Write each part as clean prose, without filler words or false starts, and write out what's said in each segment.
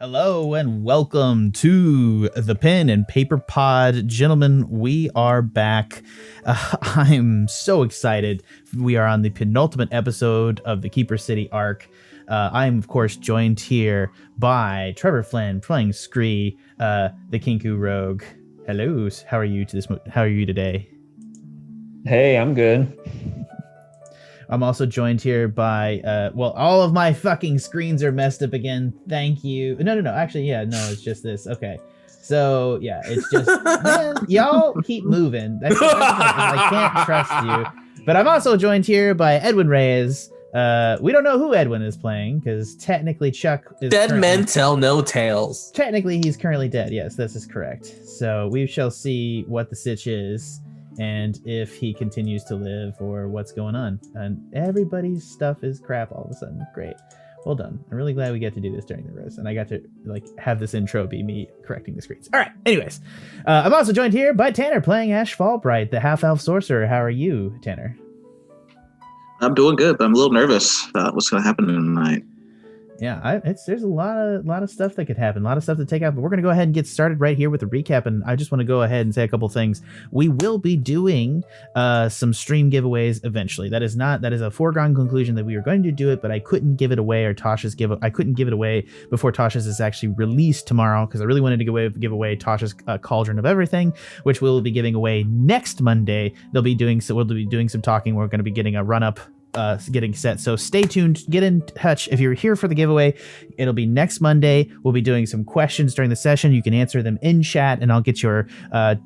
Hello and welcome to the Pen and Paper Pod. Gentlemen, we are back. I'm so excited. We are on the penultimate episode of the Keeper City arc. I'm, of course, joined here by Trevor Flynn playing Scree, the Kenku rogue. Hello, how are you today? Hey, I'm good. I'm also joined here by, all of my fucking screens are messed up again. Thank you. No. Actually, it's just this. Okay. So, yeah, it's just, man, y'all keep moving. That's I can't trust you. But I'm also joined here by Edwin Reyes. We don't know who Edwin is playing, because technically Chuck is dead men tell no tales. Technically, he's currently dead. Yes, this is correct. So we shall see what the sitch is, and if he continues to live or what's going on. And everybody's stuff is crap all of a sudden. Great. Well done. I'm really glad we get to do this during the roast, and I got to have this intro be me correcting the screens. All right. Anyways, I'm also joined here by Tanner playing Ashe Fallbright, the half-elf sorcerer. How are you, Tanner? I'm doing good, but I'm a little nervous about what's going to happen tonight. Yeah, there's a lot of stuff that could happen, a lot of stuff to take out, but we're going to go ahead and get started right here with the recap, and I just want to go ahead and say a couple things. We will be doing some stream giveaways eventually. That is a foregone conclusion that we were going to do it, but I couldn't give it away, I couldn't give it away before Tasha's is actually released tomorrow, because I really wanted to give away Tasha's Cauldron of Everything, which we'll be giving away next Monday. We'll be doing some talking. We're going to be getting a run-up getting set, so stay tuned, get in touch if you're here for the giveaway. It'll be next Monday. We'll be doing some questions during the session. You can answer them in chat, and I'll get your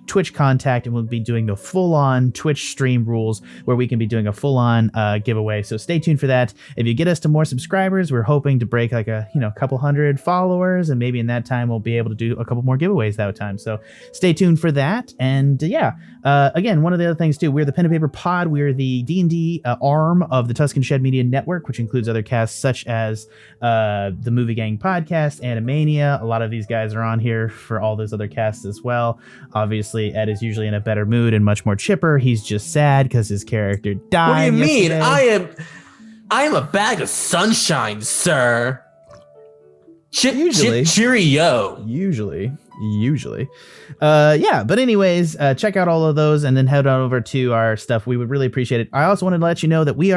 Twitch contact, and we'll be doing the full-on Twitch stream rules where we can be doing a full-on giveaway. So stay tuned for that. If you get us to more subscribers, we're hoping to break a couple hundred followers, and maybe in that time we'll be able to do a couple more giveaways that time. So stay tuned for that. And again, one of the other things too, we're the Pen and Paper Pod. We're the D&D arm of the Tuscan Shed Media Network, which includes other casts such as the Movie Gang Podcast, Animania. A lot of these guys are on here for all those other casts as well. Obviously, Ed is usually in a better mood and much more chipper. He's just sad because his character died. What do you mean? Yesterday. I am a bag of sunshine, sir. Usually. Cheerio. Usually. But anyways, check out all of those and then head on over to our stuff. We would really appreciate it. I also wanted to let you know that we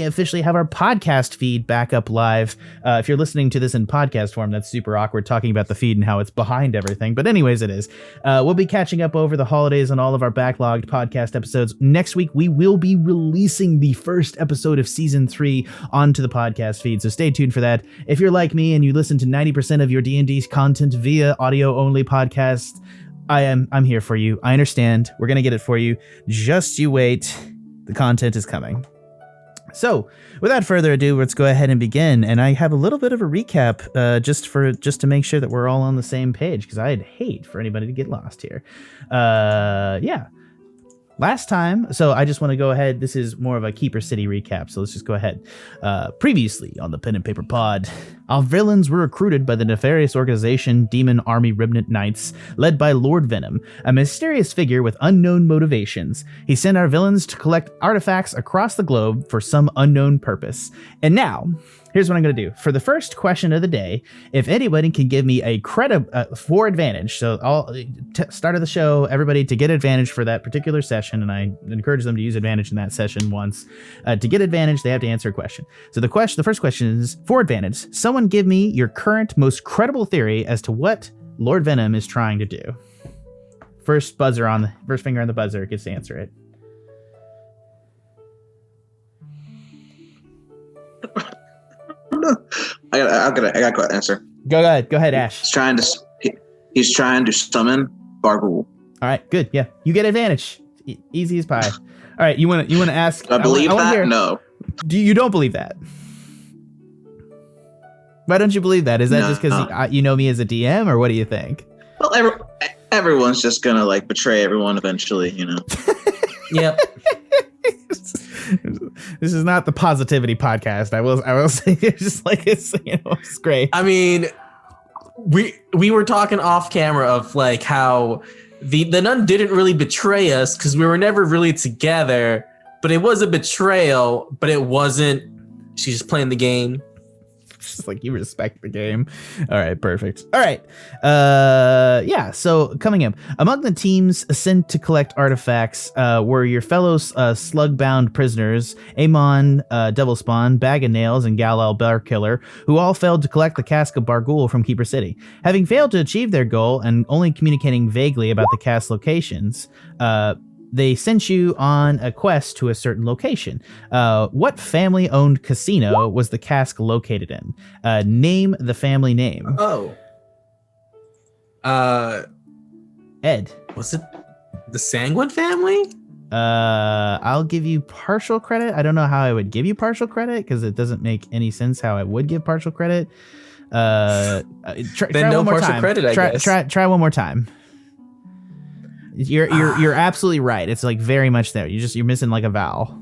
officially have our podcast feed back up live. If you're listening to this in podcast form, that's super awkward talking about the feed and how it's behind everything. But anyways, it is. We'll be catching up over the holidays on all of our backlogged podcast episodes. Next week, we will be releasing the first episode of season 3 onto the podcast feed. So stay tuned for that. If you're like me and you listen to 90% of your D&D's content via audio only podcast, I'm here for you. I understand. We're gonna get it for you. Just you wait. The content is coming. So without further ado, let's go ahead and begin. And I have a little bit of a recap just to make sure that we're all on the same page, because I'd hate for anybody to get lost here. Last time, so I just want to go ahead. This is more of a Keeper City recap, so let's just go ahead. Previously on the Pen and Paper Pod, our villains were recruited by the nefarious organization Demon Army Remnant Knights, led by Lord Venom, a mysterious figure with unknown motivations. He sent our villains to collect artifacts across the globe for some unknown purpose. And now, here's what I'm going to do. For the first question of the day, if anybody can give me a credit for advantage, so I'll start of the show, everybody to get advantage for that particular session, and I encourage them to use advantage in that session once. To get advantage, they have to answer a question. So the first question is, for advantage, someone give me your current most credible theory as to what Lord Venom is trying to do. First finger on the buzzer gets to answer it. I got an answer. Go ahead, Ashe. He's trying to summon Bargoul. All right, good. Yeah, you get advantage. Easy as pie. All right, you want to ask? Do I believe that? No. You don't believe that? Why don't you believe that? Is that just because you know me as a DM, or what do you think? Well, everyone's just gonna betray everyone eventually, Yep. This is not the positivity podcast. I will say it's just it's great. I mean, we were talking off camera of how the nun didn't really betray us because we were never really together, but it was a betrayal, but it wasn't. She's just playing the game. Just like, you respect the game. All right, perfect. All right. Yeah, so coming up, among the teams sent to collect artifacts were your fellow slug-bound prisoners, Amon, Devilspawn, Bag of Nails, and Galal Bearkiller, who all failed to collect the cask of Bargoul from Keeper City. Having failed to achieve their goal and only communicating vaguely about the cask locations, they sent you on a quest to a certain location. What family-owned casino was the cask located in? Name the family name. Oh. Ed. Was it the Sanguine family? I'll give you partial credit. I don't know how I would give you partial credit because it doesn't make any sense how I would give partial credit. Try no one more partial time. credit, I guess. Try one more time. You're absolutely right. It's like very much there. You're missing like a vowel.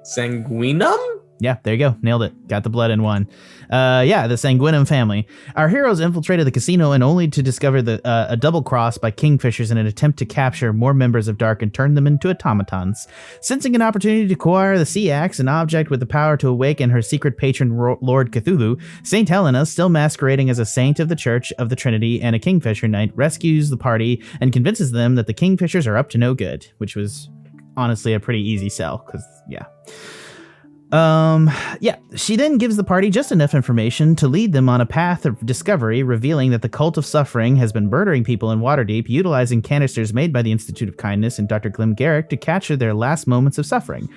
Sanguinum? Yeah, there you go. Nailed it. Got the blood in one. Yeah, the Sanguinum family. Our heroes infiltrated the casino and only to discover a double cross by kingfishers in an attempt to capture more members of Dark and turn them into automatons. Sensing an opportunity to acquire the sea axe, an object with the power to awaken her secret patron Lord Cthulhu, Saint Helena, still masquerading as a saint of the Church of the Trinity and a kingfisher knight, rescues the party and convinces them that the kingfishers are up to no good, which was honestly a pretty easy sell, because yeah. She then gives the party just enough information to lead them on a path of discovery, revealing that the cult of suffering has been murdering people in Waterdeep, utilizing canisters made by the Institute of Kindness and Dr. Glim Garrick to capture their last moments of suffering.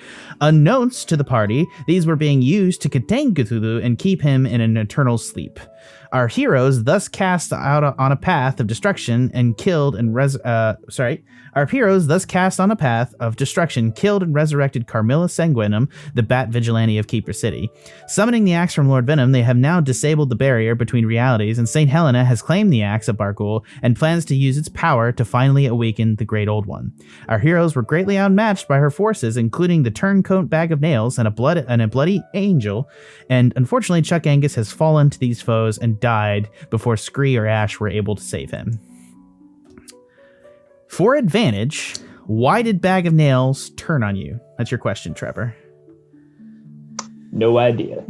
Unknowns to the party, these were being used to contain Cthulhu and keep him in an eternal sleep. Our heroes thus cast out on a path of destruction and killed and Our heroes thus cast on a path of destruction, killed and resurrected Carmilla Sanguinum, the Bat Vigilante of Keeper City. Summoning the axe from Lord Venom, they have now disabled the barrier between realities, and St. Helena has claimed the axe of Bargoul and plans to use its power to finally awaken the Great Old One. Our heroes were greatly outmatched by her forces, including the turncoat Bag of Nails and a bloody angel, and unfortunately Chuck Angus has fallen to these foes and died before Scree or Ashe were able to save him. For advantage, why did Bag of Nails turn on you? That's your question, Trevor. No idea.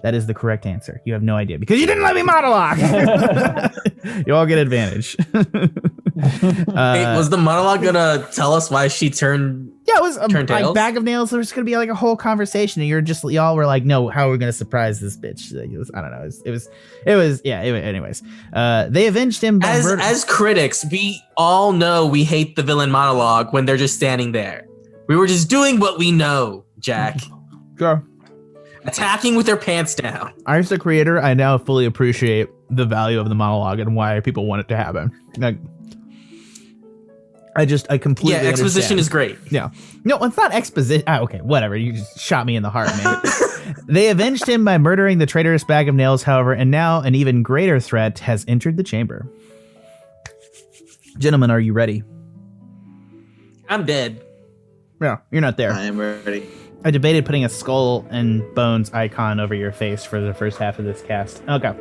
That is the correct answer. You have no idea because you didn't let me monologue. You all get advantage. Wait, was the monologue gonna tell us why she turned? Yeah, it was Turn like tails? Bag of Nails. There was gonna be like a whole conversation, and y'all were like, "No, how are we gonna surprise this bitch?" Like, I don't know. It was. Yeah. Anyways, they avenged him by murder. As critics, we all know we hate the villain monologue when they're just standing there. We were just doing what we know, Jack. Sure. Attacking with their pants down. As the creator, I now fully appreciate the value of the monologue and why people want it to happen. Like, I completely exposition understand. is great. Yeah. No, it's not exposition. Okay, whatever. You just shot me in the heart, man. They avenged him by murdering the traitorous Bag of Nails, however, and now an even greater threat has entered the chamber. Gentlemen, are you ready? I'm dead. No, you're not there. I am ready. I debated putting a skull and bones icon over your face for the first half of this cast. Okay.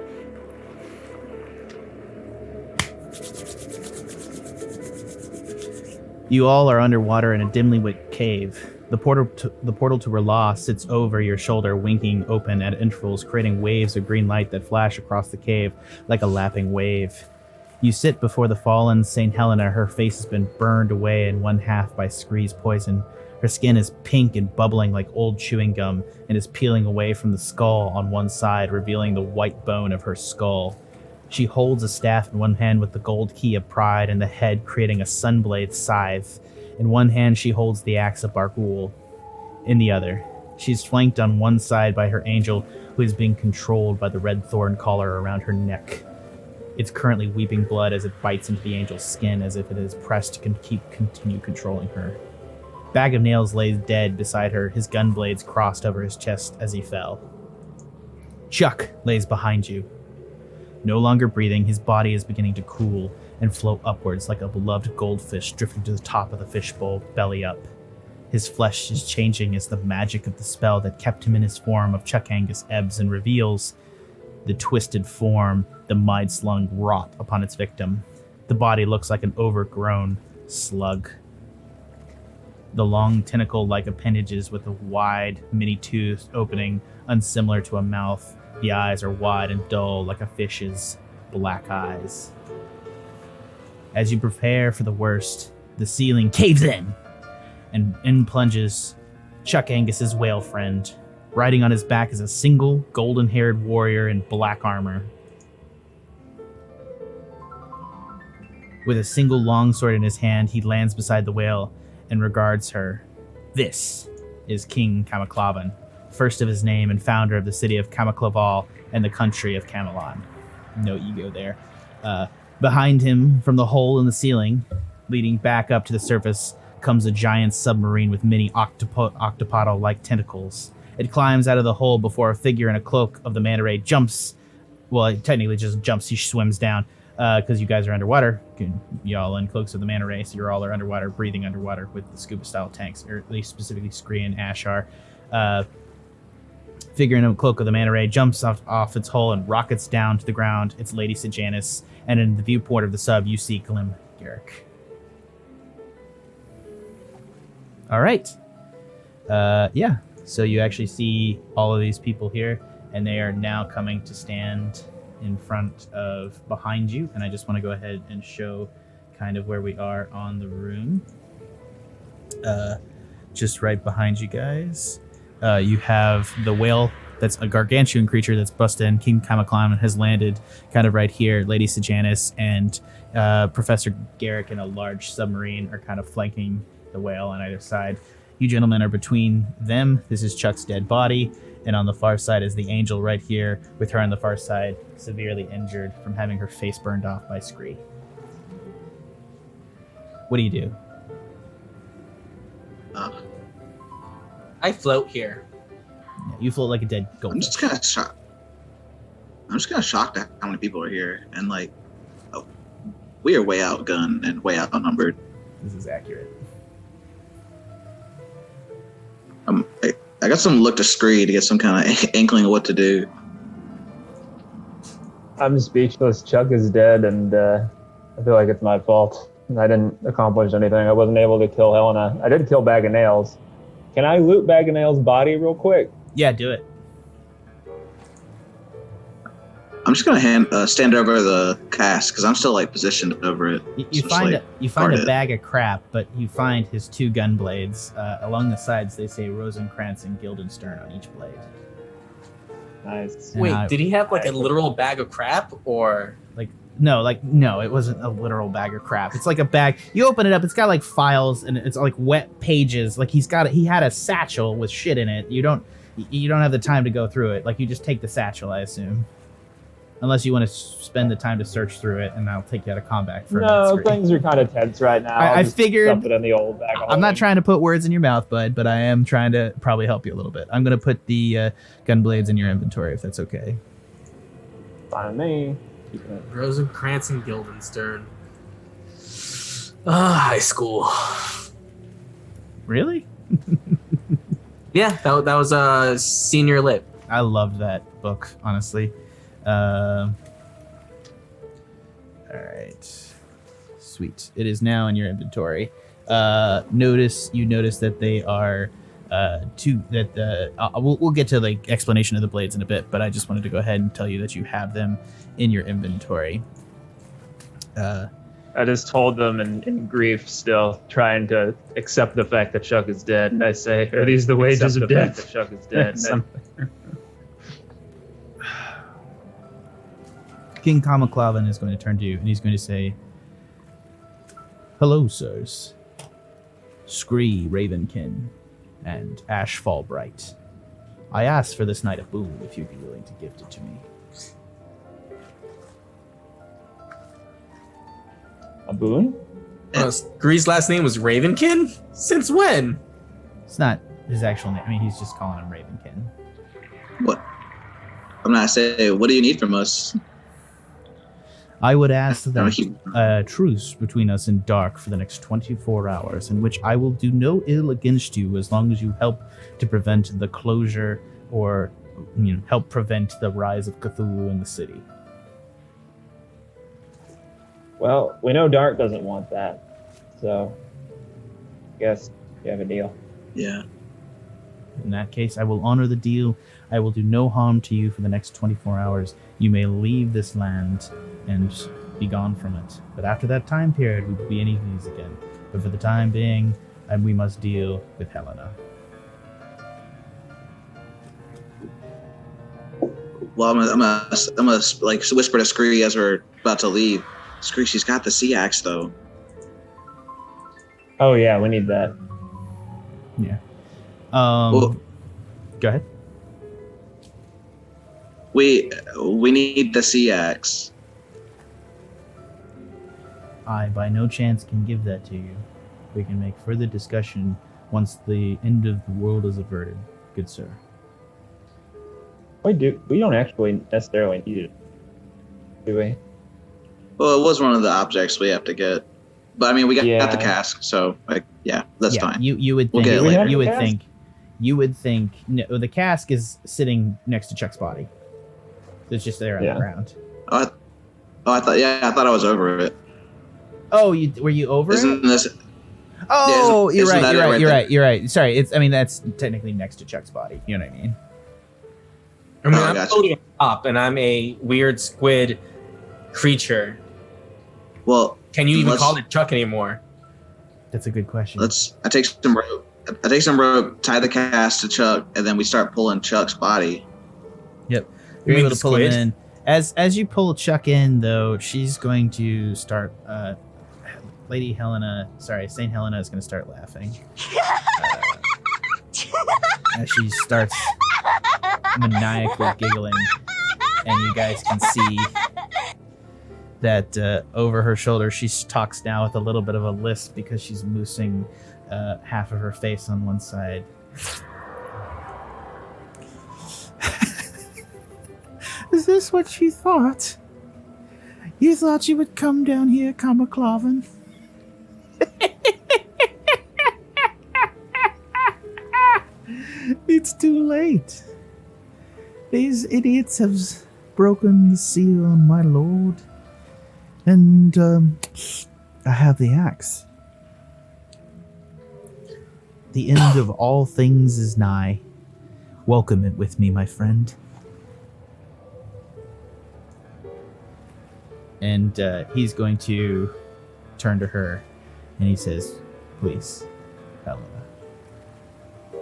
You all are underwater in a dimly lit cave. The portal to R'Lah sits over your shoulder, winking open at intervals, creating waves of green light that flash across the cave like a lapping wave. You sit before the fallen St. Helena. Her face has been burned away in one half by Scree's poison. Her skin is pink and bubbling like old chewing gum and is peeling away from the skull on one side, revealing the white bone of her skull. She holds a staff in one hand with the gold key of pride and the head creating a sunblade scythe. In one hand, she holds the axe of Bargoul. In the other, she's flanked on one side by her angel, who is being controlled by the red thorn collar around her neck. It's currently weeping blood as it bites into the angel's skin as if it is pressed to continue controlling her. Bag of Nails lays dead beside her, his gun blades crossed over his chest as he fell. Chuck lays behind you. No longer breathing, his body is beginning to cool and float upwards like a beloved goldfish drifting to the top of the fishbowl, belly up. His flesh is changing as the magic of the spell that kept him in his form of Chuck Angus ebbs and reveals the twisted form the mind-slung wrought upon its victim. The body looks like an overgrown slug. the long tentacle-like appendages with a wide, mini-toothed opening, unsimilar to a mouth. The eyes are wide and dull, like a fish's black eyes. As you prepare for the worst, the ceiling caves in, and in plunges Chuck Angus's whale friend. Riding on his back is a single golden-haired warrior in black armor. With a single longsword in his hand, he lands beside the whale and regards her. This is King Cameclevan, first of his name and founder of the city of Cameclevan and the country of Camelot. No ego there. Behind him, from the hole in the ceiling, leading back up to the surface, comes a giant submarine with many octopodal-like tentacles. It climbs out of the hole before a figure in a cloak of the manta ray jumps. Well, it technically just jumps. He swims down because you guys are underwater. Y'all in cloaks of the manta ray, so you're all underwater, breathing underwater with the scuba-style tanks, or at least specifically Scree and Ashe are. Figure in a cloak of the manta ray jumps off its hull and rockets down to the ground. It's Lady Sejanus, and in the viewport of the sub, you see Glim Garrick. All right. Yeah. So you actually see all of these people here, and they are now coming to stand in front of behind you. And I just want to go ahead and show kind of where we are on the room. Just right behind you guys. You have the whale that's a gargantuan creature that's busted in. King Cameclevan has landed kind of right here. Lady Sejanus and Professor Garrick in a large submarine are kind of flanking the whale on either side. You gentlemen are between them. This is Chuck's dead body. And on the far side is the angel right here, with her on the far side, severely injured from having her face burned off by Scree. What do you do? I float here. Yeah, you float like a dead goldfish. I'm just kind of shocked. I'm just kind of shocked at how many people are here, and like, oh, we are way outgunned and way outnumbered. This is accurate. I got some look to Scree to get some kind of inkling of what to do. I'm speechless. Chuck is dead, and I feel like it's my fault. I didn't accomplish anything. I wasn't able to kill Helena. I did kill Bag of Nails. Can I loot Bag of Nails' body real quick? Yeah, do it. I'm just gonna stand over the cask because I'm still like positioned over it. You So find just, like, a bag of crap, but you find his two gun blades. Along the sides, they say Rosencrantz and Guildenstern on each blade. Nice. And Wait, did he have like a literal bag of crap, or No, it wasn't a literal bag of crap. It's like a bag. You open it up, it's got like files and it's like wet pages. Like he had a satchel with shit in it. You don't have the time to go through it. Like you just take the satchel, I assume. Unless you want to spend the time to search through it, and I'll take you out of combat for a No, minute. things are kind of tense right now. I figured. Stuff it in the old bag. I'm not trying to put words in your mouth, bud, but I am trying to probably help you a little bit. I'm going to put the gun blades in your inventory, if that's okay. Fine with me. Rosencrantz and Guildenstern? High school. Really? Yeah, that was senior lit. I loved that book, honestly. All right. Sweet. It is now in your inventory. Notice that they are we'll get to the explanation of the blades in a bit, but I just wanted to go ahead and tell you that you have them in your inventory. I just told them in grief, still trying to accept the fact that Chuck is dead. And I say, "Are these the wages of death?" That Chuck is dead. King Cameclevan is going to turn to you, and he's going to say, "Hello, sirs. Scree Ravenkin and Ashe Fallbright. I asked for this night a boon if you'd be willing to gift it to me." A boon? Gree's last name was Ravenkin? Since when? It's not his actual name. I mean, he's just calling him Ravenkin. What? I'm not saying. What do you need from us? I would ask that a truce between us and Dark for the next 24 hours, in which I will do no ill against you as long as you help to prevent the closure or help prevent the rise of Cthulhu in the city. Well, we know Dark doesn't want that, so I guess You have a deal. Yeah. In that case, I will honor the deal. I will do no harm to you for the next 24 hours. You may leave this land and be gone from it. But after that time period, we will be enemies again. But for the time being, we must deal with Helena. Well, I'm gonna like whisper to Scree as we're about to leave. Scree, she's got the sea axe though. Oh yeah, we need that. Yeah. Well, Go ahead. we need the sea axe. I by no chance can give that to you. We can make further discussion once the end of the world is averted, good sir. We don't actually necessarily need it, do we? Well, it was one of the objects we have to get, but I mean, we got Yeah. the cask, so like, yeah, that's Yeah, fine. you would We'll think get it later. you would think no, the cask is sitting next to Chuck's body. It's just there on the ground. I thought I was over it. Oh, were you over Isn't it? this? Oh, isn't- you're isn't right. that You're it right. right You're there? right. You're right. Sorry. I mean, that's technically next to Chuck's body. You know what I mean? I mean, Oh, I'm gotcha. floating up, and I'm a weird squid creature. Well, Can you even Let's- call it Chuck anymore? That's a good question. I take some rope, tie the cask to Chuck, and then we start pulling Chuck's body. You're You mean able the to pull him squid? in. As you pull Chuck in, though, she's going to start. Lady Helena, sorry, Saint Helena is going to start laughing. As she starts maniacally giggling, and you guys can see that over her shoulder she talks now with a little bit of a lisp because she's moosing half of her face on one side. Is this what you thought? You thought you would come down here, Cameclevan? It's too late. These idiots have broken the seal on my lord. And, I have the axe. The end of all things is nigh. Welcome it with me, my friend. And he's going to turn to her, and he says, "Please, Helena,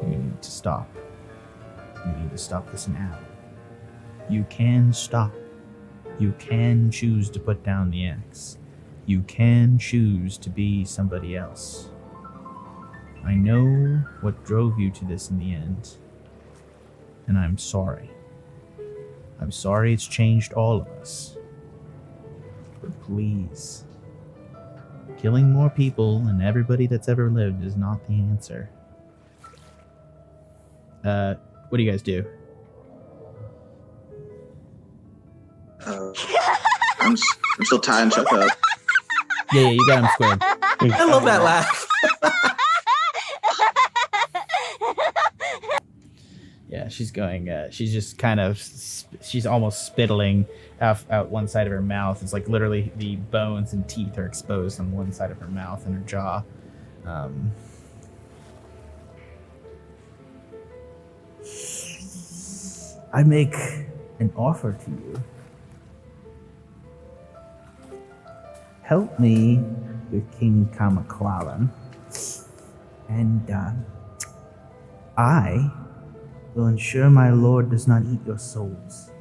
you need to stop. You need to stop this now. You can stop. You can choose to put down the axe. You can choose to be somebody else. I know what drove you to this in the end, and I'm sorry. I'm sorry it's changed all of us. But please, killing more people and everybody that's ever lived is not the answer." What do you guys do? I'm still tying Chuck up. Yeah, you got him squared. I love that laugh. Yeah, she's going, she's just kind of, she's almost spittling out one side of her mouth. It's like literally the bones and teeth are exposed on one side of her mouth and her jaw. I make an offer to you. Help me with King Cameclevan, and I will ensure my lord does not eat your souls,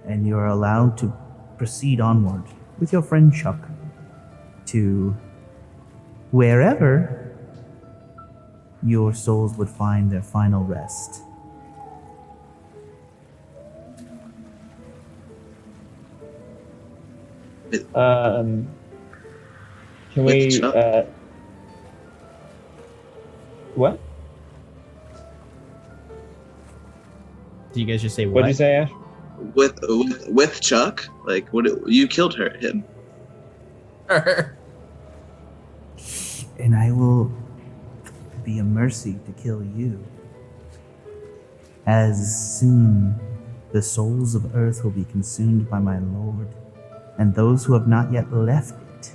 and you are allowed to proceed onward with your friend Chuck to wherever your souls would find their final rest. Can With we? Chuck? What? Did you guys just say what? What'd you say, Ash? With Chuck? Like, what? You killed him. And I will be a mercy to kill you. As soon the souls of earth will be consumed by my lord, and those who have not yet left it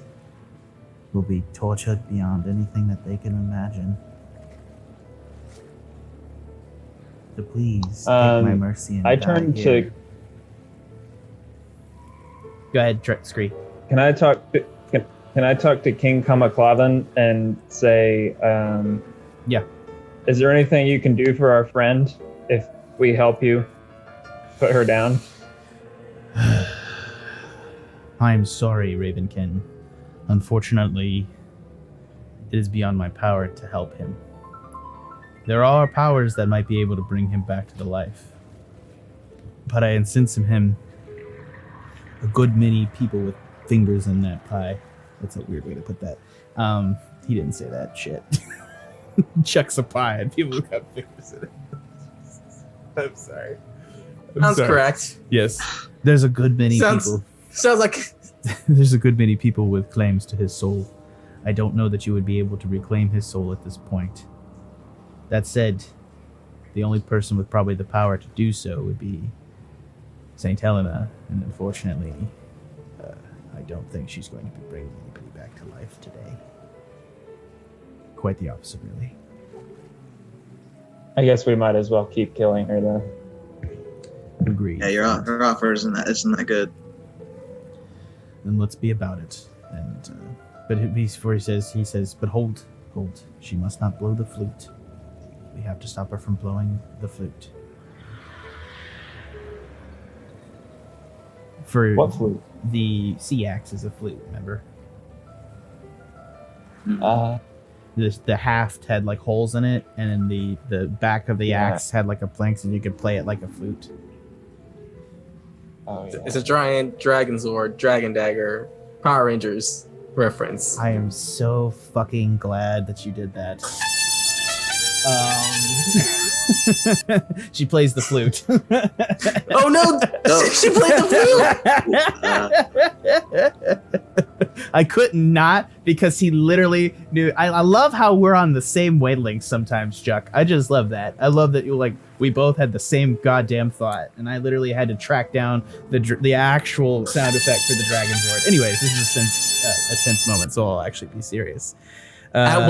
will be tortured beyond anything that they can imagine. So please, take my mercy and I die turn here. to. Go ahead, Scree. Can I talk to? Can I talk to King Cameclevan and say? Yeah. Is there anything you can do for our friend if we help you put her down? I'm sorry, Ravenkin. Unfortunately, it is beyond my power to help him. There are powers that might be able to bring him back to the life. But I incense in him a good many people with fingers in that pie. That's a weird way to put that. He didn't say that shit. Chuck's a pie and people who got fingers in it. I'm sorry. Sounds correct. Yes. There's a good many people. Sounds like There's a good many people with claims to his soul. I don't know that you would be able to reclaim his soul at this point. That said, the only person with probably the power to do so would be St. Helena, and unfortunately, I don't think she's going to be bringing anybody back to life today. Quite the opposite, really. I guess we might as well keep killing her then. Agreed. Yeah, her offer isn't that good. Then let's be about it. And but before he says, but hold. She must not blow the flute. We have to stop her from blowing the flute. For What flute? the sea axe is a flute, remember? The haft had like holes in it, and then the back of the axe had like a plank, so you could play it like a flute. Oh, yeah. it's a giant dragon sword, dragon dagger, Power Rangers reference. I am so fucking glad that you did that. She plays the flute. Oh no! She played the flute. I couldn't not, because he literally knew. I love how we're on the same wavelength sometimes, Chuck. I just love that. I love that we both had the same goddamn thought, and I literally had to track down the actual sound effect for the dragon sword. Anyways, this is a tense moment, so I'll actually be serious. At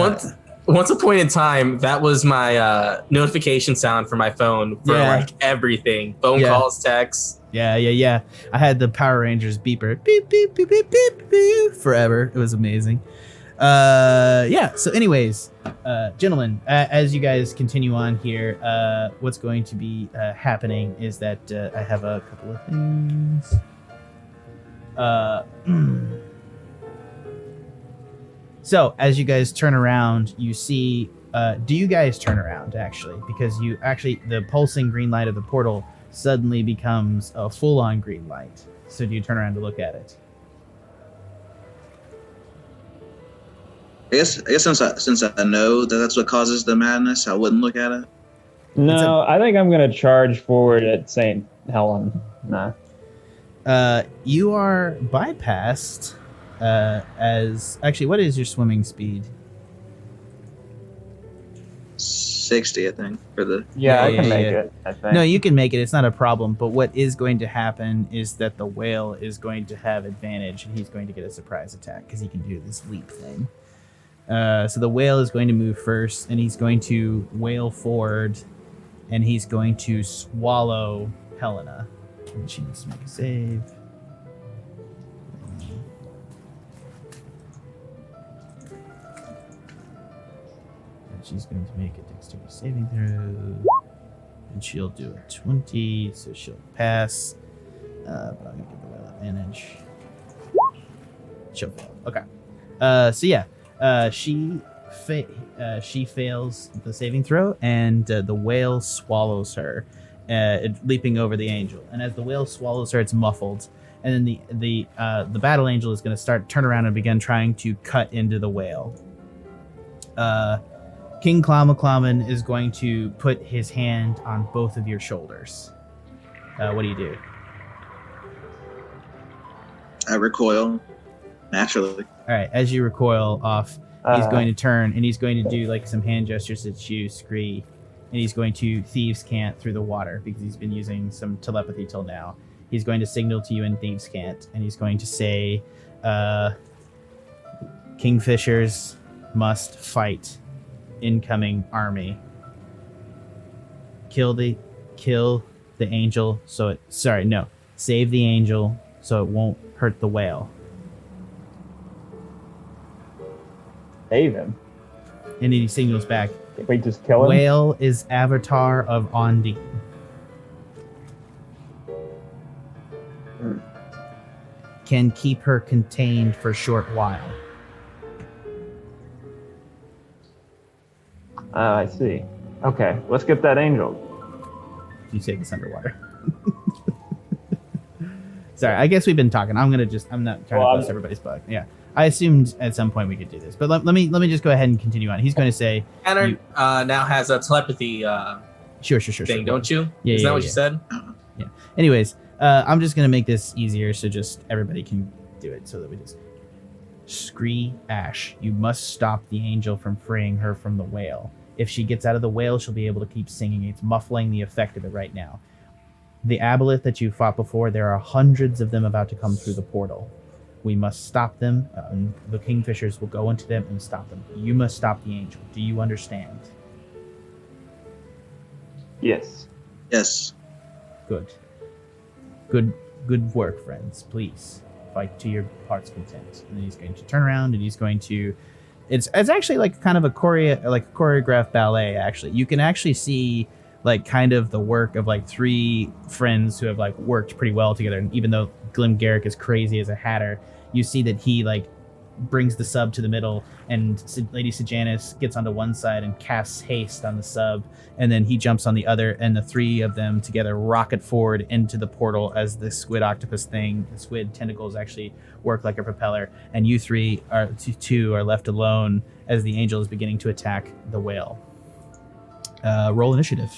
once upon a time, that was my notification sound for my phone for like everything. Phone calls, texts. Yeah. I had the Power Rangers beeper. Beep, beep, beep, beep, beep, beep, forever. It was amazing. So anyways, gentlemen, as you guys continue on here, what's going to be happening is that I have a couple of things. So as you guys turn around, you see, do you guys turn around actually? Because the pulsing green light of the portal suddenly becomes a full-on green light. So do you turn around to look at it? I guess since I know that that's what causes the madness, I wouldn't look at it. No, I think I'm gonna charge forward at St. Helen. Nah. You are bypassed. What is your swimming speed? 60, I think, for the. Yeah, I can make it, I think. No, you can make it. It's not a problem. But what is going to happen is that the whale is going to have advantage, and he's going to get a surprise attack because he can do this leap thing. So the whale is going to move first, and he's going to whale forward, and he's going to swallow Helena. And she needs to make a save. And she's going to make a dexterity saving throw. And she'll do a 20, so she'll pass. But I'm going to give the whale advantage. She'll fail. Okay. She fails the saving throw, and the whale swallows her, leaping over the angel. And as the whale swallows her, it's muffled. And then the battle angel is going to turn around and begin trying to cut into the whale. King Cameclevan is going to put his hand on both of your shoulders. What do you do? I recoil naturally. All right, as you recoil off, he's going to turn, and he's going to do like some hand gestures at you, Scree, and he's going to Thieves' Cant through the water because he's been using some telepathy till now. He's going to signal to you in Thieves' Cant, and he's going to say, Kingfishers must fight incoming army. kill the angel save the angel so it won't hurt the whale. Save him. And then he signals back. Can we just kill him? Whale is avatar of Ondi. Can keep her contained for short while. Oh, I see. Okay, let's get that angel. You say this underwater. Sorry, I guess we've been talking. I'm not trying to bust everybody's butt. Yeah. I assumed at some point we could do this. But let me just go ahead and continue on. He's going to say Tanner now has a telepathy sure thing, don't you? Yeah, Isn't that what you said? Yeah. Anyways, I'm just going to make this easier so just everybody can do it so that we just Scree Ashe. You must stop the angel from freeing her from the whale. If she gets out of the whale, she'll be able to keep singing. It's muffling the effect of it right now. The aboleth that you fought before, there are hundreds of them about to come through the portal. We must stop them. The kingfishers will go into them and stop them. You must stop the angel. Do you understand? Yes. Yes. Good work, friends. Please fight to your heart's content. And then he's going to turn around and he's going to. It's actually like kind of a choreographed ballet. Actually, you can actually see like kind of the work of like three friends who have like worked pretty well together. And even though Glim Garrick is crazy as a hatter, you see that he like brings the sub to the middle, and Lady Sejanus gets onto one side and casts haste on the sub, and then he jumps on the other, and the three of them together rocket forward into the portal as the squid octopus thing, the squid tentacles actually work like a propeller, and you two are left alone as the angel is beginning to attack the whale. Roll initiative.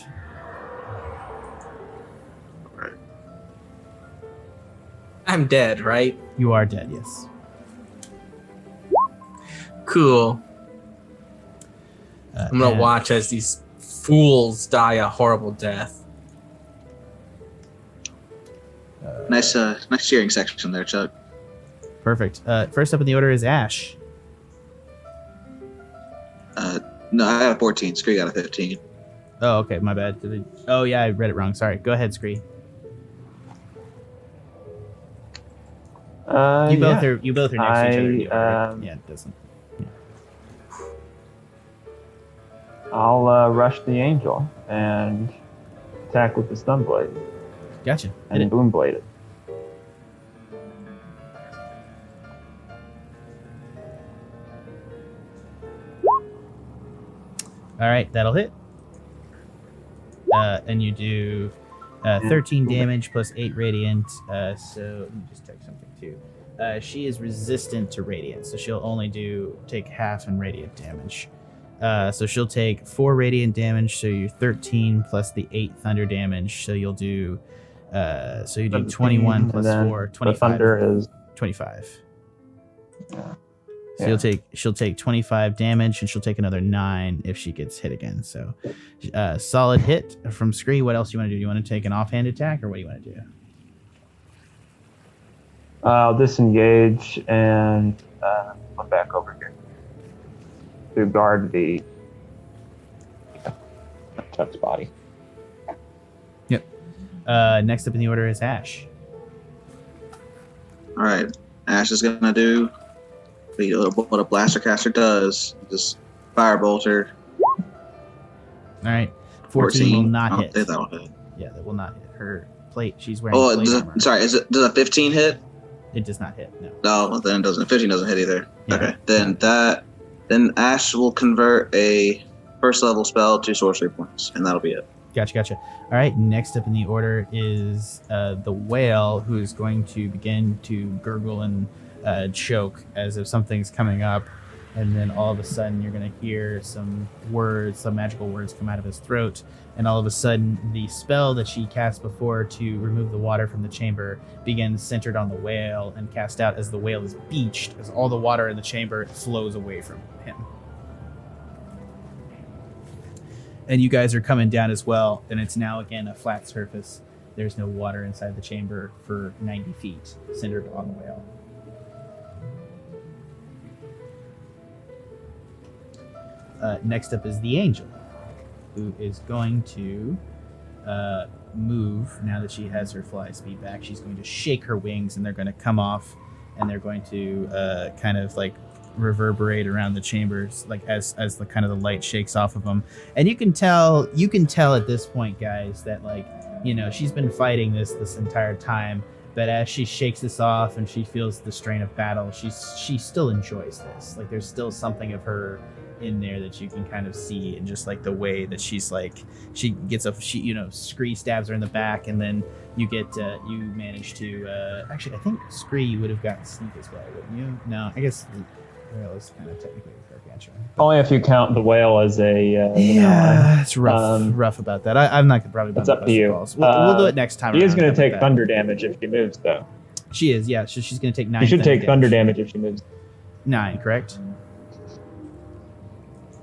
I'm dead, right? You are dead, yes. Cool. I'm gonna watch as these fools die a horrible death. Nice cheering section there, Chuck. Perfect. First up in the order is Ashe. No, I got a 14. Scree got a 15. Oh, okay, my bad. Oh, yeah, I read it wrong. Sorry. Go ahead, Scree. You both are next to each other. In the order, right? Yeah, it doesn't. Yeah. I'll rush the angel and attack with the stun blade. Gotcha. And boom blade it. All right, that'll hit. And you do 13 damage plus 8 radiant. So let me just check something too. She is resistant to radiant, so she'll only take half in radiant damage. So she'll take 4 radiant damage, so you're 13 plus the 8 thunder damage. So you'll do 21 plus 4, 25. The thunder is 25. Yeah. So she'll take 25 damage, and she'll take another 9 if she gets hit again. So solid hit from Scree. What else do you want to do? Do you want to take an offhand attack, or what do you want to do? I'll disengage and come back over here to guard the Chuck's body. Yep. Next up in the order is Ashe. All right. Ashe is going to do what a blaster caster does. Just firebolt her. All right. 14 will not hit. That'll hit. Yeah, that will not hit. Her plate, she's wearing plate armor. Does a 15 hit? It does not hit, no. No, well, then it doesn't. 15 doesn't hit either. Yeah. Okay. Then Ashe will convert a first level spell to sorcery points, and that'll be it. Gotcha. All right, next up in the order is the whale, who is going to begin to gurgle and choke as if something's coming up, and then all of a sudden you're going to hear some magical words come out of his throat, and all of a sudden the spell that she cast before to remove the water from the chamber begins centered on the whale and cast out as the whale is beached, as all the water in the chamber flows away from him. And you guys are coming down as well, and it's now again a flat surface. There's no water inside the chamber for 90 feet, centered on the whale. Next up is the angel, who is going to move. Now that she has her fly speed back, she's going to shake her wings, and they're going to come off, and they're going to kind of like reverberate around the chambers, like as the kind of the light shakes off of them. And you can tell at this point, guys, that like, you know, she's been fighting this entire time, but as she shakes this off and she feels the strain of battle, she still enjoys this. Like there's still something of her in there that you can kind of see, and just like the way that she's like, she you know, Scree stabs her in the back, and then you manage to actually I think Scree, you would have gotten sneak as well, wouldn't you? No, I guess whale is kind of technically a gargantuan. Only if you count the whale as a yeah, it's rough about that. I'm not probably. It's up to you. We'll do it next time. She is going to take thunder damage if she moves, though. She is, yeah. So she's going to take 9. You should take thunder damage if she moves. 9, correct?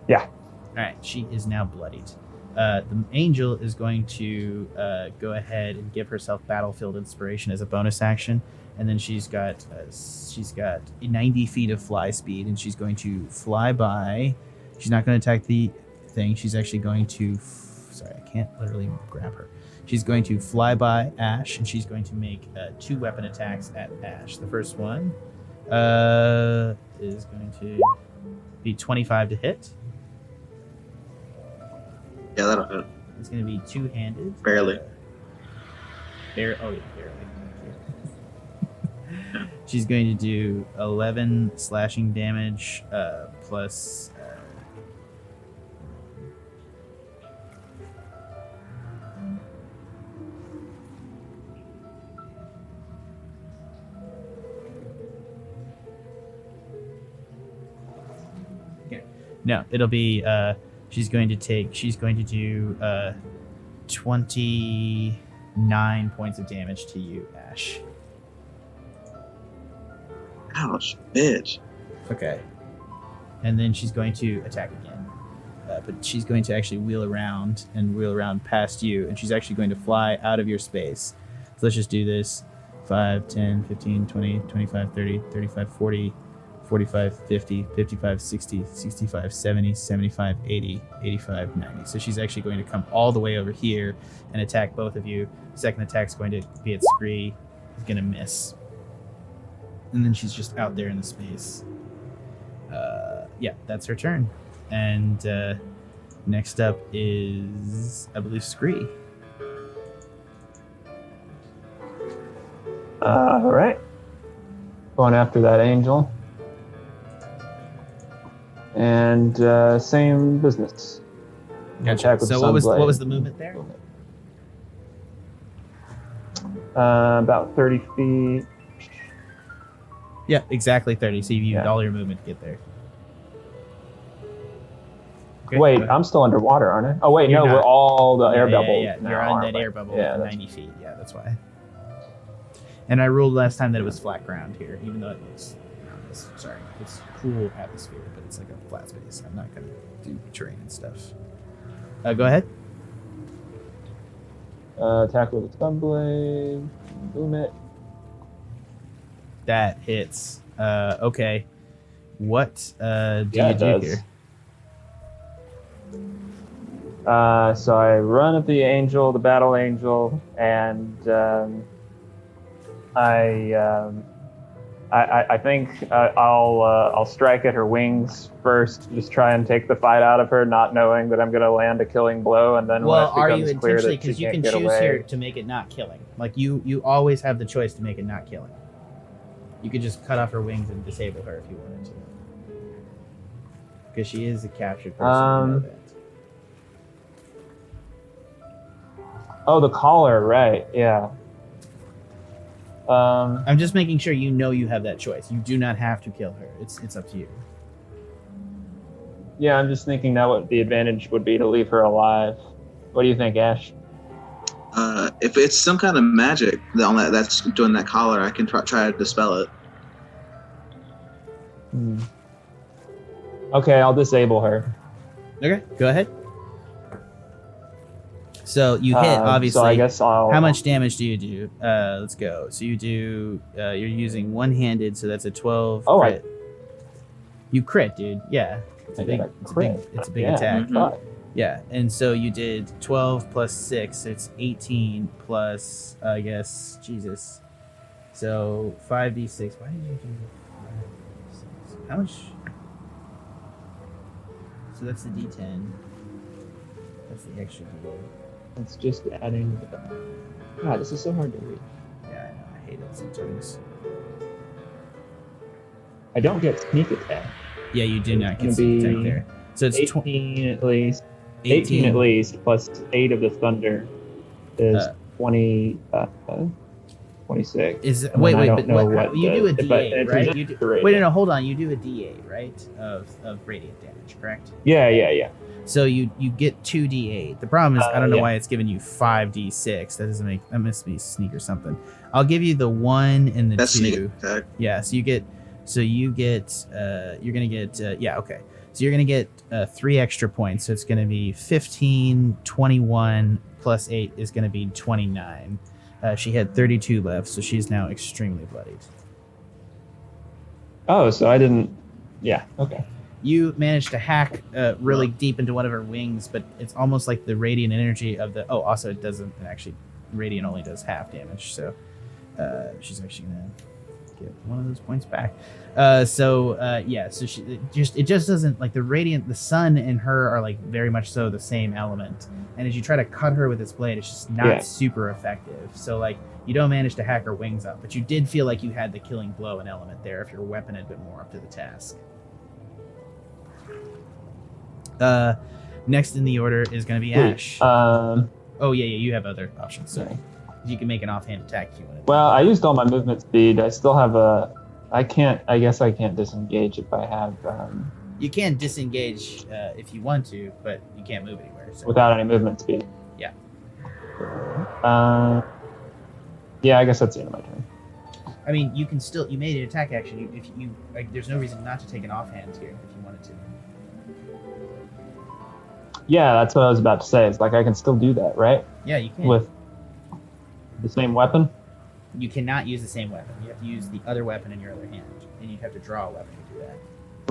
Yeah. All right. She is now bloodied. The angel is going to go ahead and give herself battlefield inspiration as a bonus action. And then she's got 90 feet of fly speed, and she's going to fly by. She's not going to attack the thing. She's actually going to. Sorry, I can't literally grab her. She's going to fly by Ashe, and she's going to make 2 weapon attacks at Ashe. The first one is going to be 25 to hit. Yeah, that'll hit. It's going to be 2-handed. Barely. Barely. She's going to do 11 slashing damage plus. No, it'll be. She's going to do 29 points of damage to you, Ashe. Ouch, bitch. Okay. And then she's going to attack again. But she's going to actually wheel around past you, and she's actually going to fly out of your space. So let's just do this. 5, 10, 15, 20, 25, 30, 35, 40, 45, 50, 55, 60, 65, 70, 75, 80, 85, 90. So she's actually going to come all the way over here and attack both of you. Second attack's going to be at Scree. He's going to miss. And then she's just out there in the space. Yeah, that's her turn. And next up is, I believe, Scree. All right. Going after that angel. And same business. Gotcha. So what was the movement there? About 30 feet. Yeah, exactly 30. So you used all your movement to get there. Okay, wait, I'm still underwater, aren't I? Oh, wait, no, we're all the air bubble. Yeah, you're on that air bubble at 90 feet. Yeah, that's why. And I ruled last time that it was flat ground here, even though it looks, it's cool atmosphere, but it's like a flat space. I'm not going to do terrain and stuff. Go ahead. Attack with a stun blade. Boom it. That hits. Okay. What do you do here? So I run at the angel, the battle angel, and I think I'll strike at her wings first, just try and take the fight out of her, not knowing that I'm going to land a killing blow, and then when it becomes clear that she can't get away. Because you can choose here to make it not killing. Like you always have the choice to make it not killing. You could just cut off her wings and disable her if you wanted to. Because she is a captured person. You know that. Oh, the collar, right? Yeah. I'm just making sure you know you have that choice. You do not have to kill her. It's up to you. Yeah, I'm just thinking that what the advantage would be to leave her alive. What do you think, Ashe? If it's some kind of magic that's doing that collar, I can try to dispel it. Okay, I'll disable her. Okay, go ahead. So you hit, obviously. So I guess how much damage do you do? Let's go. So you do, you're using one-handed, so that's a 12 crit. You crit, dude. Yeah. It's a big attack. Yeah, and so you did 12 plus 6, it's 18 plus, I guess, Jesus. So 5d6. Why did you do 5d6? How much? So that's the d10. That's the extra d8. It's just adding. God, this is so hard to read. Yeah, I know. I hate it sometimes. I don't get sneak attack. Yeah, you do not get It's some gonna attack be there. So it's 18 at least. 18 at least, plus 8 of the thunder is 26. Is And wait, then I wait, don't but know what, what you do a the- D8, but it's right? just You do, radiant. wait, no, hold on. You do a D8, right? Of radiant damage, correct? Yeah. So you get 2d8. The problem is I don't know Yeah. why it's giving you 5d6. That doesn't make, that must be sneak or something. I'll give you the 1 and the That's 2. sneak attack. Yeah, so you get you're gonna get yeah, okay. So you're gonna get 3 extra points. So it's gonna be 15, 21 plus 8 is gonna be 29. She had 32 left, so she's now extremely bloodied. Oh, so I didn't. Yeah. Okay. You managed to hack really deep into one of her wings, but it's almost like the radiant energy of the. Oh, also it doesn't actually. Radiant only does half damage, so she's actually gonna get one of those points back. So she it just doesn't like the radiant. The sun and her are like very much so the same element, and as you try to cut her with this blade, it's just not super effective. So like you don't manage to hack her wings up, but you did feel like you had the killing blow and element there if your weapon had been more up to the task. Next in the order is going to be Ashe. Oh yeah, you have other options. So you can make an offhand attack if you want to. Well, I used all my movement speed. I still have a. I guess I can't disengage if I have. You can disengage if you want to, but you can't move anywhere. So. Without any movement speed. Yeah. Yeah, I guess that's the end of my turn. I mean, you can still. You made an attack action. If you like, there's no reason not to take an offhand here if you wanted to. Yeah, that's what I was about to say. It's like I can still do that, right? Yeah, you can. With the same weapon? You cannot use the same weapon. You have to use the other weapon in your other hand, and you'd have to draw a weapon to do that.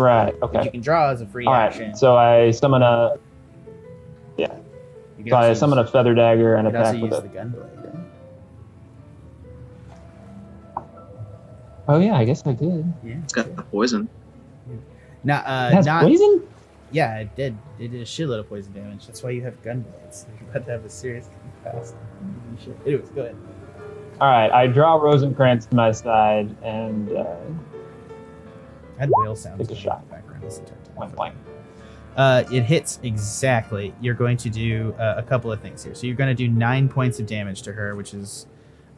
Right. But Okay. you can draw as a free All action. right. So I summon a. Yeah. You can So I also summon a feather dagger and you can also attack with use it. the gunblade. Oh yeah, I guess I did. Yeah. It's got the poison. Not It has poison? Yeah, it did. It did a shitload of poison damage. That's why you have gunblades. You're about to have a serious cost. Anyways, go ahead. All right. I draw Rosencrantz to my side and I had whale sounds Take a in shot. the background this entire time. point blank. It hits exactly. You're going to do a couple of things here. So you're going to do 9 points of damage to her, which is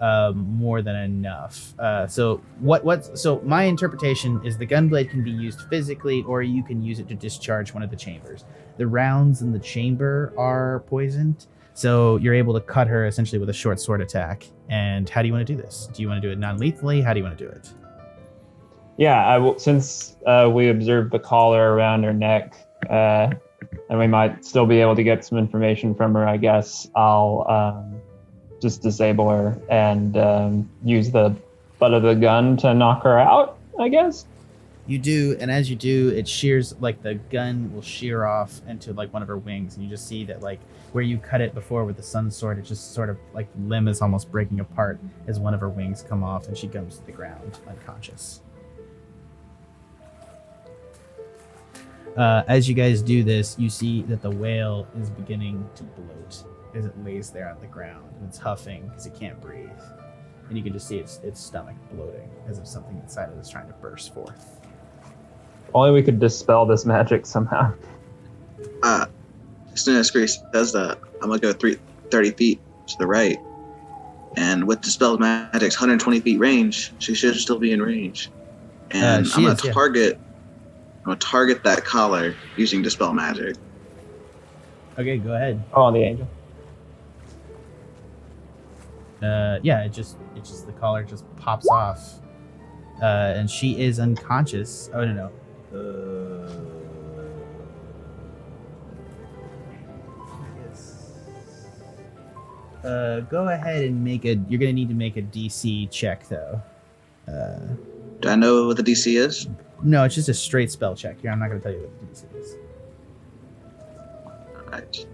more than enough. So my interpretation is the gunblade can be used physically, or you can use it to discharge one of the chambers. The rounds in the chamber are poisoned, so you're able to cut her essentially with a short sword attack. And how do you want to do this? Do you want to do it non-lethally? How do you want to do it? Yeah, I will. Since we observed the collar around her neck, and we might still be able to get some information from her, I guess I'll just disable her and use the butt of the gun to knock her out, I guess. You do, and as you do, it shears, like the gun will shear off into like one of her wings, and you just see that like where you cut it before with the sun sword, it just sort of like limb is almost breaking apart as one of her wings come off, and she comes to the ground unconscious. As you guys do this, you see that the whale is beginning to bloat as it lays there on the ground, and it's huffing because it can't breathe, and you can just see its stomach bloating as if something inside it is trying to burst forth. Only we could dispel this magic somehow. As soon as Scree does that, I'm gonna go 30 feet to the right, and with dispelled magic's 120 feet range, she should still be in range. And I'm gonna target that collar using dispel magic. Okay, go ahead. Oh, on the angel. Yeah, it just the collar just pops off, and she is unconscious. Oh no. Go ahead and you're gonna need to make a DC check though. Do I know what the DC is? No, it's just a straight spell check. I'm not gonna tell you what the DC is. Right.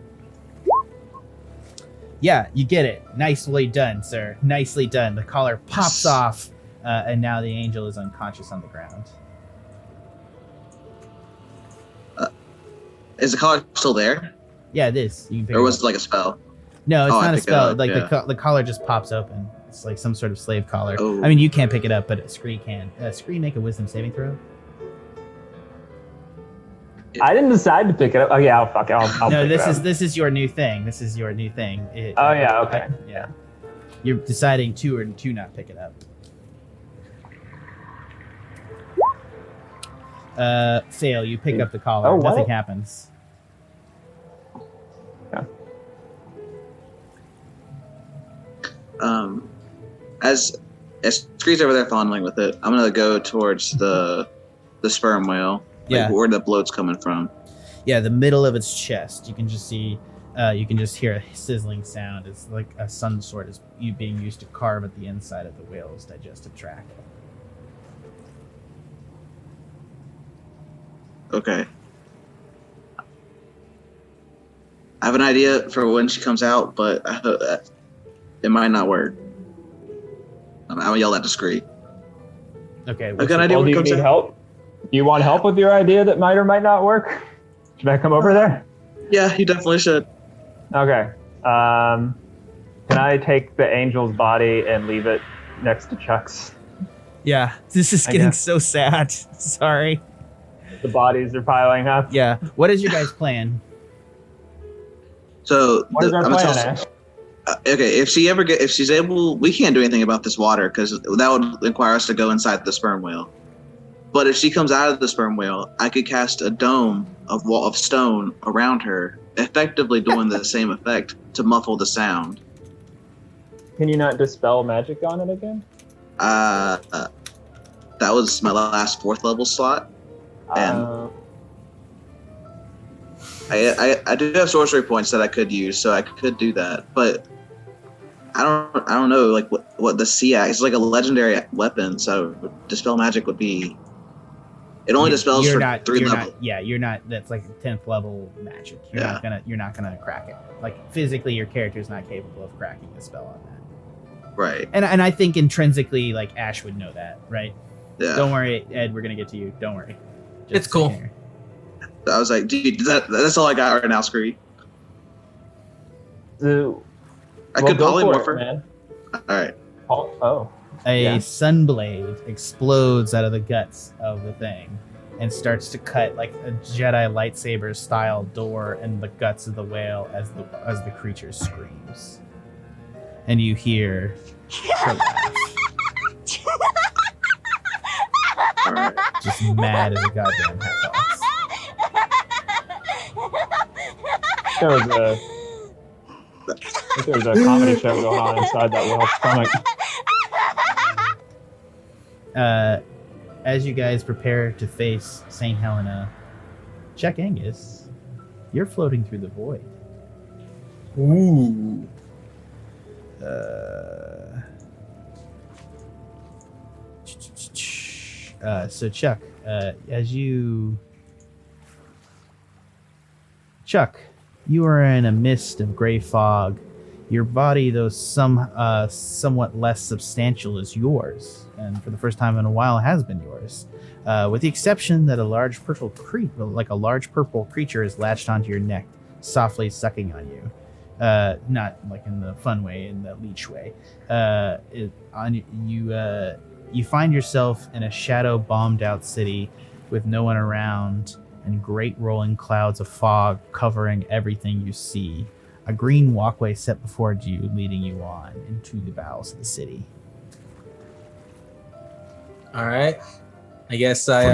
Yeah, you get it. Nicely done, sir. Nicely done. The collar pops Yes. off, and now the angel is unconscious on the ground. Is the collar still there? Yeah, it is. You can pick Or it was up. it like a spell? No, it's I not a pick it spell. up, Like yeah. the collar just pops open. It's like some sort of slave collar. Oh. I mean, you can't pick it up, but Scree can. Scree, make a wisdom saving throw. I didn't decide to pick it up. Oh yeah, fuck it. I'll No, pick it up. this is your new thing. This is your new thing. Oh yeah, okay. Yeah. You're deciding to or to not pick it up. Fail. You pick up the collar. Oh, Nothing what? happens. As Scree's over there fondling with it, I'm gonna go towards the sperm whale. Yeah. Where the bloat's coming from. Yeah, the middle of its chest. You can just see. You can just hear a sizzling sound. It's like some sort is being used to carve at the inside of the whale's digestive tract. Okay. I have an idea for when she comes out, but it might not work. I'm gonna yell at the Scree. Okay. I got an idea Well, when do it you comes need out. help? Do you want help with your idea that might or might not work? Should I come over there? Yeah, you definitely should. Okay. Can I take the angel's body and leave it next to Chuck's? Yeah, this is I getting guess. so sad. Sorry. The bodies are piling up. Yeah. What is your guys' plan? So What is our I'm gonna plan, tell- Ash? okay, if she's able, we can't do anything about this water because that would require us to go inside the sperm whale. But if she comes out of the sperm whale, I could cast a dome of wall of stone around her, effectively doing the same effect to muffle the sound. Can you not dispel magic on it again? That was my last 4th level slot. And I do have sorcery points that I could use, so I could do that. But I don't know like what the sea axe is like a legendary weapon, so dispel magic would be. It only dispels You're for not, 3 you're level. not, yeah, you're not. That's like 10th level magic. Yeah. You're not gonna crack it. Like physically, your character's not capable of cracking the spell on that. Right. And I think intrinsically, like Ashe would know that, right? Yeah. Don't worry, Ed. We're gonna get to you. Don't worry. It's cool. sit here. I was like, dude, that's all I got right now, Scree. I could polymorph her. Man. All right. Oh. A Yeah. sunblade explodes out of the guts of the thing and starts to cut like a Jedi lightsaber style door in the guts of the whale as the creature screams. And you hear her laugh, All right. just mad as a goddamn headbox. There was a comedy show going on inside that little stomach. As you guys prepare to face St. Helena, check Angus. You're floating through the void. Ooh. So Chuck, Chuck, you are in a mist of gray fog. Your body, though somewhat less substantial, is yours, and for the first time in a while has been yours, with the exception that a large purple creature is latched onto your neck, softly sucking on you. Not like in the fun way, in the leech way. You find yourself in a shadow bombed out city with no one around and great rolling clouds of fog covering everything you see. A green walkway set before you, leading you on into the bowels of the city. All right. I guess I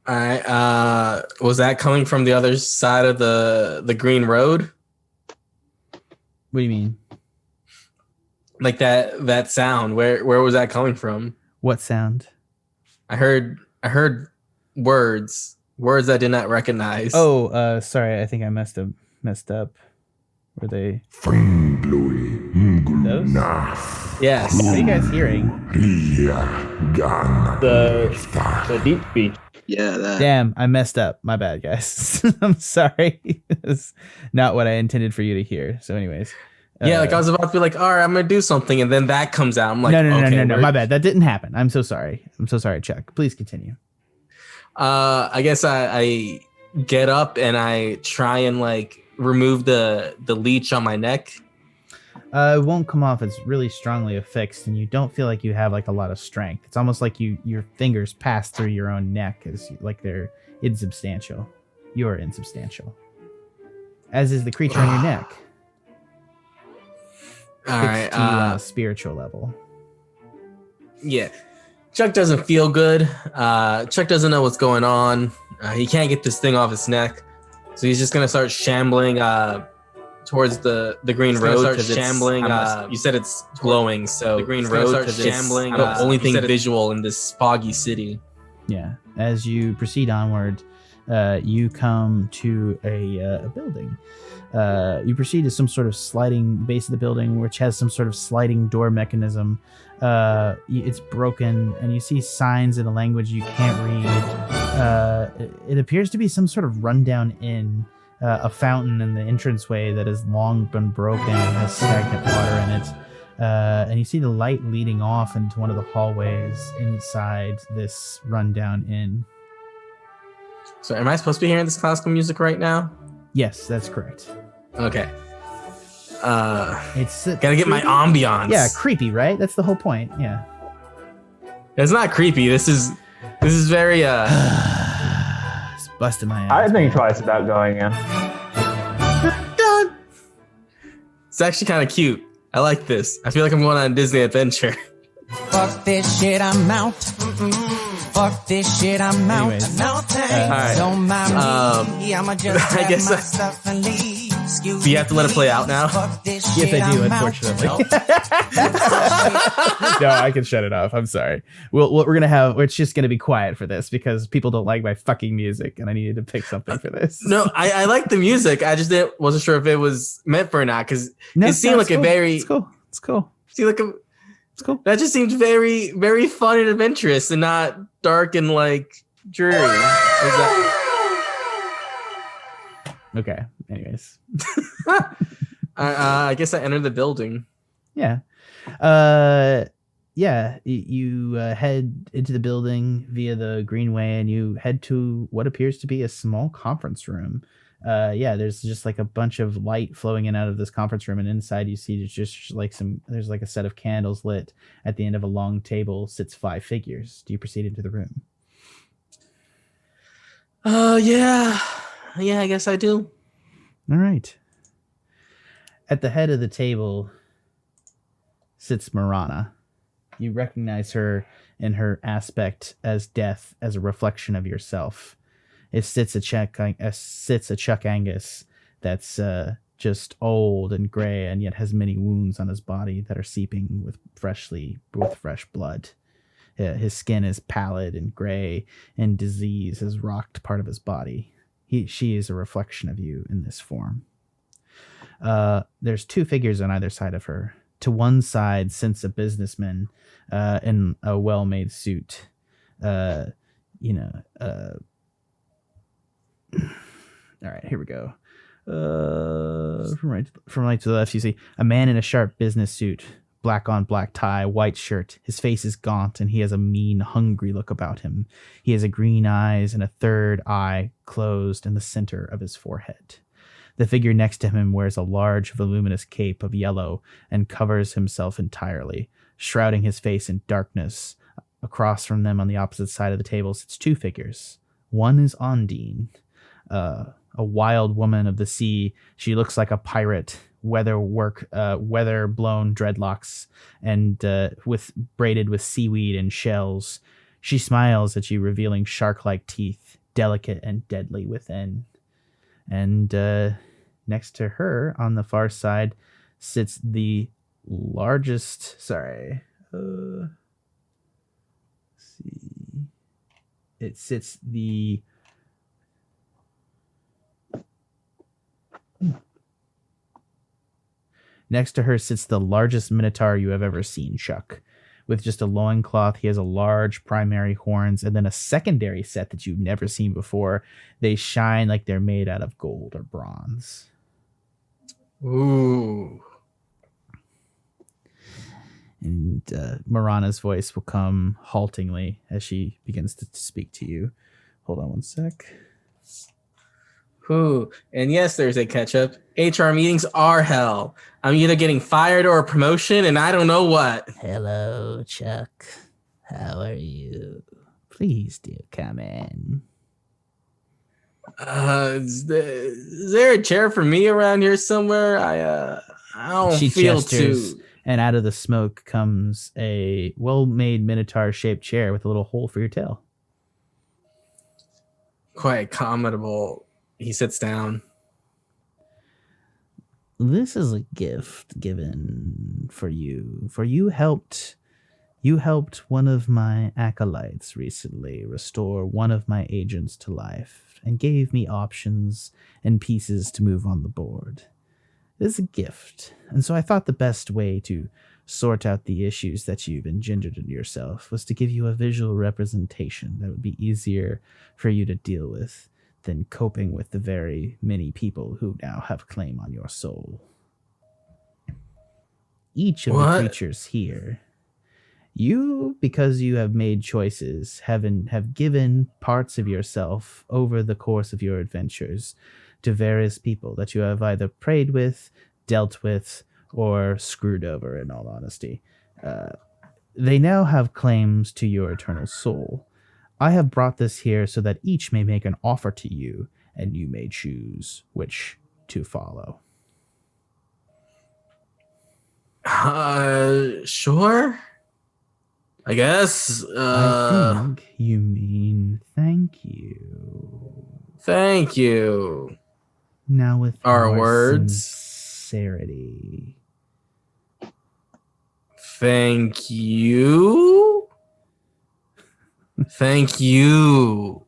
All right. Was that coming from the other side of the green road? What do you mean? Like that sound. Where was that coming from? What sound? I heard words I did not recognize. Oh, sorry. I think I messed up. Were they? those? Yes. What are you guys hearing? The deep speech. Yeah, that. Damn, I messed up. My bad, guys. I'm sorry. It's not what I intended for you to hear. So, anyways. Yeah, like I was about to be like, all right, I'm gonna do something, and then that comes out. I'm like, no. My bad. That didn't happen. I'm so sorry. Chuck. Please continue. I guess I get up and I try and like remove the leech on my neck. It won't come off. It's really strongly affixed, and you don't feel like you have like a lot of strength. It's almost like your fingers pass through your own neck, as like they're insubstantial. You're insubstantial, as is the creature on your neck. All right, to you on a spiritual level. Yeah, Chuck doesn't feel good. Chuck doesn't know what's going on. He can't get this thing off his neck, so he's just gonna start shambling towards the green road. You said it's glowing, so the green road starts shambling. The only thing visual in this foggy city. Yeah. As you proceed onward, you come to a building. You proceed to some sort of sliding base of the building, which has some sort of sliding door mechanism. It's broken, and you see signs in a language you can't read. It appears to be some sort of rundown inn. A fountain in the entranceway that has long been broken and has stagnant water in it. And you see the light leading off into one of the hallways inside this rundown inn. So am I supposed to be hearing this classical music right now? Yes, that's correct. Okay. It's gotta get my ambiance. Yeah, creepy, right? That's the whole point. Yeah. It's not creepy. This is very It's busting my ass. I think twice about going in. It's actually kind of cute. I like this. I feel like I'm going on a Disney adventure. Fuck this shit, I'm out. Fuck this shit, I'm out. Anyways, No thanks, don't mind me. I'ma just I grab guess my stuff and leave. Excuse Do you have to let it play out now? Fuck this Yes, shit, I do, I'm out. unfortunately. No, I can shut it off. I'm sorry. We're gonna have. It's just gonna be quiet for this because people don't like my fucking music, and I needed to pick something for this. No, I like the music. I just wasn't sure if it was meant for or not because No, it seemed like it's a cool. very. It's cool. It's cool. Seemed like a. It's cool. That just seemed very, very fun and adventurous, and not dark and like dreary. Okay. Anyways. I guess I entered the building. Yeah. You head into the building via the greenway, and you head to what appears to be a small conference room. There's just like a bunch of light flowing in out of this conference room, and inside you see there's like a set of candles lit. At the end of a long table sits 5 figures. Do you proceed into the room? Yeah, I guess I do. All right. At the head of the table sits Marana. You recognize her in her aspect as death, as a reflection of yourself. It sits a Chuck Angus that's just old and gray, and yet has many wounds on his body that are seeping with fresh blood. His skin is pallid and gray, and disease has rocked part of his body. She is a reflection of you in this form. There's 2 figures on either side of her. To one side sits a businessman in a well-made suit. All right, here we go. From right to the left, you see a man in a sharp business suit, black on black tie, white shirt. His face is gaunt, and he has a mean, hungry look about him. He has green eyes and a third eye closed in the center of his forehead. The figure next to him wears a large, voluminous cape of yellow and covers himself entirely, shrouding his face in darkness. Across from them on the opposite side of the table sits 2 figures. One is Ondine, a wild woman of the sea. She looks like a pirate, weather-blown dreadlocks and braided with seaweed and shells. She smiles at you, revealing shark-like teeth, delicate and deadly within. And next to her, on the far side, sits the largest... Sorry. Let's see. It sits the... Next to her sits the largest minotaur you have ever seen, Chuck. With just a loincloth, he has a large primary horns and then a secondary set that you've never seen before. They shine like they're made out of gold or bronze. Ooh. And Marana's voice will come haltingly as she begins to speak to you. Hold on one sec. Ooh. And yes, there's a catch-up. HR meetings are hell. I'm either getting fired or a promotion, and I don't know what. Hello, Chuck. How are you? Please do come in. Is there a chair for me around here somewhere? I don't feel too. And out of the smoke comes a well-made minotaur-shaped chair with a little hole for your tail. Quite commendable. He sits down. This is a gift given for you. For you helped one of my acolytes recently restore one of my agents to life and gave me options and pieces to move on the board. It is a gift, and so I thought the best way to sort out the issues that you've engendered in yourself was to give you a visual representation that would be easier for you to deal with than coping with the very many people who now have claim on your soul. Each of the creatures here, you, because you have made choices, have given parts of yourself over the course of your adventures to various people that you have either prayed with, dealt with, or screwed over, in all honesty. They now have claims to your eternal soul. I have brought this here so that each may make an offer to you, and you may choose which to follow. Sure. I guess. I think you mean thank you. Thank you. Now with our more words. Sincerity. Thank you. Thank you.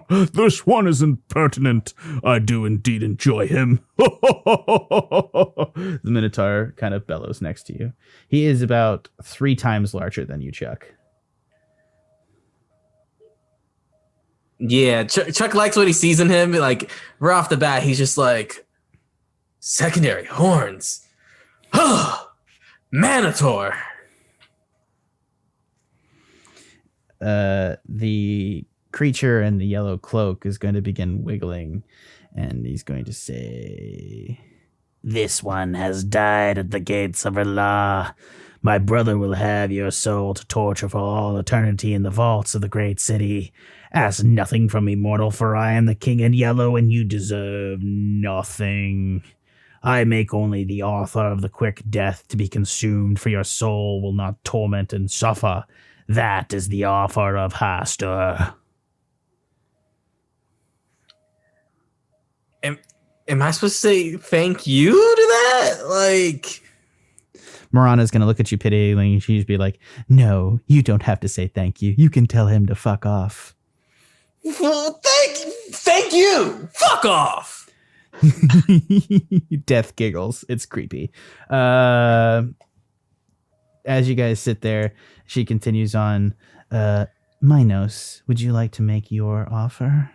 This one is impertinent. I do indeed enjoy him. The Minotaur kind of bellows next to you. He is about 3 times larger than you, Chuck. Yeah, Chuck likes what he sees in him. Like, right off the bat, he's just like, secondary horns. Minotaur. The creature in the yellow cloak is going to begin wiggling, and he's going to say, "This one has died at the gates of Allah. My brother will have your soul to torture for all eternity in the vaults of the great city. Ask nothing from me, mortal, for I am the king in yellow, and you deserve nothing. I make only the author of the quick death to be consumed, for your soul will not torment and suffer. That is the offer of Hastur." Am I supposed to say thank you to that? Like, Marana's going to look at you pityingly, and she'd be like, "No, you don't have to say thank you. You can tell him to fuck off." well, thank you. Fuck off. Death giggles. It's creepy. As you guys sit there, she continues on. Minos, would you like to make your offer?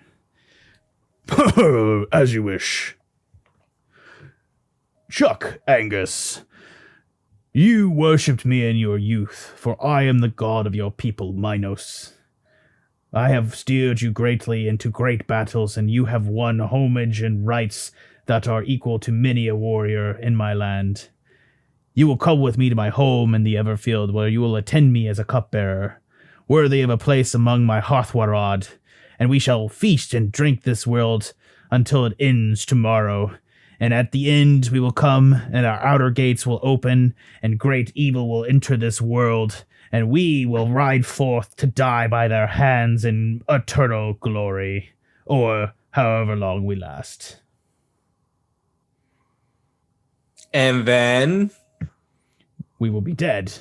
As you wish. Chuck, Angus, you worshipped me in your youth, for I am the god of your people, Minos. I have steered you greatly into great battles, and you have won homage and rights that are equal to many a warrior in my land. You will come with me to my home in the Everfield, where you will attend me as a cupbearer, worthy of a place among my hearthwarod, and we shall feast and drink this world until it ends tomorrow. And at the end we will come, and our outer gates will open, and great evil will enter this world, and we will ride forth to die by their hands in eternal glory, or however long we last. And then we will be dead.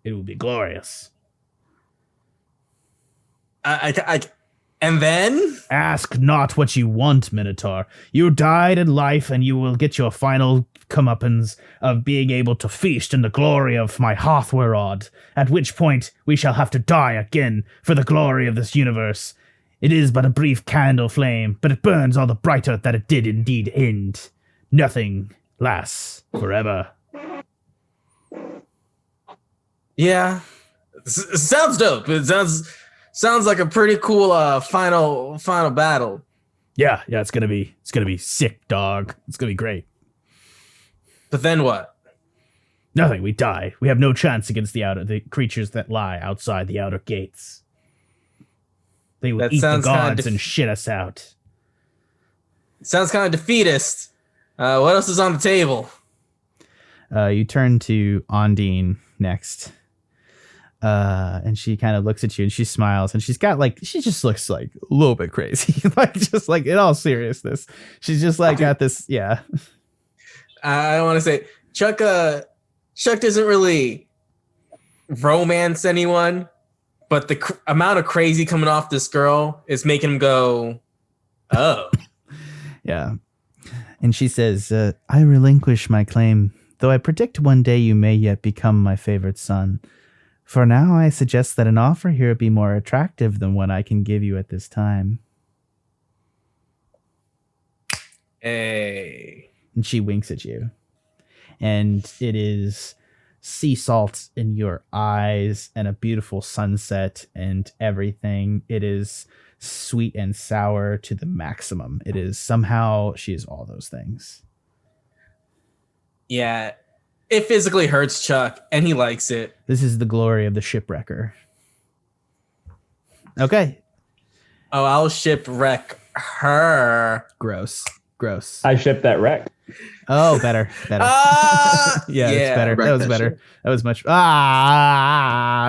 It will be glorious. And And then? Ask not what you want, Minotaur. You died in life, and you will get your final comeuppance of being able to feast in the glory of my Hearthwerod, at which point we shall have to die again for the glory of this universe. It is but a brief candle flame, but it burns all the brighter that it did indeed end. Nothing lasts forever. Yeah. Sounds dope. It sounds like a pretty cool final battle. Yeah, it's gonna be sick, dog. It's gonna be great. But then what? Nothing. We die. We have no chance against the creatures that lie outside the outer gates. They will eat the gods and shit us out. Sounds kind of defeatist. What else is on the table? You turn to Ondine next. And she kind of looks at you and she smiles and she just looks like a little bit crazy. just like in all seriousness. She's just like got this, yeah. I don't want to say Chuck doesn't really romance anyone, but the amount of crazy coming off this girl is making him go, oh. Yeah. And she says, I relinquish my claim, though I predict one day you may yet become my favorite son. For now, I suggest that an offer here be more attractive than what I can give you at this time. Hey. And she winks at you. And it is sea salt in your eyes and a beautiful sunset and everything. It is sweet and sour to the maximum. It is somehow she is all those things. Yeah. It physically hurts Chuck, and he likes it. This is the glory of the shipwrecker. Okay. Oh, I'll shipwreck her. Gross. I shipped that wreck. Oh, better. Yeah, it's better. That was better. That was much.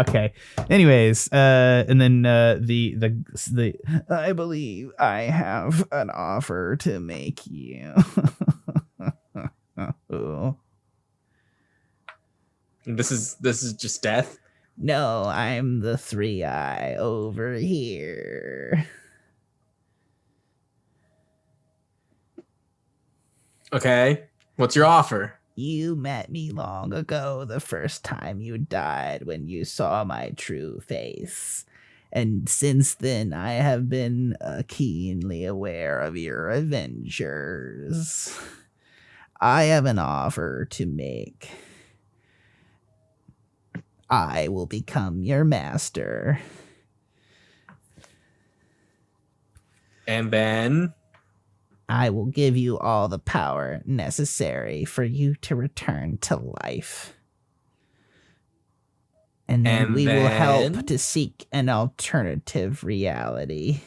Okay. Anyways, and then the I believe I have an offer to make you. Oh. This is just death. No, I'm the 3-eye over here. Okay. What's your offer? You met me long ago the first time you died when you saw my true face. And since then, I have been keenly aware of your adventures. I have an offer to make. I will become your master. And then? I will give you all the power necessary for you to return to life. And then we will help to seek an alternative reality.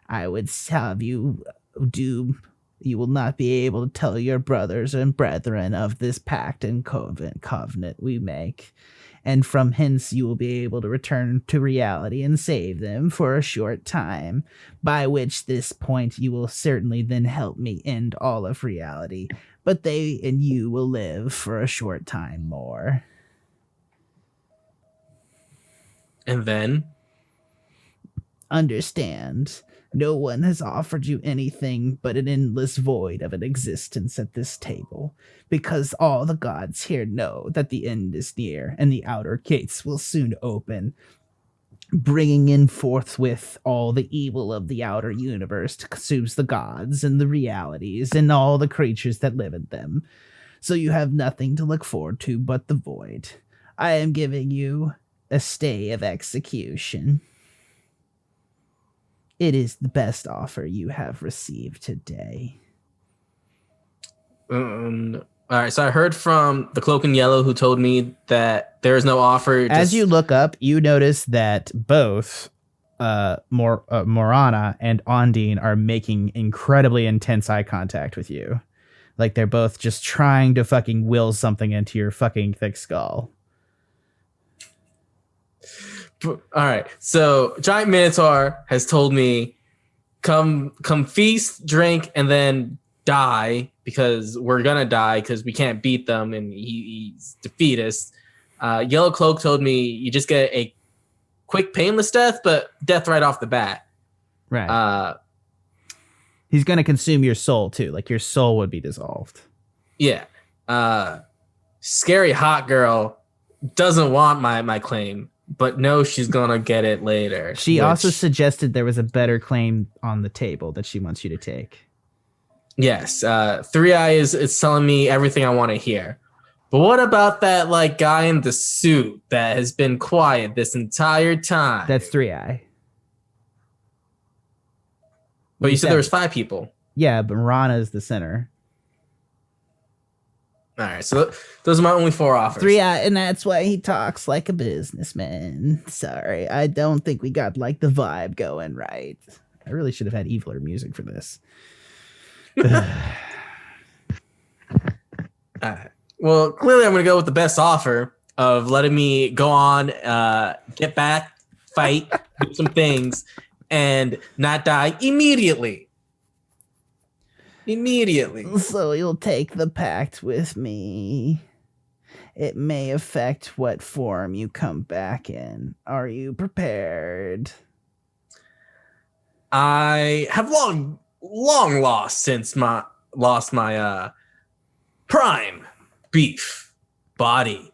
I would have you you will not be able to tell your brothers and brethren of this pact and covenant we make. And from hence you will be able to return to reality and save them for a short time, by which this point you will certainly then help me end all of reality, but they and you will live for a short time more. And then? Understand, no one has offered you anything but an endless void of an existence at this table, because all the gods here know that the end is near and the outer gates will soon open, bringing in forthwith all the evil of the outer universe to consume the gods and the realities and all the creatures that live in them. So you have nothing to look forward to but the void. I am giving you a stay of execution. It is the best offer you have received today. All right, so I heard from the Cloak in Yellow who told me that there is no offer. As you look up, you notice that both Morana and Ondine are making incredibly intense eye contact with you. Like they're both just trying to fucking will something into your fucking thick skull. All right, so Giant Minotaur has told me, come feast, drink, and then die, because we're gonna die because we can't beat them and he's defeatist. Yellow Cloak told me you just get a quick painless death, but death right off the bat. Right. He's going to consume your soul too. Like your soul would be dissolved. Yeah. Scary hot girl doesn't want my claim, but knows she's going to get it later. She also suggested there was a better claim on the table that she wants you to take. Yes. 3i is telling me everything I want to hear. But what about that like guy in the suit that has been quiet this entire time? That's 3i. But you said there was 5 people. Yeah, but Rana's the center. All right, so those are my only 4 offers. 3i, and that's why he talks like a businessman. Sorry, I don't think we got like the vibe going right. I really should have had eviler music for this. Well, clearly I'm going to go with the best offer of letting me go on, get back, fight, do some things, and not die immediately. So you'll take the pact with me. It may affect what form you come back in. Are you prepared? I have long lost my prime beef body.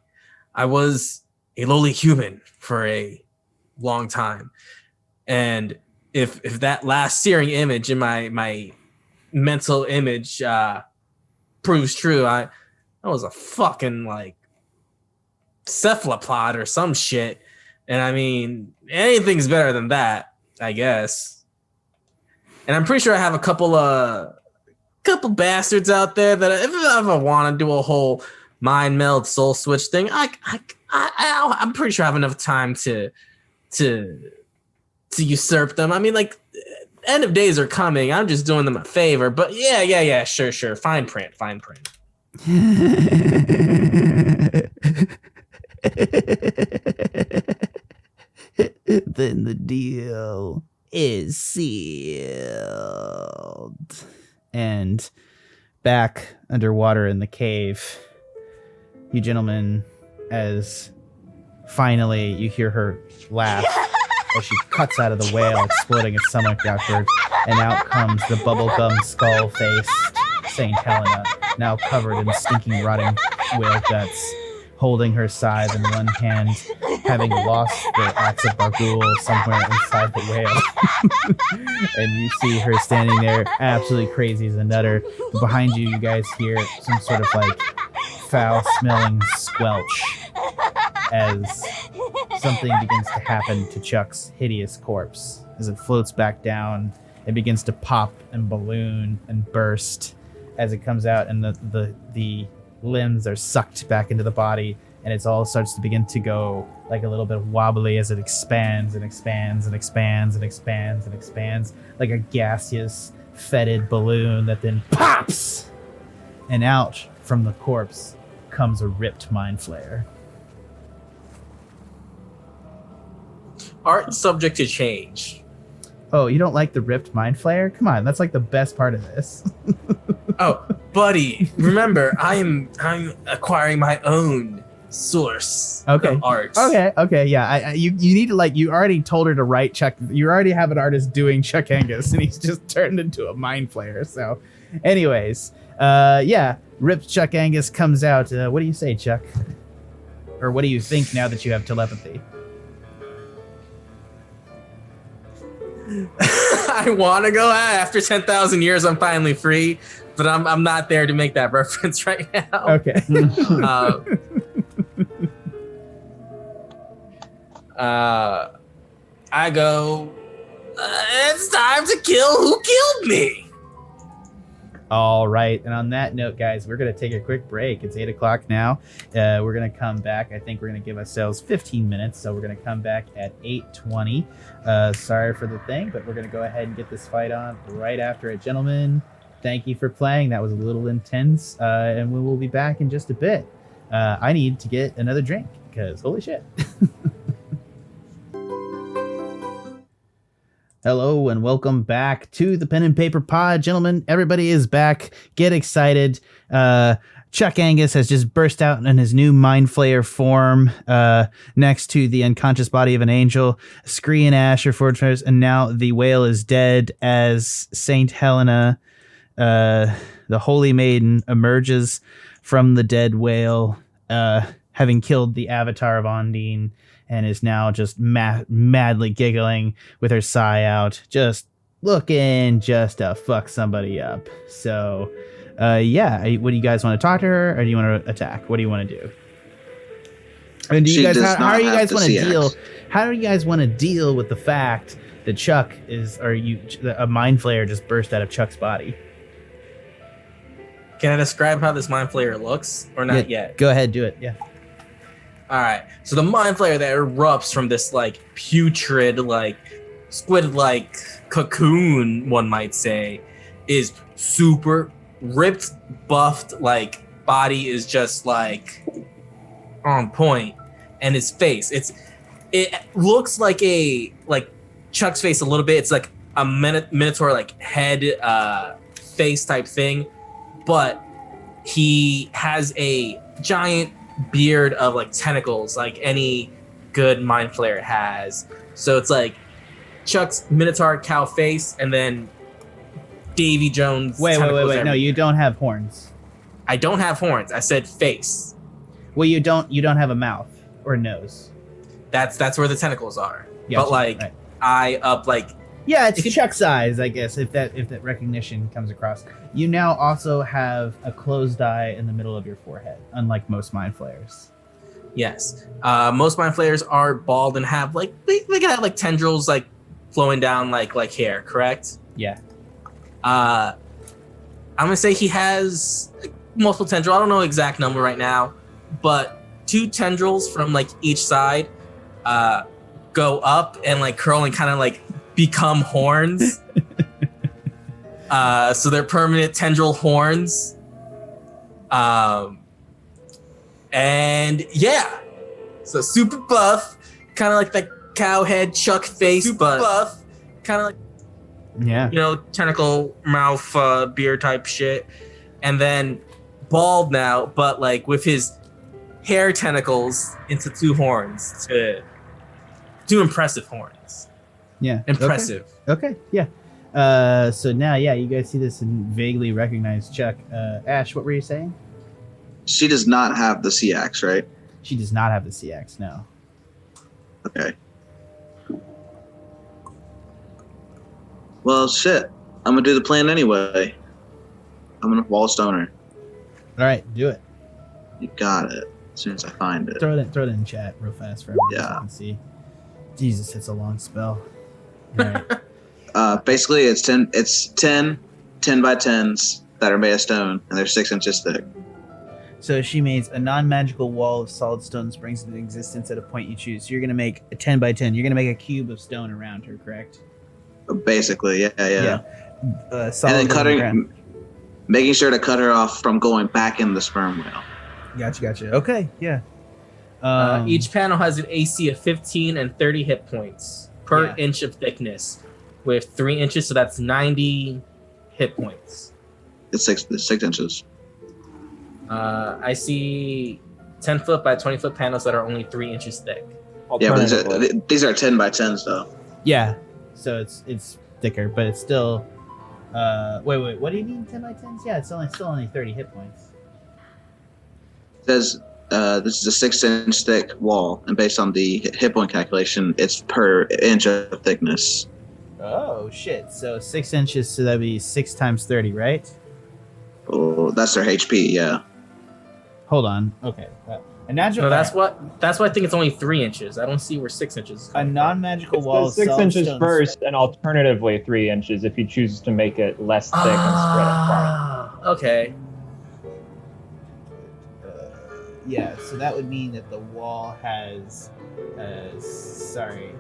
I was a lowly human for a long time, and if that last searing image in my mental image proves true, I was a fucking like cephalopod or some shit. And I mean, anything's better than that, I guess. And I'm pretty sure I have a couple bastards out there that if I ever want to do a whole mind meld soul switch thing, I'm pretty sure I have enough time to usurp them. I mean, like, end of days are coming. I'm just doing them a favor. But yeah, sure. Fine print. Then the deal is sealed. And back underwater in the cave, you gentlemen, as finally you hear her laugh as she cuts out of the whale, exploding its stomach outward, and out comes the bubblegum skull-faced Saint Helena, now covered in stinking, rotting whale guts, holding her scythe in one hand, having lost the axe of Bargoul somewhere inside the whale. And you see her standing there, absolutely crazy as a nutter. But behind you, you guys hear some sort of like foul-smelling squelch as something begins to happen to Chuck's hideous corpse. As it floats back down, it begins to pop and balloon and burst as it comes out, and the limbs are sucked back into the body, and it all starts to begin to go like a little bit wobbly as it expands and expands and expands and expands and expands like a gaseous, fetid balloon that then pops, and out from the corpse comes a ripped mind flayer. Art subject to change. Oh, you don't like the ripped mind flayer? Come on, that's like the best part of this. Oh, buddy, remember, I'm acquiring my own source of art. Okay, yeah. You need to, like, you already told her to write Chuck. You already have an artist doing Chuck Angus, and he's just turned into a mind flayer. So, anyways, yeah, ripped Chuck Angus comes out. What do you say, Chuck? Or what do you think now that you have telepathy? I want to go after 10,000 years. I'm finally free, but I'm not there to make that reference right now. Okay. I go. It's time to kill who killed me. All right, and on that note, guys, we're gonna take a quick break. It's 8:00 now. We're gonna come back. I think we're gonna give ourselves 15 minutes, so we're gonna come back at 8:20. Sorry for the thing, but we're gonna go ahead and get this fight on right after it, gentlemen. Thank you for playing. That was a little intense, and we will be back in just a bit. I need to get another drink because holy shit. Hello and welcome back to the Pen and Paper Pod, gentlemen. Everybody is back. Get excited. Chuck Angus has just burst out in his new minoflayer form next to the unconscious body of an angel. Scree and Ashe are fortress, and now the whale is dead as Saint Helena, the holy maiden, emerges from the dead whale, having killed the avatar of Ondine, and is now just madly giggling with her sigh out, just looking just to fuck somebody up. So, yeah, what do you guys want to talk to her, or do you want to attack? What do you want to do? And do you guys, how do you guys want to deal? How do you guys want to deal with the fact that Chuck is, a mind flayer just burst out of Chuck's body? Can I describe how this mind flayer looks, or not yet? Go ahead, do it. Yeah. All right. So the mind flayer that erupts from this like putrid, like squid-like cocoon, one might say, is super ripped, buffed. Like body is just like on point, and his face. It looks like Chuck's face a little bit. It's like a minotaur like head face type thing, but he has a giant beard of like tentacles, like any good mind flayer has. So it's like Chuck's minotaur cow face, and then Davy Jones. Wait. No, you don't have horns. I don't have horns. I said face. Well, you don't have a mouth or nose. That's where the tentacles are. Gotcha, but like right. eye up, like yeah, it's Chuck's eyes, I guess. If that recognition comes across, you now also have a closed eye in the middle of your forehead, unlike most mind flayers. yes, most mind flayers are bald and have like they can have like tendrils like flowing down like hair. Correct? Yeah. I'm gonna say he has multiple tendrils. I don't know the exact number right now, but 2 tendrils from like each side go up and like curl and kind of like become horns. So they're permanent tendril horns. And yeah, so super buff, kind of like the cow head Chuck face, super buff, kind of like, Yeah. you know, tentacle mouth beard type shit. And then bald now, but like with his hair tentacles into 2 horns, to 2 impressive horns. Yeah. Impressive. Okay. Yeah. So now, yeah, you guys see this and vaguely recognize Chuck. Ashe, what were you saying? She does not have the sea axe, right? She does not have the CX. No. Okay. Well, shit. I'm gonna do the plan anyway. I'm gonna wall stone her. All right, do it. You got it. As soon as I find it. Throw it in chat real fast for everyone so Yeah. they can see. Jesus, it's a long spell. All right. Basically, it's 10 by 10s that are made of stone, and they're 6 inches thick. So she makes a non-magical wall of solid stone springs into existence at a point you choose. So you're going to make a 10 by 10. You're going to make a cube of stone around her, correct? Basically, yeah. Solid And then making sure to cut her off from going back in the sperm whale. Gotcha. Okay, yeah. Each panel has an AC of 15 and 30 hit points per inch of thickness, with 3 inches, so that's 90 hit points. It's 6 inches. I see 10 foot by 20 foot panels that are only 3 inches thick. Yeah, but these are 10 by 10s though. Yeah, so it's thicker, but it's still. Wait. What do you mean 10 by 10s? Yeah, it's still only 30 hit points. It says this is a 6-inch thick wall, and based on the hit point calculation, it's per inch of thickness. Oh shit! So 6 inches, so that'd be 6 times 30, right? Oh, that's their HP. Yeah. Hold on. Okay. A natural. No, that's why I think it's only 3 inches. I don't see where 6 inches. A non-magical wall. It says 6 inches first, and alternatively 3 inches if you choose to make it less thick and spread it apart. Okay. Yeah, so that would mean that the wall has 30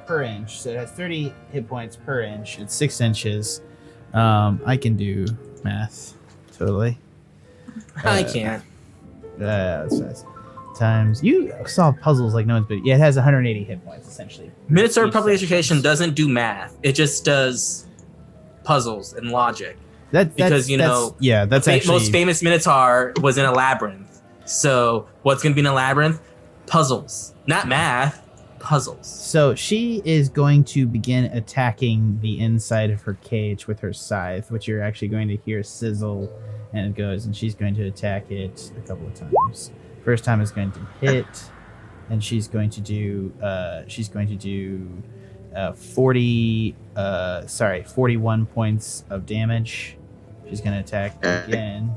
per inch. So it has 30 hit points per inch. It's 6 inches. I can do math. Totally. I can't. That's fast. times. You solve puzzles like no one's, but yeah, it has 180 hit points essentially. Minotaur Each Public session. Education doesn't do math. It just does puzzles and logic. Because that's actually most famous Minotaur was in a labyrinth. So what's going to be in a labyrinth? Puzzles, not math. Puzzles. So she is going to begin attacking the inside of her cage with her scythe, which you're actually going to hear sizzle, and it goes, and she's going to attack it a couple of times. First time is going to hit, and she's going to do 41 points of damage. She's going to attack again,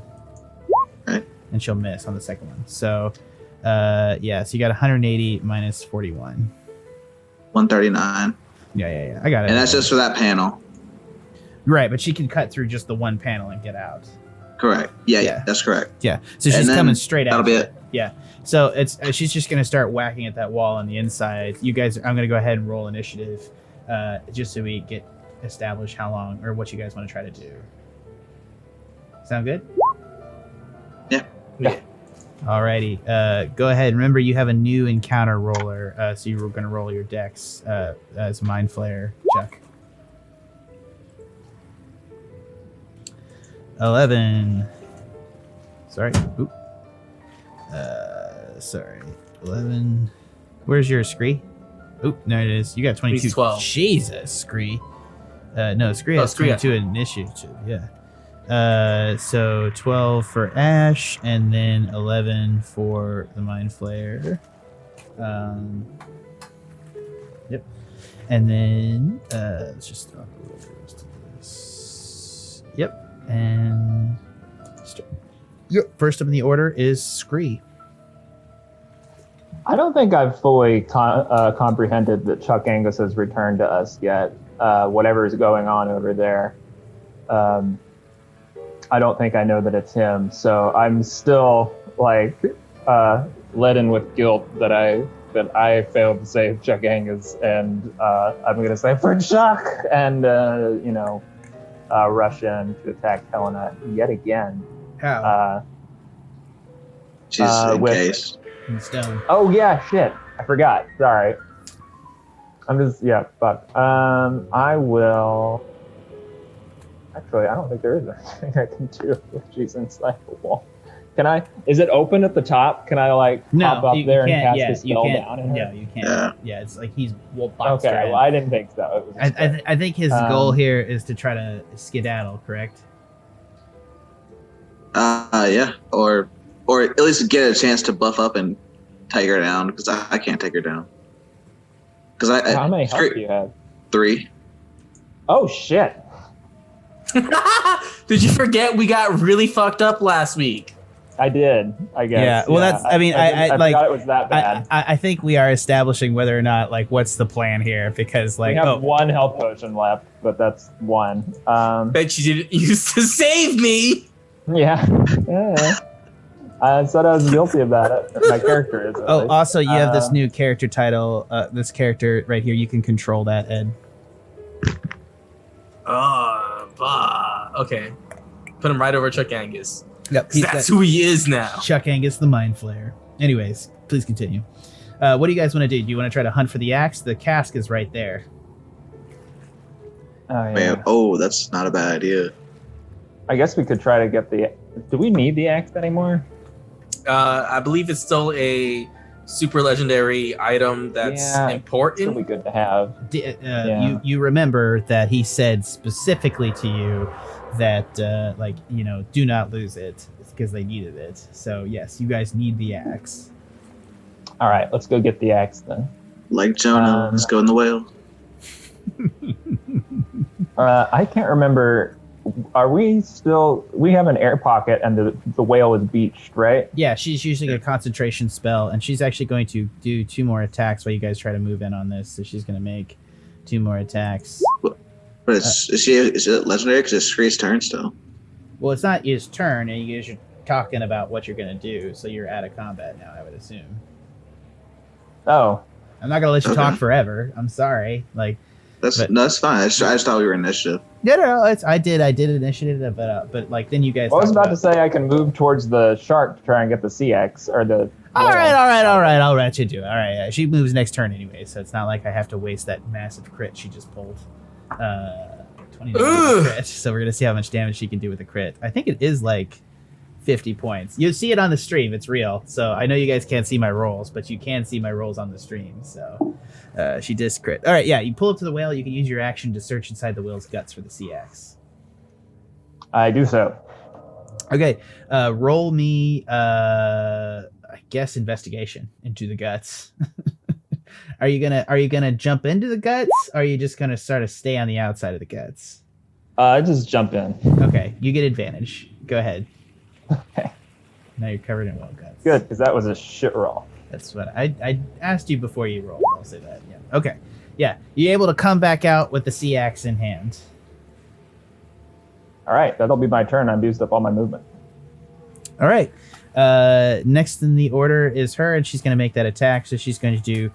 and she'll miss on the second one. So so you got 180 minus 41. 139. Yeah. I got it. And that's just for that panel. Right, but she can cut through just the one panel and get out. Correct. Yeah, that's correct. Yeah. So she's And then coming straight out. that'll be it. Yeah. So it's she's just gonna start whacking at that wall on the inside. You guys, I'm gonna go ahead and roll initiative, just so we get established how long or what you guys want to try to do. Sound good? Yeah. Alrighty. Go ahead. Remember, you have a new encounter roller, so you're going to roll your dex as Mind Flayer, Chuck. 11. Sorry. Oop. Sorry. 11. Where's your Scree? Oop, there it is. You got 22. He's 12. Jesus, Scree. No, Scree has Scree 22 initiative. Yeah. So 12 for Ashe, and then 11 for the Mind Flayer. Yep. And then let's just talk a little bit of this. Yep. And first up in the order is Scree. I don't think I've fully comprehended that Chuck Angus has returned to us yet. Whatever is going on over there. I don't think I know that it's him, so I'm still leaden with guilt that I failed to save Chuck Angus, and I'm gonna say for Chuck and rush in to attack Helena yet again. How? She's in with- case. In stone. Oh yeah, shit, I forgot. Sorry. Fuck. I will. Actually, I don't think there is anything I can do if she's inside the wall. Can I? Is it open at the top? Can I pop up there and cast a spell down? In her? Yeah, you can't. Yeah, it's like he's boxed Okay, her in. well, I didn't think so. It was just I think his goal here is to try to skedaddle, correct? Yeah, or at least get a chance to buff up and take her down, because I can't take her down. Because how many health do you have? 3. Oh shit! Did you forget we got really fucked up last week? I did, I guess. Yeah, well, that's. I mean, I forgot it was that bad. I think we are establishing whether or not what's the plan here, because we have one health potion left, but that's one. Bet you didn't use to save me. Yeah. I said I was guilty about it. My character is. at least. Also, you have this new character title. This character right here, you can control that, Ed. Okay. Put him right over Chuck Angus. Yep, That's who he is now. Chuck Angus, the Mind Flayer. Anyways, please continue. What do you guys want to do? Do you want to try to hunt for the axe? The cask is right there. Oh, yeah. Man, that's not a bad idea. I guess we could try to get the. Do we need the axe anymore? I believe it's still a super legendary item that's It'll be important. good to have. You remember that he said specifically to you that do not lose it because they needed it. So yes, you guys need the axe. All right, let's go get the axe then. Like Jonah, let's go in the whale. I can't remember. Are we still? We have an air pocket, and the whale is beached, right? Yeah, she's using a concentration spell, and she's actually going to do 2 more attacks while you guys try to move in on this. So she's going to make 2 more attacks. But is it legendary? Because it's Scree's turn still. Well, it's not his turn, and you guys are talking about what you're going to do. So you're out of combat now, I would assume. Oh, I'm not going to let you Okay. talk forever. I'm sorry. That's fine. I just thought we were initiative. No. I did initiative, but then you guys. I was talked about to say I can move towards the shark to try and get the CX or the All right. I'll let you do it. All right. Yeah, she moves next turn anyway, so it's not like I have to waste that massive crit she just pulled. 29 crit. So we're gonna see how much damage she can do with a crit. I think it is like 50 points. You see it on the stream. It's real. So I know you guys can't see my rolls, but you can see my rolls on the stream. So she disc crit. All right. Yeah. You pull up to the whale. You can use your action to search inside the whale's guts for the sea axe. I do so. Okay. Roll me. I guess investigation into the guts. Are you gonna jump into the guts? Or are you just gonna sort of stay on the outside of the guts? Just jump in. Okay, you get advantage. Go ahead. Okay. Now you're covered in whale guts. Good, because that was a shit roll. That's what I asked you before you rolled. I'll say that. Yeah. Okay. Yeah, you're able to come back out with the sea axe in hand. All right, that'll be my turn. I've used up all my movement. All right. Next in the order is her, and she's going to make that attack. So she's going to do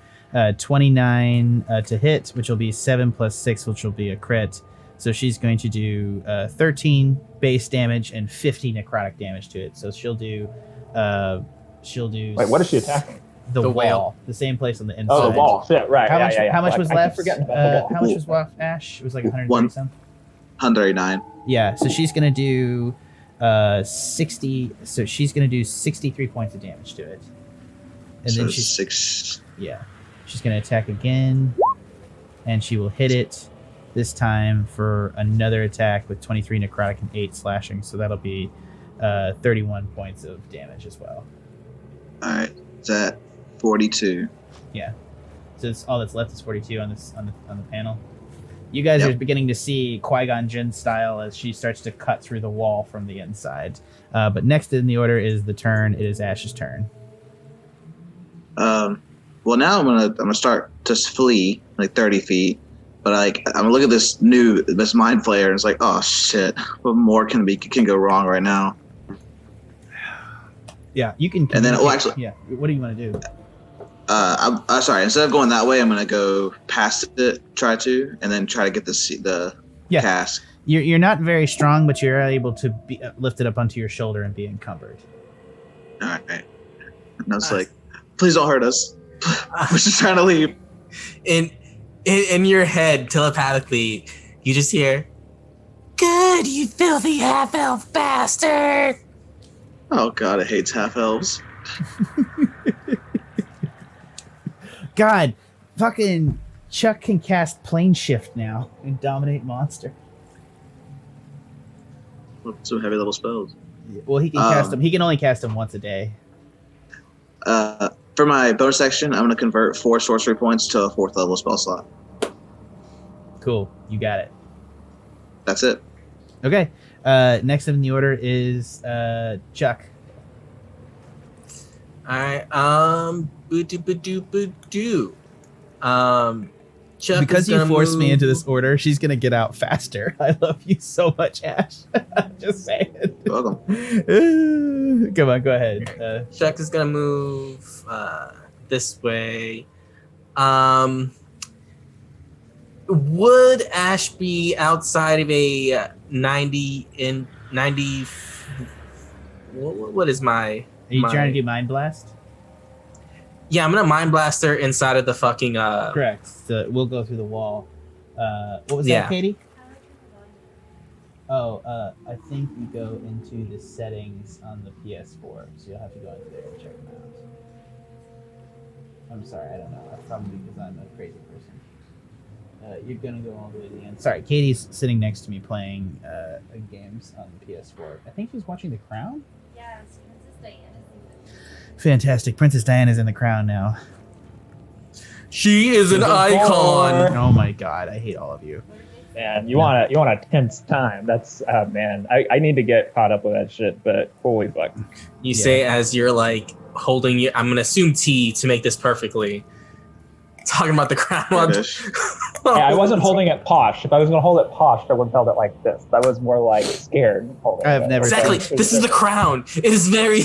29 to hit, which will be 7 plus 6, which will be a crit. So she's going to do 13 base damage and 50 necrotic damage to it. So she'll do. Wait, what is she attacking? The The wall, whale. the same place on the inside. Oh, the wall. Shit, right. How yeah, much? yeah, yeah. How much Fuck, was I keep left? forgetting about the wall. How much was left, Ash? It was like 130 One. something. 139. Yeah. So she's gonna do 60. So she's gonna do 63 points of damage to it, and So then she's 6. yeah, she's gonna attack again, and she will hit it this time for another attack with 23 necrotic and 8 slashing. So that'll be 31 points of damage as well. All right. Is that 42? Yeah. So it's all that's left is 42 on this on the panel. You guys Yep. are beginning to see Qui-Gon Jinn style as she starts to cut through the wall from the inside. But next in the order is the turn. It is Ash's turn. Well, now I'm gonna start to flee like 30 feet, but like I'm gonna look at this mind flayer and it's like, oh shit, what more can go wrong right now? Yeah, you can. And then, actually, yeah. What do you want to do? I'm sorry. Instead of going that way, I'm gonna go past it, and then try to get the Yeah. cask. You're not very strong, but you're able to be lift it up onto your shoulder and be encumbered. All right. And I was like, please don't hurt us. We're just trying to leave. In your head, telepathically, you just hear, "Good, you filthy half-elf bastard!" Oh god, I hate half elves. God, fucking Chuck can cast plane shift now and dominate monster. So heavy level spells. Well, he can cast them. He can only cast them once a day. For my bonus section, I'm gonna convert 4 sorcery points to a 4th level spell slot. Cool, you got it. That's it. Okay. Next in the order is Chuck. All right. Boo-doo. Chuck Because is you gonna forced me move- into this order, she's gonna get out faster. I love you so much, Ash. Just saying. You're welcome. Come on, go ahead. Chuck is gonna move this way. Would Ashe be outside of a 90? What is my? Are you trying to do Mind Blast? Yeah, I'm gonna mind blast her inside of the fucking. Correct. So we'll go through the wall. What was Yeah. that, Katie? Oh, I think you go into the settings on the PS4, so you'll have to go into there and check them out. I'm sorry, I don't know. That's probably because I'm a crazy person. You're gonna go all the way to the end. Sorry, Katie's sitting next to me playing games on the PS4. I think she's watching The Crown. Yes, Princess Diana. Fantastic. Princess Diana's in The Crown now. She is an icon. Oh my god, I hate all of you. Man, you want a tense time. That's man. I need to get caught up with that shit, but holy fuck. You say as you're like holding you. I'm gonna assume T to make this perfectly. Talking about the crown. Yeah, I wasn't holding it posh. If I was gonna hold it posh, I would have held it like this. I was more like scared holding I've it. never Exactly. This is the crown. It is very.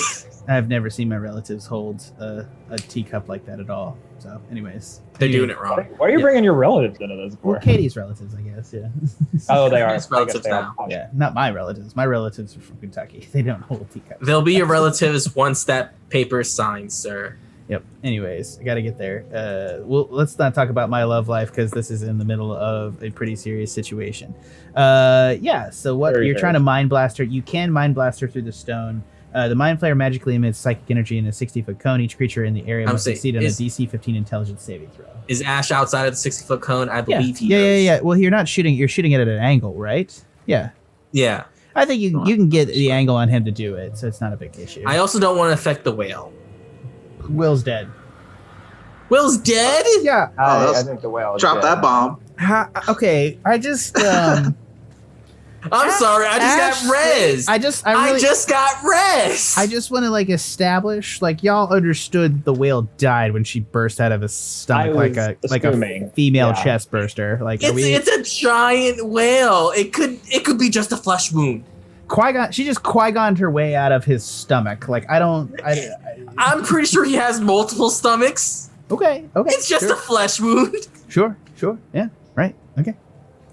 I've never seen my relatives hold a teacup like that at all. So, anyways, They're doing it wrong. Why are you bringing your relatives into this? Well, Katie's relatives, I guess. Yeah. Oh, they are. It's relatives now. Yeah, not my relatives. My relatives are from Kentucky. They don't hold teacups. They'll be your relatives once that paper is signed, sir. Yep. Anyways, I got to get there. Well, let's not talk about my love life because this is in the middle of a pretty serious situation. Yeah. So what Very you're fair. trying to mind blast her? You can mind blast her through the stone. The mind flayer magically emits psychic energy in a 60-foot cone. Each creature in the area I'm must saying, succeed on a is- DC 15 intelligence saving throw. Is Ashe outside of the 60-foot cone? I believe he Yeah. is. Yeah. Well, you're not shooting. You're shooting it at an angle, right? Yeah. Yeah. I think you can get the angle on him to do it, so it's not a big issue. I also don't want to affect the whale. Will's dead. Will's dead? Yeah. I think the whale. is Drop dead. that bomb. Okay. I just. I'm sorry, I just Ashe, got res. I really, just got res. I just want to establish y'all understood the whale died when she burst out of his stomach I like was a assuming. female Yeah. chest burster. it's a giant whale. It could be just a flesh wound. Qui-Gon. She just Qui-Gon'd her way out of his stomach. I'm pretty sure he has multiple stomachs. Okay. It's just sure. a flesh wound. Sure. Yeah. Right. Okay.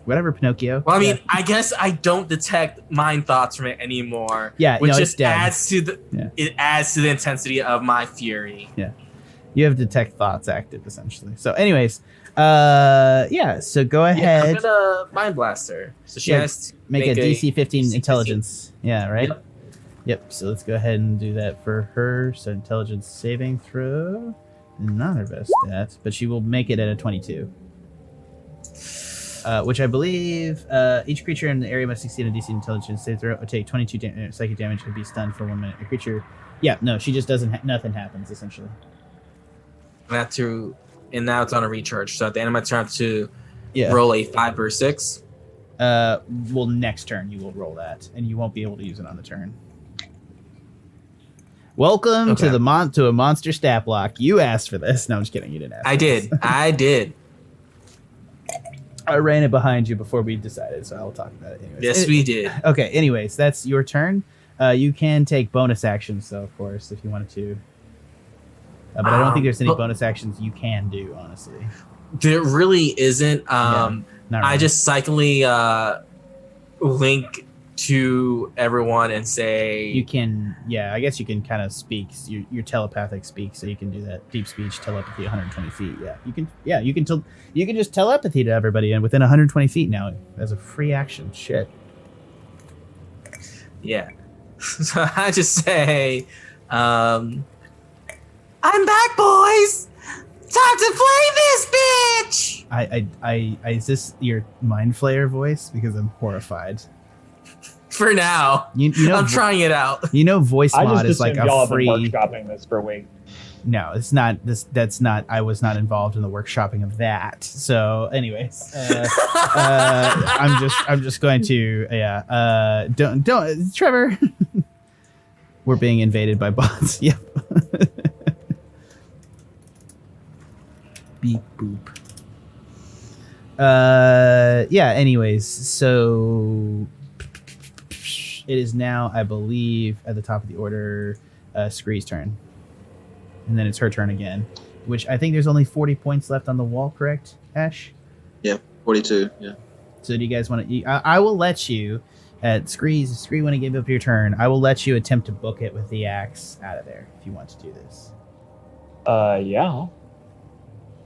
Whatever, Pinocchio. Well, I mean, Yeah. I guess I don't detect mind thoughts from it anymore. Yeah, which no, it's just dead. adds to the Yeah. it adds to the intensity of my fury. You have detect thoughts active essentially. So, anyways, yeah. So go Yeah, I'm ahead. gonna mind blast her. So she Yeah, has to Make a DC 15 DC intelligence. Yeah, right? Yep. Yep. So let's go ahead and do that for her. So intelligence saving throw. Not her best stat, but she will make it at a 22. Which I believe each creature in the area must succeed a DC intelligence save throw or take 22 psychic damage and be stunned for 1 minute. A creature. Yeah, no, she just doesn't. Nothing happens essentially. And now it's on a recharge. So at the end of my turn, I have to Yeah. roll a 5 or 6. Well, next turn you will roll that, and you won't be able to use it on the turn. Welcome Okay. to a monster stat block. You asked for this. No, I'm just kidding. You didn't ask. I for this. did. I did. I ran it behind you before we decided, so I'll talk about it anyways. Yes, we did. Okay. Anyways, that's your turn. You can take bonus actions, though, of course, if you wanted to. But I don't think there's any but- bonus actions you can do, honestly. There really isn't. Not I really. just cyclically link to everyone and say You can, yeah, I guess you can kind of speak. Your telepathic speak, so you can do that deep speech telepathy 120 feet. Yeah, you can just telepathy to everybody and within 120 feet now as a free action. Shit. yeah. So I just say, I'm back, boys. Time to play this bitch. I is this your mind flayer voice? Because I'm horrified. For now, You know, I'm trying it out. You know, voice I mod just is like assumed y'all a have been free. workshopping this for a week. No, it's not. That's not. I was not involved in the workshopping of that. So, anyways, I'm just going to. Yeah. Don't, Trevor. We're being invaded by bots. Yep. Beep boop. Yeah. Anyways, so it is now, I believe, at the top of the order, Scree's turn. And then it's her turn again, which I think there's only 40 points left on the wall, correct, Ashe? 42. Yeah. So do you guys want to... I will let you, at Scree, want to give up your turn, I will let you attempt to book it with the axe out of there if you want to do this. Yeah.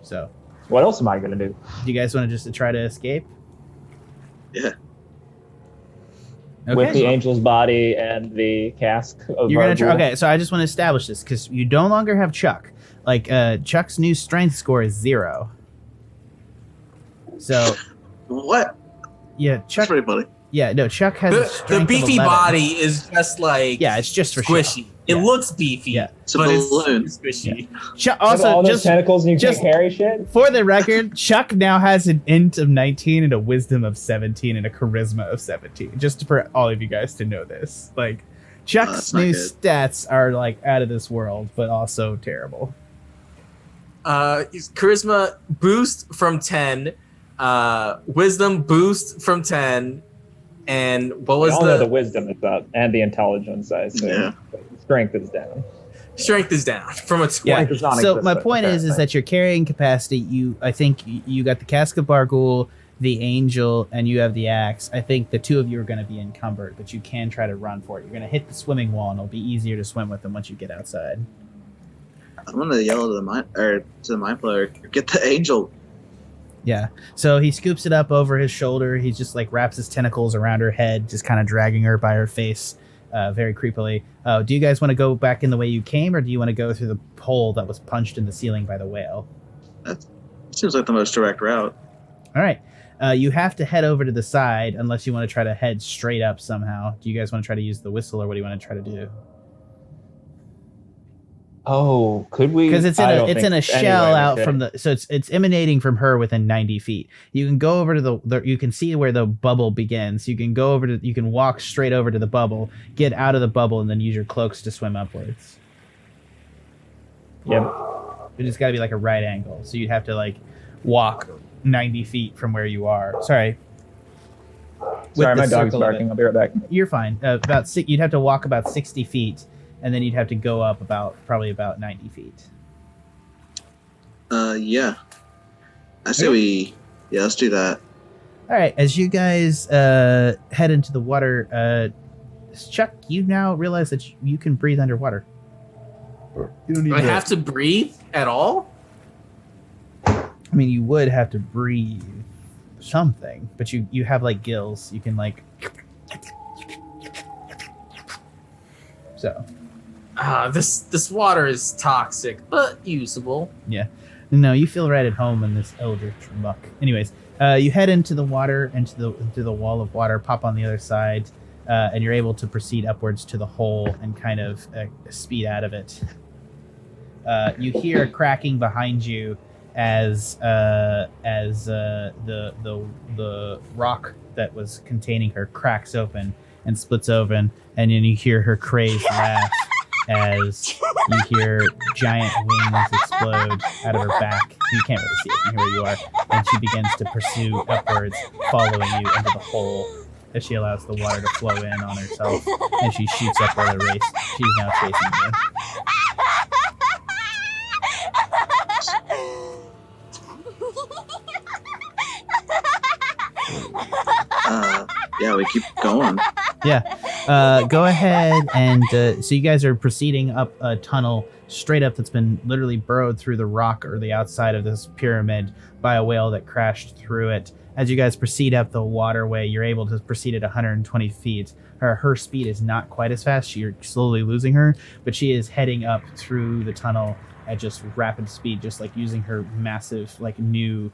So, What else am I gonna do? do you guys want to just try to escape? Yeah. Okay. With the angel's body and the cask of You're gonna try. Bargoul? Okay, so I just want to establish this because you no longer have Chuck. Like, Chuck's new strength score is 0. So, What? yeah, That's Chuck. pretty funny. Yeah, no, Chuck has a The strength of beefy 11. body is just like Yeah, it's just for show. squishy. It Yeah. looks beefy, Yeah. It's a but it's balloon. squishy. Chuck, Have all also, those just tentacles and you just- can't carry shit? for the record, Chuck now has an int of 19 and a wisdom of 17 and a charisma of 17. Just for all of you guys to know this. Like, Chuck's that's not new good. stats are like out of this world, but also terrible. His charisma boost from 10, wisdom boost from 10, and what We was all know the the wisdom is up and the intelligence, I assume. Yeah. strength is down. Strength is down from a 20. Yeah. Strength is So non-existent, my point is apparently. that your carrying capacity. I think you got the cask of Bargoul, the angel, and you have the axe. I think the two of you are going to be encumbered, but you can try to run for it. You're going to hit the swimming wall, and it'll be easier to swim with them once you get outside. I'm gonna yell to the mind player, get the angel. Yeah. So he scoops it up over his shoulder. He just like wraps his tentacles around her head, just kind of dragging her by her face, very creepily. Do you guys want to go back in the way you came, or do you want to go through the hole that was punched in the ceiling by the whale? That seems like the most direct route. All right. You have to head over to the side unless you want to try to head straight up somehow. Do you guys want to try to use the whistle, or what do you want to try to do? Oh, could we? Because it's in a shell out could. from the, so it's emanating from her within 90 feet. You can go over to the you can see where the bubble begins. You can go over to, you can walk straight over to the bubble, get out of the bubble, and then use your cloaks to swim upwards. Yep. It just got to be like a right angle. So you'd have to like walk 90 feet from where you are. Sorry. Sorry, my the dog's circle of it. barking. I'll be right back. You're fine. You'd have to walk about 60 feet, and then you'd have to go up probably about 90 feet. Yeah. I say let's do that. All right, as you guys head into the water, Chuck, you now realize that you can breathe underwater. You don't need Do I have to breathe at all? I mean, you would have to breathe something, but you have like gills. You can like. So. This water is toxic, but usable. Yeah. No, you feel right at home in this eldritch muck. Anyways, you head into the water, into the wall of water, pop on the other side, and you're able to proceed upwards to the hole and kind of speed out of it. You hear a cracking behind you as the rock that was containing her cracks open and splits open, and then you hear her crazed laugh as you hear giant wings explode out of her back. You can't really see it from here where you are, and she begins to pursue upwards, following you into the hole as she allows the water to flow in on herself, and she shoots up at a race. She's now chasing you. Yeah, we keep going. Yeah. Go ahead and so you guys are proceeding up a tunnel straight up that's been literally burrowed through the rock or the outside of this pyramid by a whale that crashed through it. As you guys proceed up the waterway, you're able to proceed at 120 feet. Her speed is not quite as fast. You're slowly losing her, but she is heading up through the at just rapid speed, just like using her massive, like new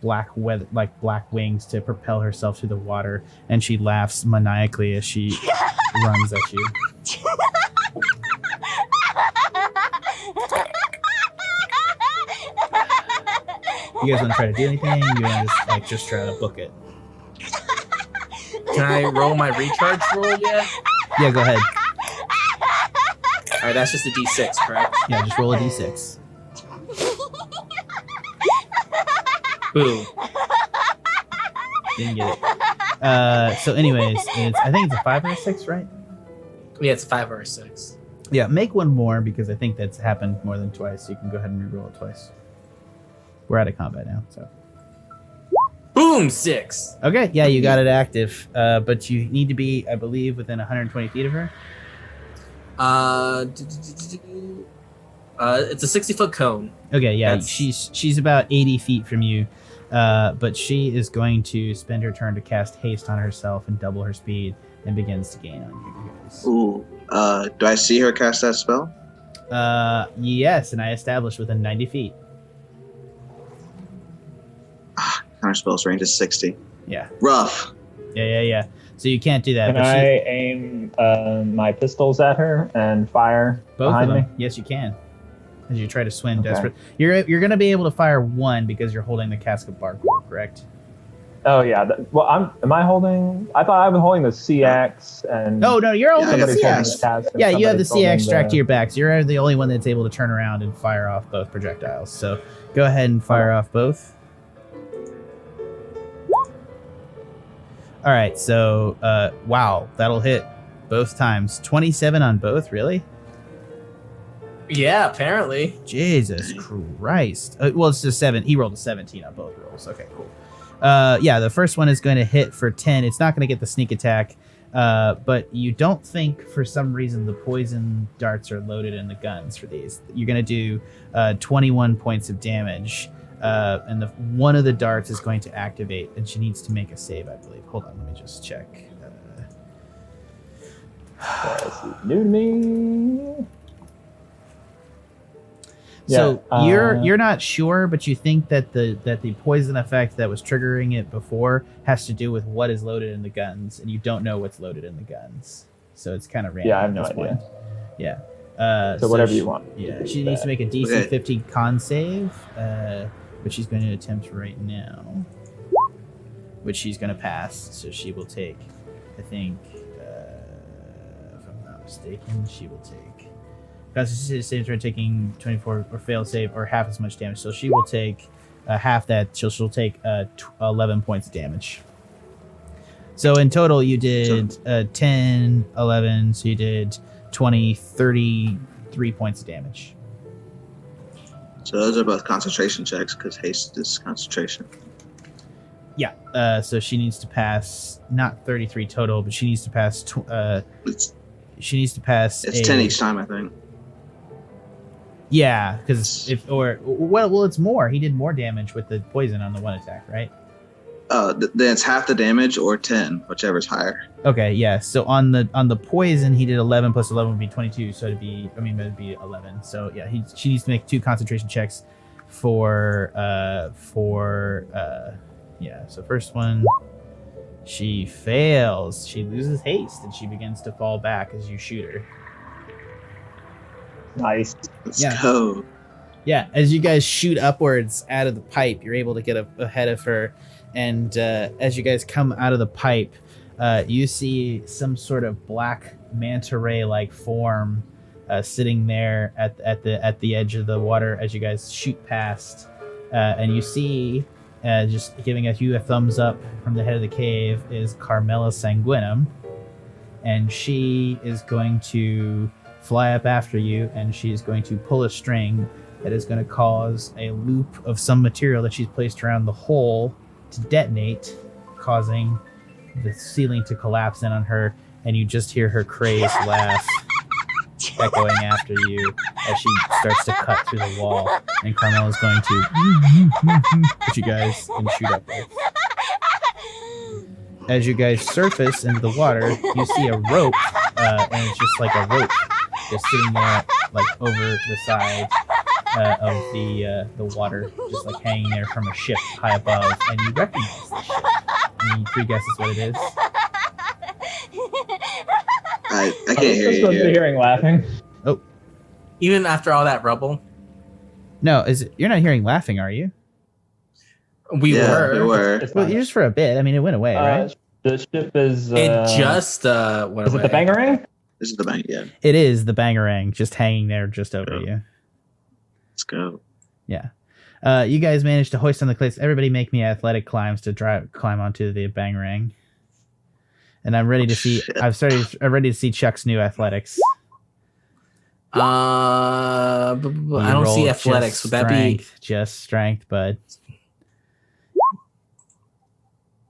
black wings to propel herself through the water, and she laughs maniacally as she runs at you. You guys want to try to do anything? You want to just try to book it? Can I roll my recharge roll yet? Yeah, go ahead. All right, that's just a D6, correct? Yeah, just roll a d6. Boom. Didn't get it. So anyways, I think it's a 5 or a 6, right? Yeah, it's a 5 or a 6. Yeah, make one more because I think that's happened more than twice. So you can go ahead and re-roll it twice. We're out of combat now, so. Boom, 6. Okay, yeah, you got it active, but you need to be, I believe, within 120 feet of her. It's a 60-foot cone. Okay, yeah, That's- she's about 80 feet from you, but she is going to spend her turn to cast haste on herself and double her speed, and begins to gain on you guys. Ooh. Do I see her cast that spell? Yes, and I established within 90 feet. Counter spell's range is 60. Yeah. Rough. Yeah. So you can't do that. Can but I aim my pistols at her and fire both behind of them? me? Yes, you can. As you try to swim Okay. desperate, you're going to be able to fire one because you're holding the cask of Bargoul, correct? Oh yeah. Am I holding? I thought I was holding the CX and. Oh no, you're holding Yeah, the somebody's holding CX. the cask and Yeah, you have the somebody's CX holding strapped to the- your back. So you're the only one that's able to turn around and fire off both projectiles. So go ahead and fire off both. All right, so wow, that'll hit both times. 27 on both, really? Yeah, apparently. Jesus Christ. Well, it's just 7. He rolled a 17 on both rolls. Okay, cool. Yeah, the first one is going to hit for 10. It's not going to get the sneak attack, but you don't think for some reason the poison darts are loaded in the guns for these. You're going to do 21 points of damage, and one of the darts is going to activate, and she needs to make a save, I believe. Hold on, let me just check. New to me. So you're not sure, but you think that the poison effect that was triggering it before has to do with what is loaded in the guns, and you don't know what's loaded in the guns. So it's kind of random. Yeah, I have no at this idea. point. Yeah. So whatever you want. Yeah, she needs to make a DC 50 con save, which she's going to attempt right now, which she's going to pass. So she will take, I think, if I'm not mistaken, she will take. Constitution saves her taking 24 or fail save or half as much damage. So she will take half that. She'll take 11 points of damage. So in total, you did 10, 11. So you did 20, 33 points of damage. So those are both concentration checks because haste is concentration. Yeah. So she needs to pass not 33 total, but she needs to pass. She needs to pass. It's 10 each time, I think. Yeah, because it's more. He did more damage with the poison on the one attack, right? Then it's half the damage or 10, whichever's higher. Okay, yeah. So on the poison, he did 11 plus 11 would be 22. So it'd be 11. So yeah, she needs to make 2 concentration checks for yeah. So first one, she fails. She loses haste and she begins to fall back as you shoot her. Nice. Let's go. Yeah, as you guys shoot upwards out of the pipe, you're able to get ahead of her. And as you guys come out of the pipe, you see some sort of black manta ray-like form sitting there at the edge of the water as you guys shoot past. And you see, just giving you a thumbs up from the head of the cave, is Carmela Sanguinum. And she is going to fly up after you, and she's going to pull a string that is going to cause a loop of some material that she's placed around the hole to detonate, causing the ceiling to collapse in on her, and you just hear her crazed laugh echoing after you as she starts to cut through the wall, and Carmela's going to put you guys and shoot up with. As you guys surface into the water, you see a rope, and it's just like a rope just sitting there, like over the side of the water, just like hanging there from a ship high above, and you recognize the ship. And you 3 guesses what it is. I can't hear you. Supposed to be hearing laughing. Oh, Even after all that rubble, no! You're not hearing laughing, are you? we were. It's Well, fine. just for a bit. I mean, it went away, right? The ship is. It just went Is away. it the Bangarang? This is the bank, yeah. It is the Bangarang just hanging there just over you. Let's go. Yeah. You guys managed to hoist on the cliffs. Everybody make me athletic climbs to climb onto the Bangarang. And I'm ready to see. I'm ready to see Chuck's new athletics. I don't see athletics. Would that be just strength, bud?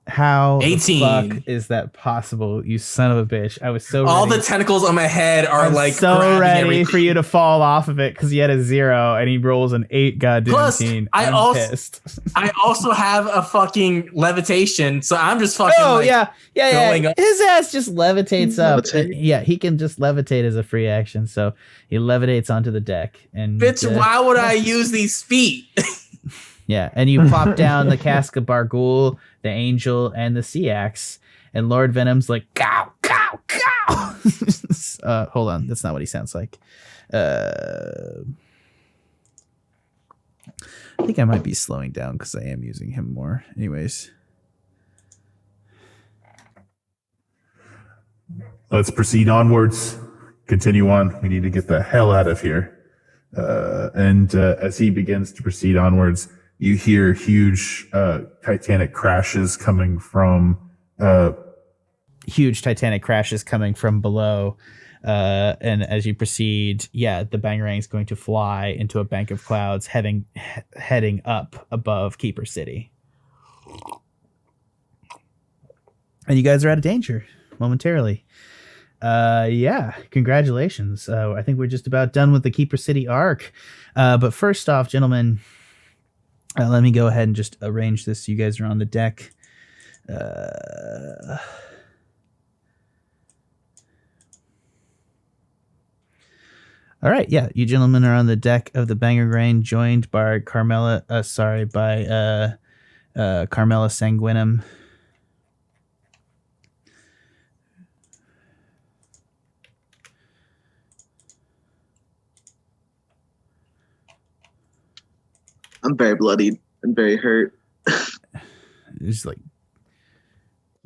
How 18. the fuck is that possible, you son of a bitch? I was so all ready. the tentacles on my head are I'm like so grabbing ready everything. for you to fall off of it because he had a 0 and he rolls an 8 goddamn Plus, teen. I I'm pissed. I also have a fucking levitation, so I'm just fucking Oh like, yeah. going up. His ass just levitates up. Levitate? Yeah, he can just levitate as a free action, so he levitates onto the deck. And bitch, why would I use these feet? yeah, and you plop down the cask of Bargoul, the angel, and the sea axe, and Lord Venom's like cow, cow, cow. Hold on, that's not what he sounds like. I think I might be slowing down because I am using him more. Anyways. Let's proceed onwards. Continue on. We need to get the hell out of here. And as he begins to proceed onwards, you hear huge Titanic crashes coming from huge titanic crashes coming from below. And as you proceed, the bangarang is going to fly into a bank of clouds heading up above Keeper City. And you guys are out of danger momentarily. Congratulations. I think we're just about done with the Keeper City arc. But first off, gentlemen, let me go ahead and just arrange this so you guys are on the deck. All right, you gentlemen are on the deck of the Bangarang, joined by Carmela Sanguinum. I'm very bloodied and very hurt. It's like,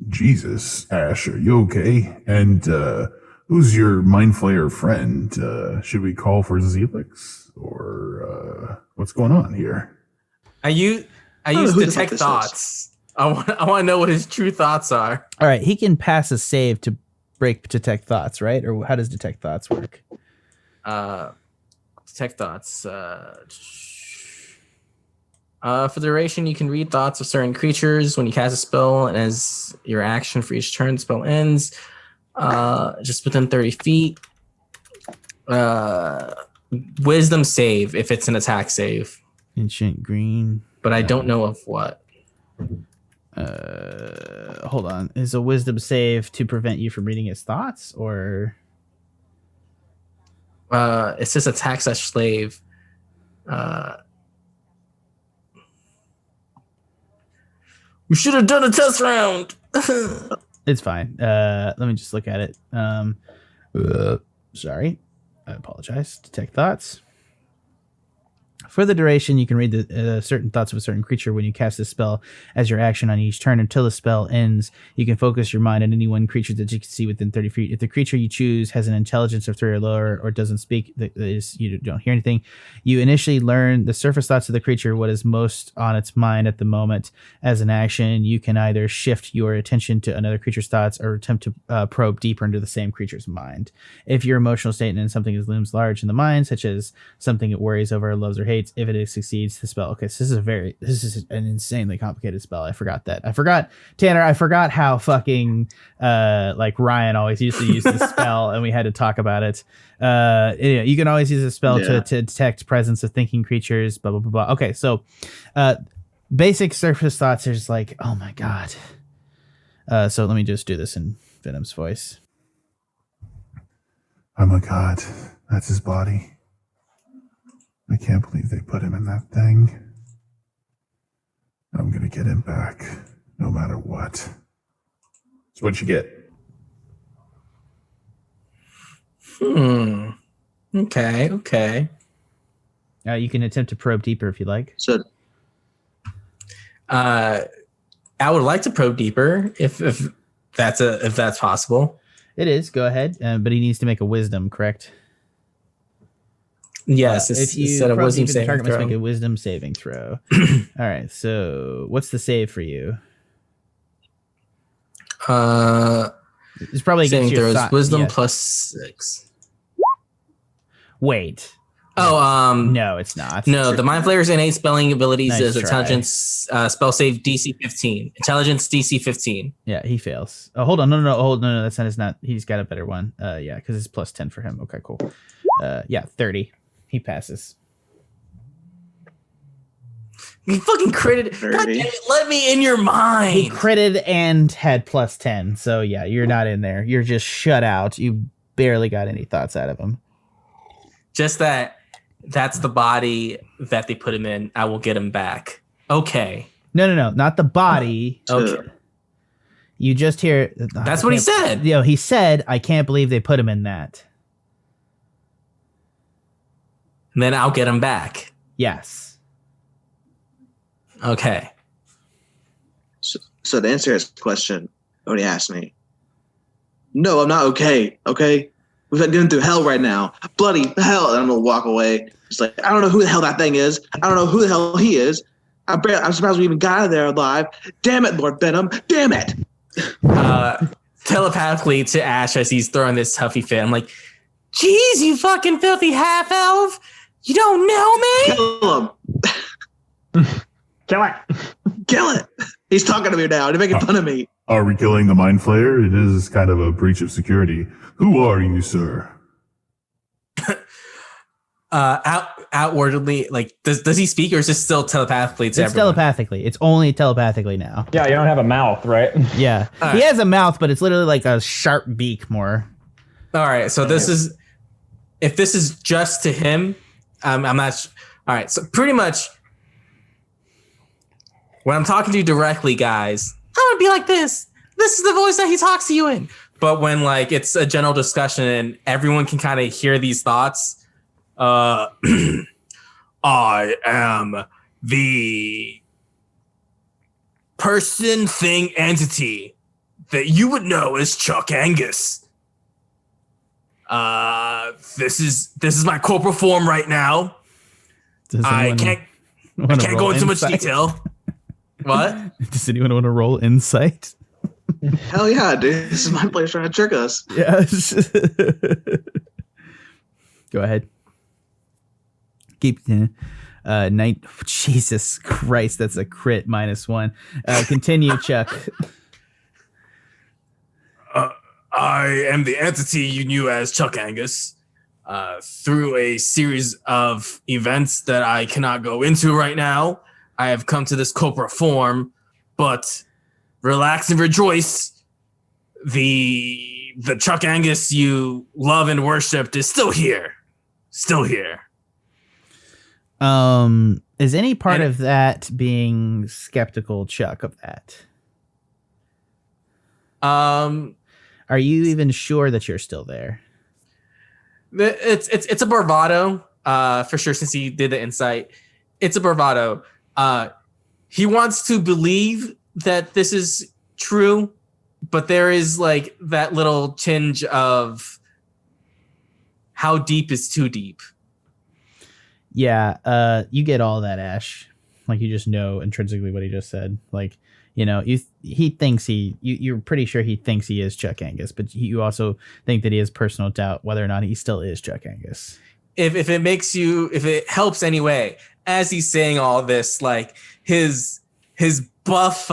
Jesus, Ashe, are you okay? And who's your minoflayer friend? Should we call for Zelix, or what's going on here? I use detect thoughts. I want to know what his true thoughts are. all right, he can pass a save to break detect thoughts, right? Or how does detect thoughts work? Detect thoughts. For the duration, you can read thoughts of certain creatures when you cast a spell, and as your action for each turn, the spell ends. Just within 30 feet. Wisdom save if it's an attack save. Ancient green. But I don't know of what. Hold on. Is a wisdom save to prevent you from reading his thoughts, or? It says attack / slave. We should have done a test round. It's fine. Let me just look at it. Sorry. I apologize. Detect thoughts. For the duration, you can read the certain thoughts of a certain creature when you cast this spell as your action on each turn until the spell ends. You can focus your mind on any one creature that you can see within 30 feet. If the creature you choose has an intelligence of 3 or lower or doesn't speak, that is, you don't hear anything, you initially learn the surface thoughts of the creature, what is most on its mind at the moment. As an action, you can either shift your attention to another creature's thoughts or attempt to probe deeper into the same creature's mind. If your emotional state in something looms large in the mind, such as something it worries over, loves, or hates, if it succeeds the spell. Okay, so this is an insanely complicated spell. I forgot Tanner. I forgot how fucking like Ryan always used to use this spell, and we had to talk about it. You can always use a spell to detect presence of thinking creatures. Blah blah blah blah. Okay, so basic surface thoughts are just like, oh my god. So let me just do this in Venom's voice. Oh my god, that's his body. I can't believe they put him in that thing. I'm gonna get him back, no matter what. So what'd you get? Okay. You can attempt to probe deeper if you like. So, I would like to probe deeper if that's possible. It is. Go ahead. But he needs to make a wisdom, correct? Yes, if you instead of wisdom the saving target must throw. make a wisdom saving throw. All right. So what's the save for you? It's probably Saving against your throws wisdom yeah. plus 6. Wait. No, it's not. No, the Mind Flayer's innate spelling abilities Nice is try. intelligence, spell save DC 15. Intelligence DC 15. Yeah, he fails. Oh, hold on. No. That's not his. Not. He's got a better one. Yeah, because it's plus 10 for him. Okay, cool. 30. He passes. You fucking critted. God damn it, let me in your mind. He critted and had plus 10. So yeah, you're not in there. You're just shut out. You barely got any thoughts out of him. Just that's the body that they put him in. I will get him back. Okay. No. Not the body. Okay. You just hear. That's what he said. He said, I can't believe they put him in that. And then I'll get him back. Yes. Okay. So to answer his question, when he asked me, no, I'm not okay. Okay, we've been going through hell right now, bloody hell, and I'm gonna walk away. It's like, I don't know who the hell that thing is. I don't know who the hell he is. I'm surprised we even got out of there alive. Damn it, Lord Venom. Damn it. telepathically to Ashe as he's throwing this huffy fit. I'm like, "Geez, you fucking filthy half elf! You don't know me." Kill him. Kill it. Kill it. He's talking to me now. He's making fun of me. Are we killing the mind flayer? It is kind of a breach of security. Who are you, sir? Outwardly, like, does he speak or is this still telepathically to It's everyone? telepathically. It's only telepathically now. Yeah, you don't have a mouth, right? Yeah. All He right. has a mouth, but it's literally like a sharp beak more. All right, so this is, if this is just to him, I'm not. All right, so pretty much when I'm talking to you directly, guys, I'm gonna be like this. This is the voice that he talks to you in. But when like it's a general discussion and everyone can kind of hear these thoughts, I am the person, thing, entity that you would know as Chuck Angus. This is my corporal form right now. I can't go into much detail. What? Does anyone want to roll insight? Hell yeah, dude. This is my place trying to trick us. Yes. Go ahead. Keep night. Jesus Christ, that's a crit -1. Continue, Chuck. I am the entity you knew as Chuck Angus. Through a series of events that I cannot go into right now, I have come to this corporate form, but relax and rejoice. The Chuck Angus you love and worshipped is still here. Still here. Is any part of that being skeptical, Chuck, of that? Are you even sure that you're still there? It's a bravado, for sure, since he did the insight. It's a bravado. He wants to believe that this is true, but there is like that little tinge of how deep is too deep. Yeah, you get all that, Ashe. Like, you just know intrinsically what he just said. Like, you know, he thinks you're pretty sure he thinks he is Chuck Angus, but you also think that he has personal doubt whether or not he still is Chuck Angus. If it helps anyway, as he's saying all this, like his buff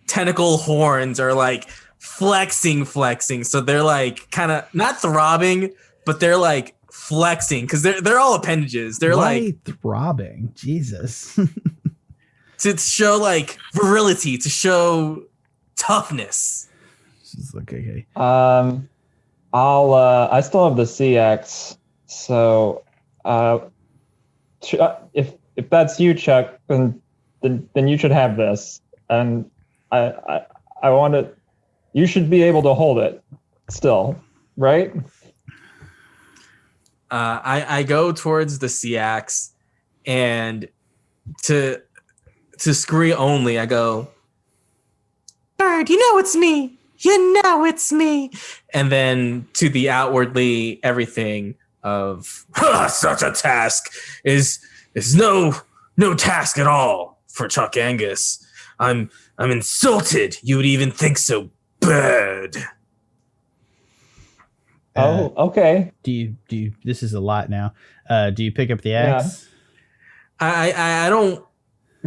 tentacle horns are like flexing. So they're like kind of not throbbing, but they're like flexing because they're all appendages. They're Why like throbbing. Jesus. to show like virility, to show toughness. Okay. I still have the CX, so if that's you, Chuck, then you should have this, and I want it. You should be able to hold it still, right? I go towards the CX, and to Scree only, I go, Bird, you know it's me. You know it's me. And then to the outwardly everything of such a task is no task at all for Chuck Angus. I'm insulted you would even think so, bird. Oh, okay. Do you this is a lot now. Do you pick up the axe? I don't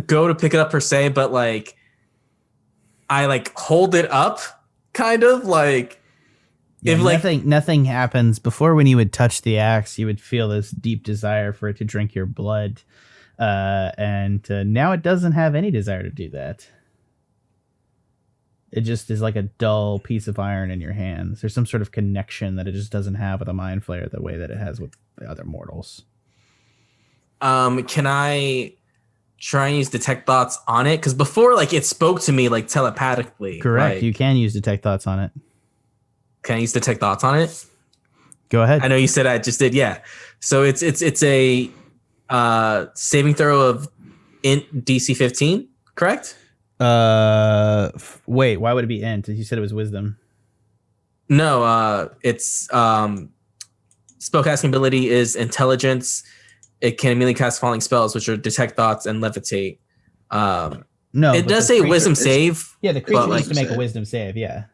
go to pick it up per se, but like I like hold it up kind of like Yeah, if like nothing happens. Before, when you would touch the axe, you would feel this deep desire for it to drink your blood. And now it doesn't have any desire to do that. It just is like a dull piece of iron in your hands. There's some sort of connection that it just doesn't have with a mind flayer the way that it has with the other mortals. can I try and use detect thoughts on it? Because before, like, it spoke to me like telepathically. Correct. Like, You can use detect thoughts on it. can I use detect thoughts on it? Go ahead. I know you said I just did. Yeah. So it's a saving throw of int DC 15, correct? Wait, why would it be int? You said it was wisdom. No, it's spellcasting ability is intelligence. It can immediately cast falling spells, which are detect thoughts and levitate. No, it but does the say creature- wisdom save. Yeah, the creature but, needs to like, make a wisdom save. Yeah.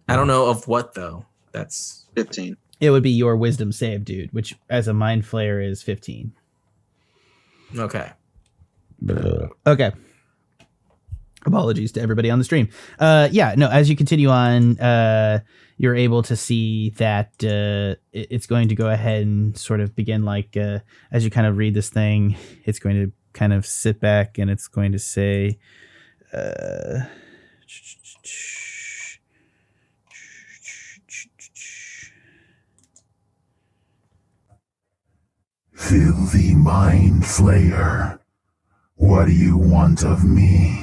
I don't know of what though. That's 15. It would be your wisdom save, dude, which as a mind flayer is 15. okay. Okay. Apologies to everybody on the stream. As you continue on, you're able to see that it's going to go ahead and sort of begin as you kind of read this thing, it's going to kind of sit back and it's going to say, Filthy mind flayer, what do you want of me?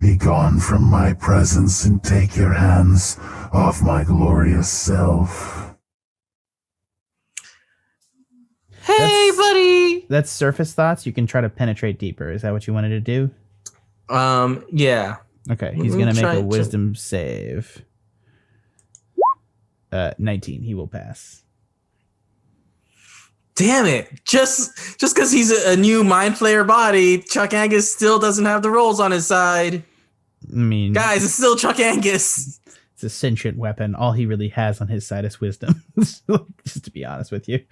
Be gone from my presence and take your hands off my glorious self. Hey, buddy. That's surface thoughts. You can try to penetrate deeper. Is that what you wanted to do? Yeah. Okay, he's going to make a wisdom save. 19. He will pass. Damn it. Just because he's a new mind flayer body, Chuck Angus still doesn't have the rolls on his side. I mean, guys, it's still Chuck Angus. It's a sentient weapon. All he really has on his side is wisdom. Just to be honest with you.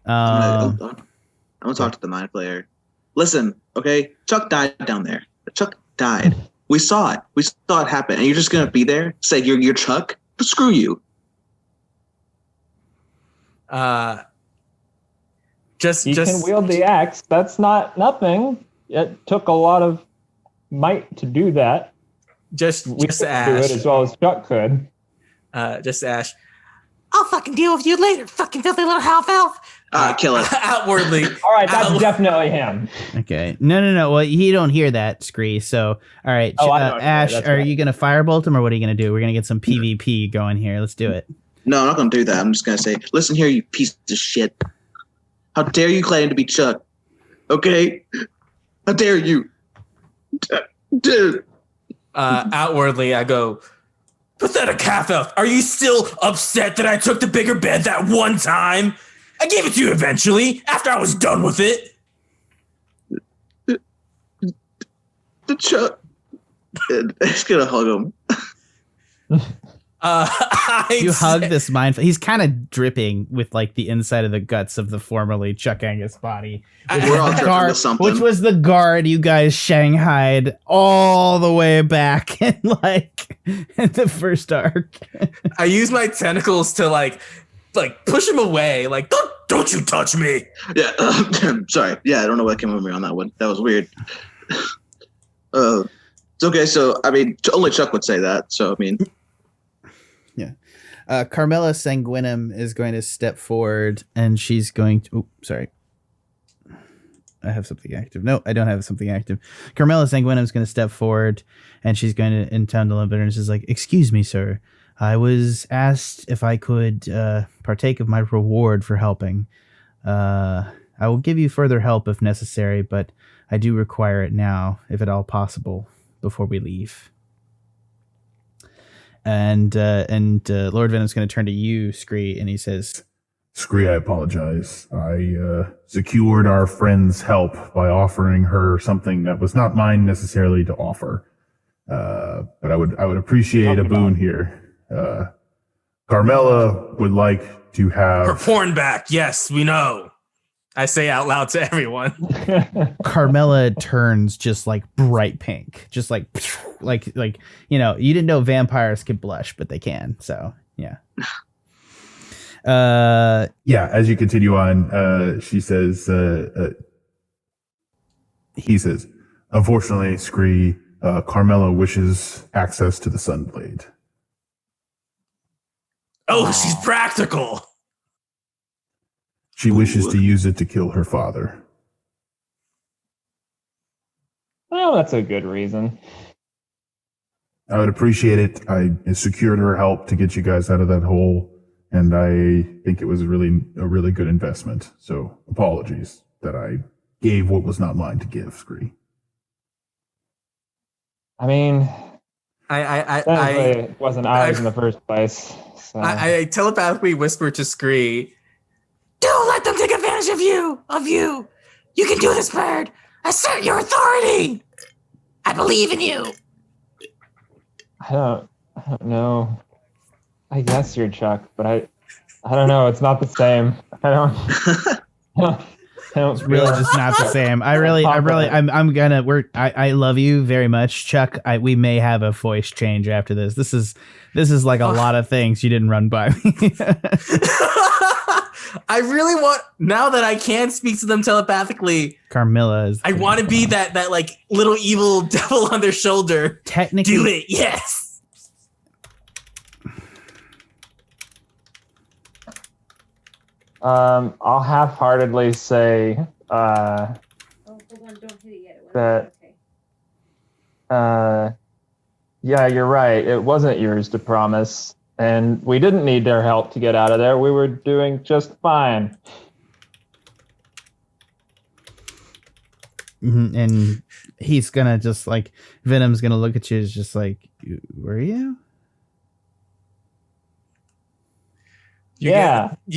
I'm gonna talk to the mind player. Listen, okay? Chuck died down there. Chuck died. We saw it. We saw it happen. And you're just gonna be there? Say you're Chuck? Screw you. You can wield the axe. That's not nothing. It took a lot of might to do that. Just We could Ash. do it as well as Chuck could. Just Ash. I'll fucking deal with you later, fucking filthy little half elf. Kill it. Outwardly. All right, that's definitely him. Okay. No. Well, he don't hear that, Scree. So, all right. I don't Ash, hear it. That's are right. you going to firebolt him or what are you going to do? We're going to get some PvP going here. Let's do it. No, I'm not gonna do that. I'm just gonna say, listen here, you piece of shit. How dare you claim to be Chuck? Okay? How dare you? Dude. Outwardly, I go, pathetic half elf. Are you still upset that I took the bigger bed that one time? I gave it to you eventually, after I was done with it. The Chuck. I'm just gonna hug him. You hug this mind. He's kind of dripping with the inside of the guts of the formerly Chuck Angus body. We're all dripping with something. Which was the guard you guys shanghaied all the way back in in the first arc. I use my tentacles to push him away. Don't you touch me. Yeah. Sorry. Yeah, I don't know what came over me on that one. That was weird. It's okay. So, I mean, only Chuck would say that. So, I mean. Carmela Sanguinum is going to step forward and she's going to... Oh, sorry. I have something active. No, I don't have something active. Carmela Sanguinum is going to step forward and she's going to intone a little bit and she's like, excuse me, sir. I was asked if I could partake of my reward for helping. I will give you further help if necessary, but I do require it now, if at all possible, before we leave. And Lord Venom's going to turn to you, Scree, and he says, Scree, I apologize. I secured our friend's help by offering her something that was not mine necessarily to offer. But I would appreciate a boon here. Carmela would like to have Her porn back. Yes, we know. I say out loud to everyone. Carmela turns just bright pink, just like you didn't know vampires could blush, but they can. So yeah. As you continue on, she says, he says, unfortunately, Scree, Carmela wishes access to the Sunblade. Oh, she's practical. She wishes to use it to kill her father. Well, that's a good reason. I would appreciate it. I secured her help to get you guys out of that hole, and I think it was a really good investment. So apologies that I gave what was not mine to give, Scree. I mean, I wasn't ours in the first place. So. I telepathically whisper to Scree, don't let them take advantage of you. You can do this, bird. Assert your authority. I believe in you. I don't know. I guess you're Chuck, but I don't know. It's not the same. I don't. I don't It's really feel- just not the same. I love you very much, Chuck. We may have a voice change after this. This is like a lot of things you didn't run by me. I really want, now that I can speak to them telepathically, Carmilla is. I want to be that like little evil devil on their shoulder. Technically, Do it, yes. I'll half-heartedly say Oh, hold on, don't hit it yet. It That- okay. yeah, you're right. It wasn't yours to promise, and we didn't need their help to get out of there. We were doing just fine. And he's gonna just like Venom's gonna look at you as just like, were you? You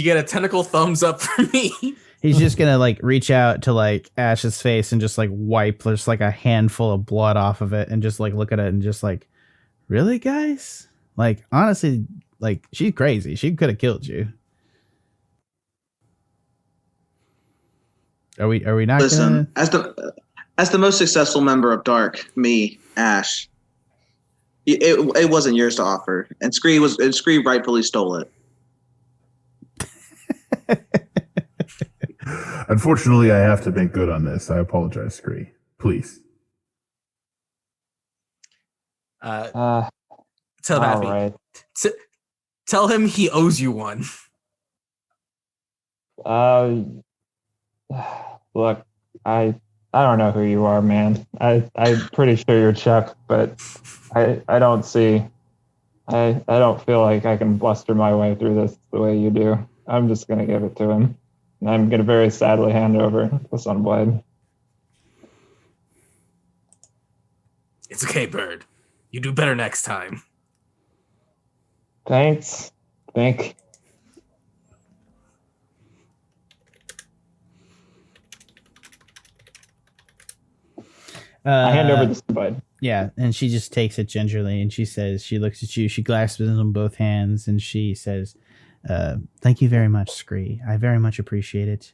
get a tentacle thumbs up from me. He's just gonna like reach out to like Ashe's face and just like wipe just like a handful of blood off of it and just like look at it and just like, really, guys? Like, honestly, like, she's crazy. She could have killed you. Are we not Listen, gonna... as the most successful member of Dark, me, Ashe, it wasn't yours to offer, and Scree rightfully stole it. Unfortunately, I have to make good on this. I apologize, Scree. Please. Telepathy. All right. Tell him he owes you one. Look, I don't know who you are, man. I'm pretty sure you're Chuck, but I don't see. I don't feel like I can bluster my way through this the way you do. I'm just gonna give it to him. And I'm gonna very sadly hand over the Sunblade. It's okay, Bird. You do better next time. Thanks. I hand over the Sunblade. Yeah, and she just takes it gingerly and she says, she looks at you, she grasps it in both hands and she says, thank you very much, Scree. I very much appreciate it.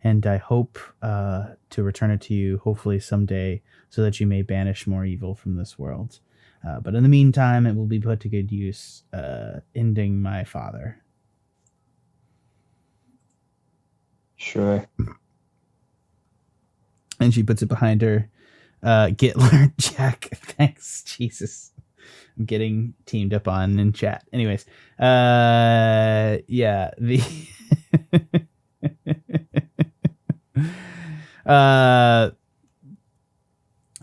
And I hope to return it to you, hopefully someday, so that you may banish more evil from this world. But in the meantime, it will be put to good use, ending my father. Sure. And she puts it behind her. Get learned, Jack. Thanks, Jesus. I'm getting teamed up on in chat. Anyways, yeah, the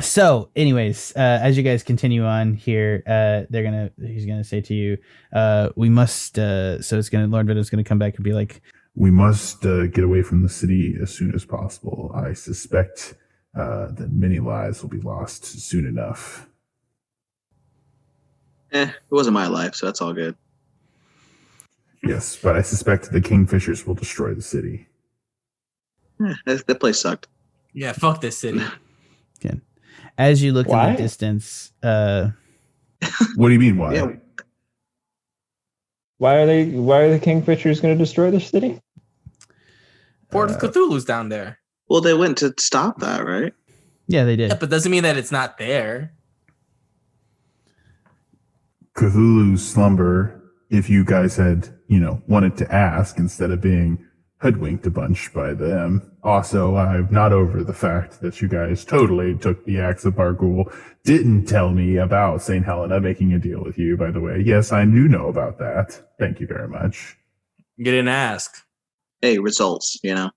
so anyways, as you guys continue on here, he's gonna say to you, we must so it's gonna Lord Venom's gonna come back and be like, We must get away from the city as soon as possible. I suspect that many lives will be lost soon enough. It wasn't my life, so that's all good. Yes, but I suspect the Kingfishers will destroy the city. That place sucked. Yeah, fuck this city. again. As you look in Why? the distance, What do you mean, why? Yeah. Why are the Kingfishers going to destroy the city? Port of Cthulhu's down there. Well, they went to stop that, right? yeah, they did. Yeah, but doesn't mean that it's not there. Cthulhu's slumber, if you guys had, wanted to ask instead of being hoodwinked a bunch by them. Also, I'm not over the fact that you guys totally took the axe of Bargoul. Didn't tell me about St. Helena making a deal with you, by the way. Yes, I do know about that. Thank you very much. You didn't ask. Hey, results, Yeah,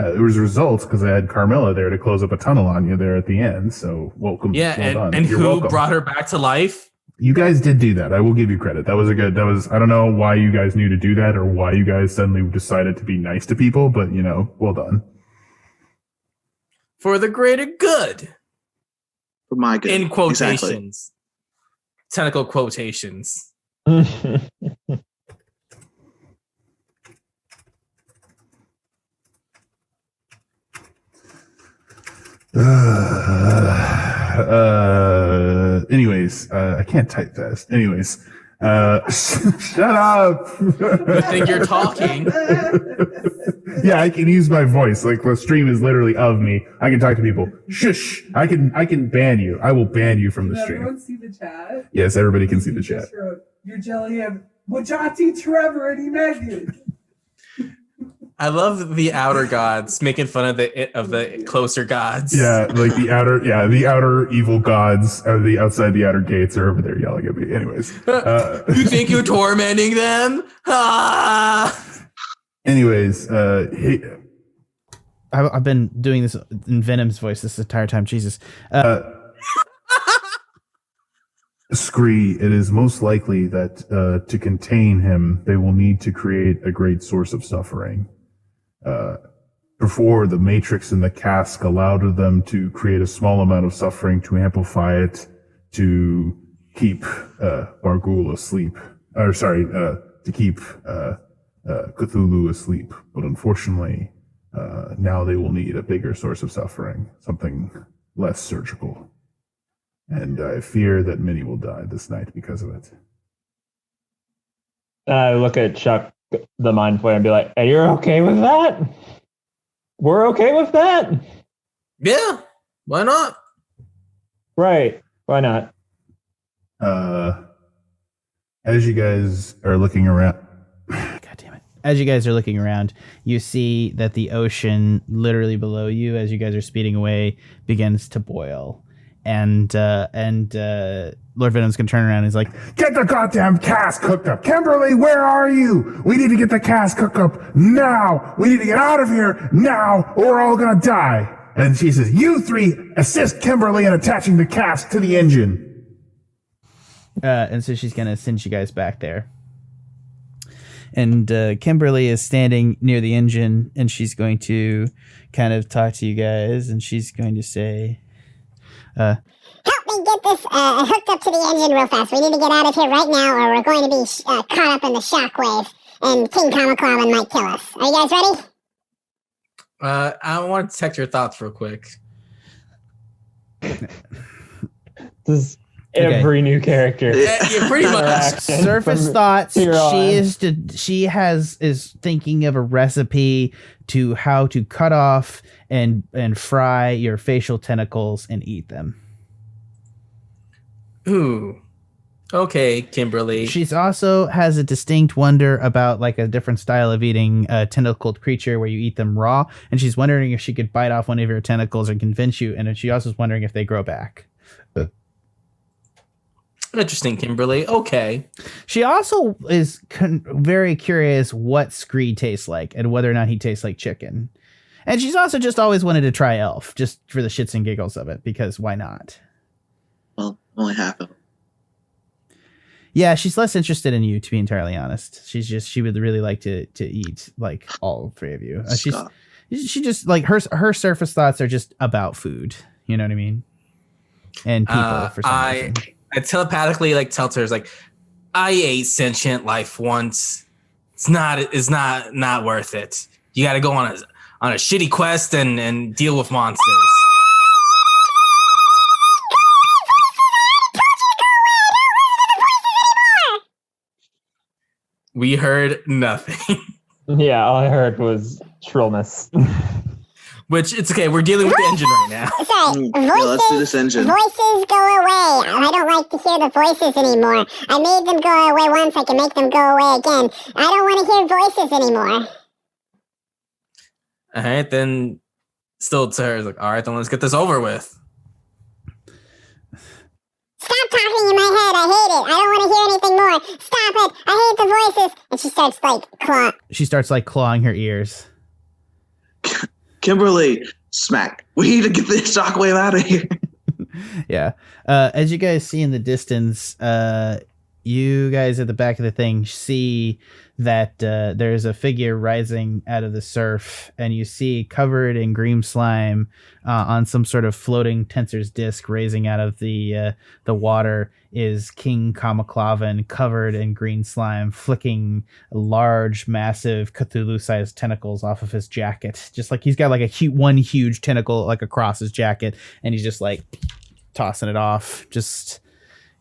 it was results because I had Carmilla there to close up a tunnel on you there at the end. So welcome. Yeah, well done. and You're who welcome. brought her back to life? You guys did do that. I will give you credit. I don't know why you guys knew to do that or why you guys suddenly decided to be nice to people, but well done. For the greater good. for my good. In quotations. Exactly. Tentacle quotations. Anyways, I can't type fast. Anyways, shut up. I think you're talking. Yeah, I can use my voice. Like the stream is literally of me. I can talk to people. Shush. I can ban you. I will ban you from the Can stream. everyone see the chat? Yes, everybody can see the You chat. just wrote, You're jelly him. Wajati, Trevor, and Megan. I love the outer gods making fun of the closer gods. Yeah, like the outer evil gods outside the outer gates are over there yelling at me. Anyways, You think you're tormenting them? Ah! anyways, hey, I've been doing this in Venom's voice this entire time. Jesus. Scree, it is most likely that to contain him, they will need to create a great source of suffering. Before, the Matrix and the cask allowed them to create a small amount of suffering to amplify it to keep Bargoul asleep. To keep Cthulhu asleep. But unfortunately, now they will need a bigger source of suffering, something less surgical. And I fear that many will die this night because of it. I look at Chuck, the mind flayer, and be like, "Hey, you're okay with that? We're okay with that? Yeah, why not? Right? Why not?" As you guys are looking around, God damn it. As you guys are looking around, you see that the ocean literally below you, as you guys are speeding away, begins to boil. And Lord Venom's gonna turn around and he's like, get the goddamn cask hooked up. Kimberly, where are you? We need to get the cask hooked up now. We need to get out of here now or we're all gonna die. And she says, you three assist Kimberly in attaching the cask to the engine. and so she's gonna send you guys back there. And Kimberly is standing near the engine, and she's going to kind of talk to you guys, and she's going to say, help me get this hooked up to the engine real fast. We need to get out of here right now, or we're going to be caught up in the shockwave, and King Cameclevan might kill us. Are you guys ready? I want to detect your thoughts real quick. This is every new character. Yeah, pretty much. surface thoughts. She is thinking of a recipe to how to cut off and fry your facial tentacles and eat them. Ooh. Okay, Kimberly. She's also has a distinct wonder about like a different style of eating a tentacled creature where you eat them raw, and she's wondering if she could bite off one of your tentacles and convince you, and then she also is wondering if they grow back. Interesting, Kimberly. Okay. She also is very curious what Scree tastes like and whether or not he tastes like chicken. And she's also just always wanted to try Elf, just for the shits and giggles of it, because why not? Well, only half of them. Yeah, she's less interested in you, to be entirely honest. She would really like to eat like all three of you. She just like her surface thoughts are just about food. You know what I mean? And people for some reason. I telepathically like tell her, like, I ate sentient life once. It's not worth it. You got to go on a shitty quest and deal with monsters. We heard nothing. Yeah, all I heard was shrillness. Which, it's okay. We're dealing with the engine right now. Sorry, Yeah, let's do this engine. Voices go away. I don't like to hear the voices anymore. I made them go away once. I can make them go away again. I don't want to hear voices anymore. All right, then still to her, like, all right, then let's get this over with. Stop talking in my head. I hate it. I don't want to hear anything more. Stop it. I hate the voices. And she starts clawing her ears. Kimberly, smack. We need to get this shockwave out of here. Yeah. As you guys see in the distance, you guys at the back of the thing see that there's a figure rising out of the surf, and you see covered in green slime on some sort of floating tensor's disc raising out of the water is King Cameclevan, covered in green slime, flicking large, massive Cthulhu-sized tentacles off of his jacket. Just like he's got like one huge tentacle like across his jacket, and he's just like tossing it off. Just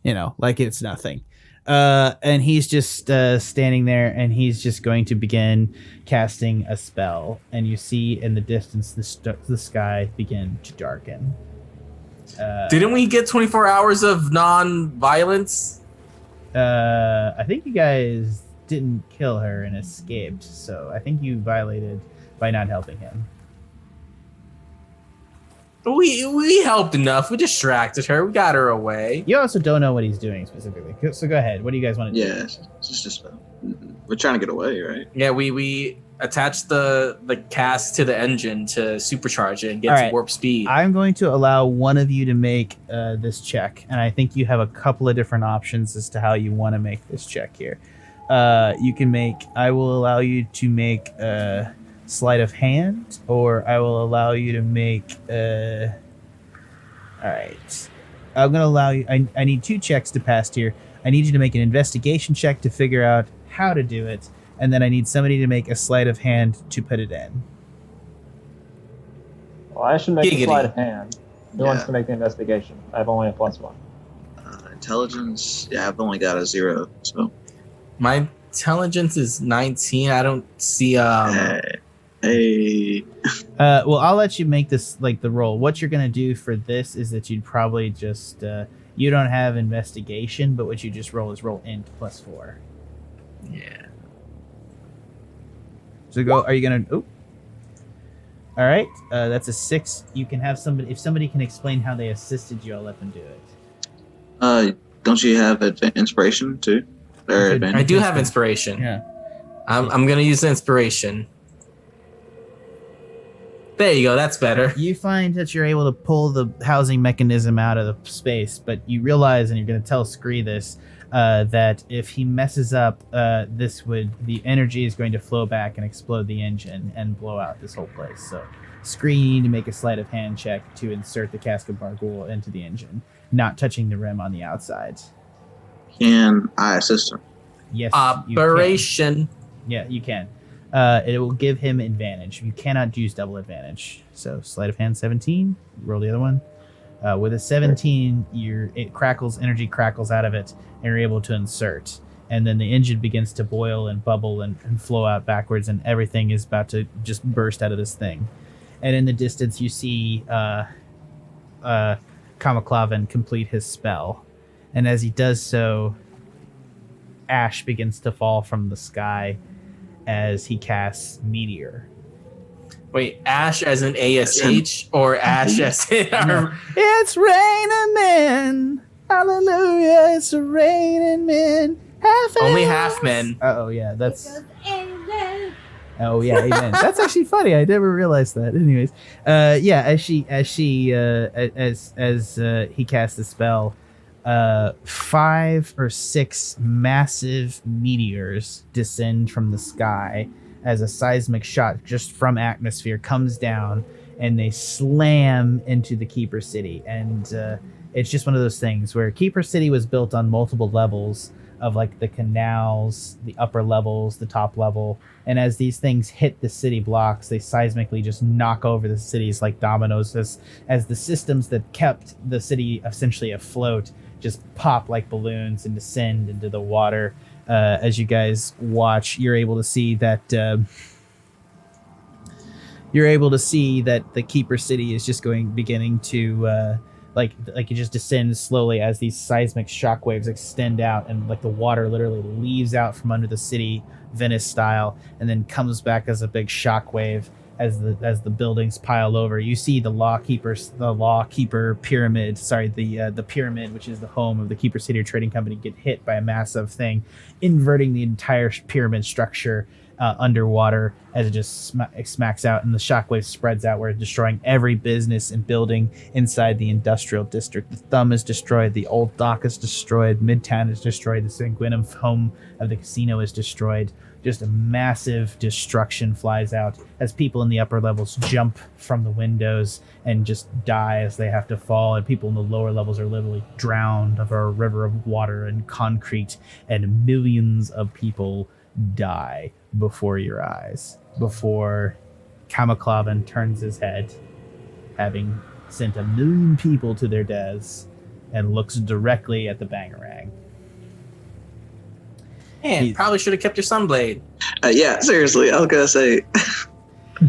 like it's nothing. And he's just standing there, and he's just going to begin casting a spell. And you see in the distance the sky begin to darken. Didn't we get 24 hours of non-violence? I think you guys didn't kill her and escaped, so I think you violated by not helping him. We helped enough. We distracted her. We got her away. You also don't know what he's doing specifically, so go ahead. What do you guys want to do? Yeah, it's just a spell. We're trying to get away, right? Yeah, we attached the cask to the engine to supercharge it and get to warp speed. I'm going to allow one of you to make this check, and I think you have a couple of different options as to how you want to make this check here. I will allow you to make sleight of hand, or I will allow you to make all right, I'm gonna allow you. I need 2 checks to pass here. I need you to make an investigation check to figure out how to do it, and then I need somebody to make a sleight of hand to put it in. Well, I should make Giggity. a sleight of hand. Who wants to make the investigation? I have only a +1. Intelligence, yeah, I've only got a 0, so. My intelligence is 19. I don't see Hey. Well, I'll let you make this like the roll. What you're gonna do for this is that you'd probably just you don't have investigation, but what you just roll is roll int +4. Yeah. So go. Are you gonna? Oh. All right. That's a 6. You can have somebody. If somebody can explain how they assisted you, I'll let them do it. Don't you have inspiration too? Or advantage? I do have inspiration. Yeah. I'm gonna use the inspiration. There you go. That's better. You find that you're able to pull the housing mechanism out of the space, but you realize, and you're going to tell Scree this, that if he messes up, the energy is going to flow back and explode the engine and blow out this whole place. So Scree, you need to make a sleight of hand check to insert the cask of Bargoul into the engine, not touching the rim on the outside. Can I assist him? Yes. Operation. Yeah, you can. It will give him advantage. You cannot use double advantage. So sleight of hand 17. Roll the other one. With a 17, energy crackles out of it, and you're able to insert. And then the engine begins to boil and bubble and flow out backwards, and everything is about to just burst out of this thing. And in the distance, you see Cameclevan complete his spell. And as he does so, Ashe begins to fall from the sky as he casts Meteor. Wait, Ashe as in ASH or Ashe as in our... It's raining men. Hallelujah. It's raining men. Only half men. Oh, yeah. That's... Oh, yeah. Amen. That's actually funny. I never realized that. Anyways. As he casts the spell, 5 or 6 massive meteors descend from the sky as a seismic shot just from atmosphere comes down, and they slam into the Keeper City. And it's just one of those things where Keeper City was built on multiple levels of like the canals, the upper levels, the top level. And as these things hit the city blocks, they seismically just knock over the cities like dominoes as the systems that kept the city essentially afloat just pop like balloons and descend into the water. As you guys watch, you're able to see that the Keeper City is just beginning to like it just descends slowly as these seismic shockwaves extend out, and like the water literally leaves out from under the city, Venice style, and then comes back as a big shockwave as the buildings pile over. You see the Lawkeeper pyramid, the pyramid, which is the home of the Keeper City Trading Company, get hit by a massive thing, inverting the entire pyramid structure underwater as it just smacks out, and the shockwave spreads out, where it's destroying every business and building inside the industrial district. The Thumb is destroyed, the old dock is destroyed, Midtown is destroyed, the Sanguinum home of the casino is destroyed. Just a massive destruction flies out as people in the upper levels jump from the windows and just die as they have to fall, and people in the lower levels are literally drowned over a river of water and concrete, and millions of people die before your eyes, before Cameclevan turns his head, having sent 1 million people to their deaths, and looks directly at the bangarang. Man, probably should have kept your sunblade. Yeah, seriously, I was gonna say.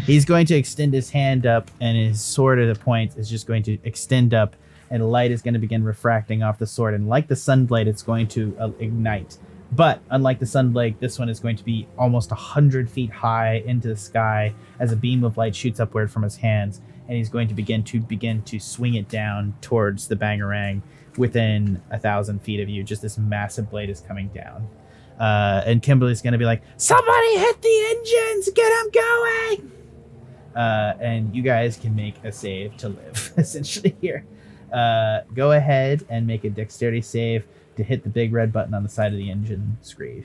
He's going to extend his hand up, and his sword at a point is just going to extend up, and light is going to begin refracting off the sword. And like the sunblade, it's going to ignite. But unlike the sunblade, this one is going to be almost 100 feet high into the sky as a beam of light shoots upward from his hands, and he's going to begin to swing it down towards the bangarang within 1,000 feet of you. Just this massive blade is coming down. And Kimberly's going to be like, somebody hit the engines, get them going! And you guys can make a save to live, essentially here. Go ahead and make a dexterity save to hit the big red button on the side of the engine, Scree.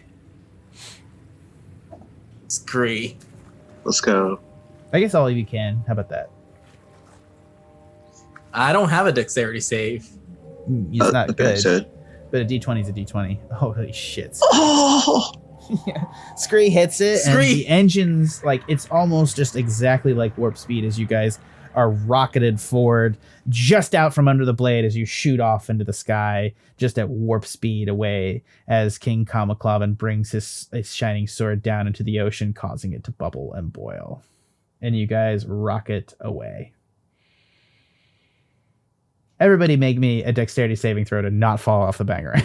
Scree. Let's go. I guess all of you can. How about that? I don't have a dexterity save. It's not okay, good. so- But a D20 is a D20. Holy shit. Oh! Yeah. Scree hits it, and Scree! the engine's like, it's almost just exactly like warp speed as you guys are rocketed forward just out from under the blade as you shoot off into the sky just at warp speed away as King Cameclevan brings his shining sword down into the ocean, causing it to bubble and boil. And you guys rocket away. Everybody make me a dexterity saving throw to not fall off the bangarang.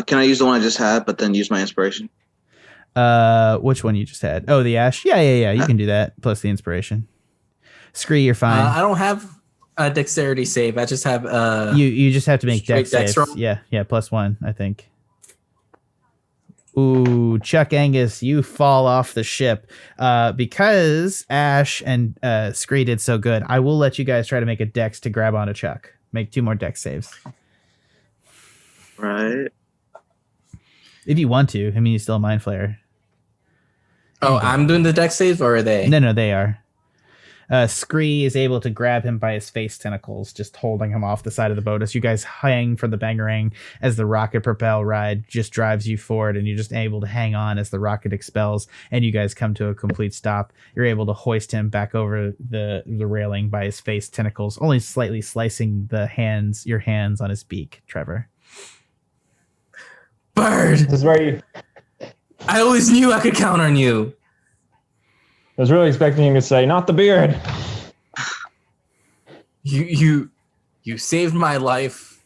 Can I use the one I just had, but then use my inspiration? Which one you just had? Oh, the Ashe. Yeah. You can do that plus the inspiration. Scree, you're fine. I don't have a dexterity save. I just have you just have to make straight dex dex saves. roll? Yeah, +1, I think. Ooh, Chuck Angus, you fall off the ship. Because Ashe and Scree did so good, I will let you guys try to make a dex to grab onto Chuck. Make 2 more dex saves. Right. If you want to. I mean, he's still a minoflayer. Oh, I'm doing the dex saves, or are they? No, they are. Scree is able to grab him by his face tentacles, just holding him off the side of the boat as you guys hang from the bangarang as the rocket propel ride just drives you forward, and you're just able to hang on as the rocket expels and you guys come to a complete stop. You're able to hoist him back over the railing by his face tentacles, only slightly slicing your hands on his beak, Trevor. Bird! This is where you. I always knew I could count on you. I was really expecting you to say, "Not the beard." You saved my life,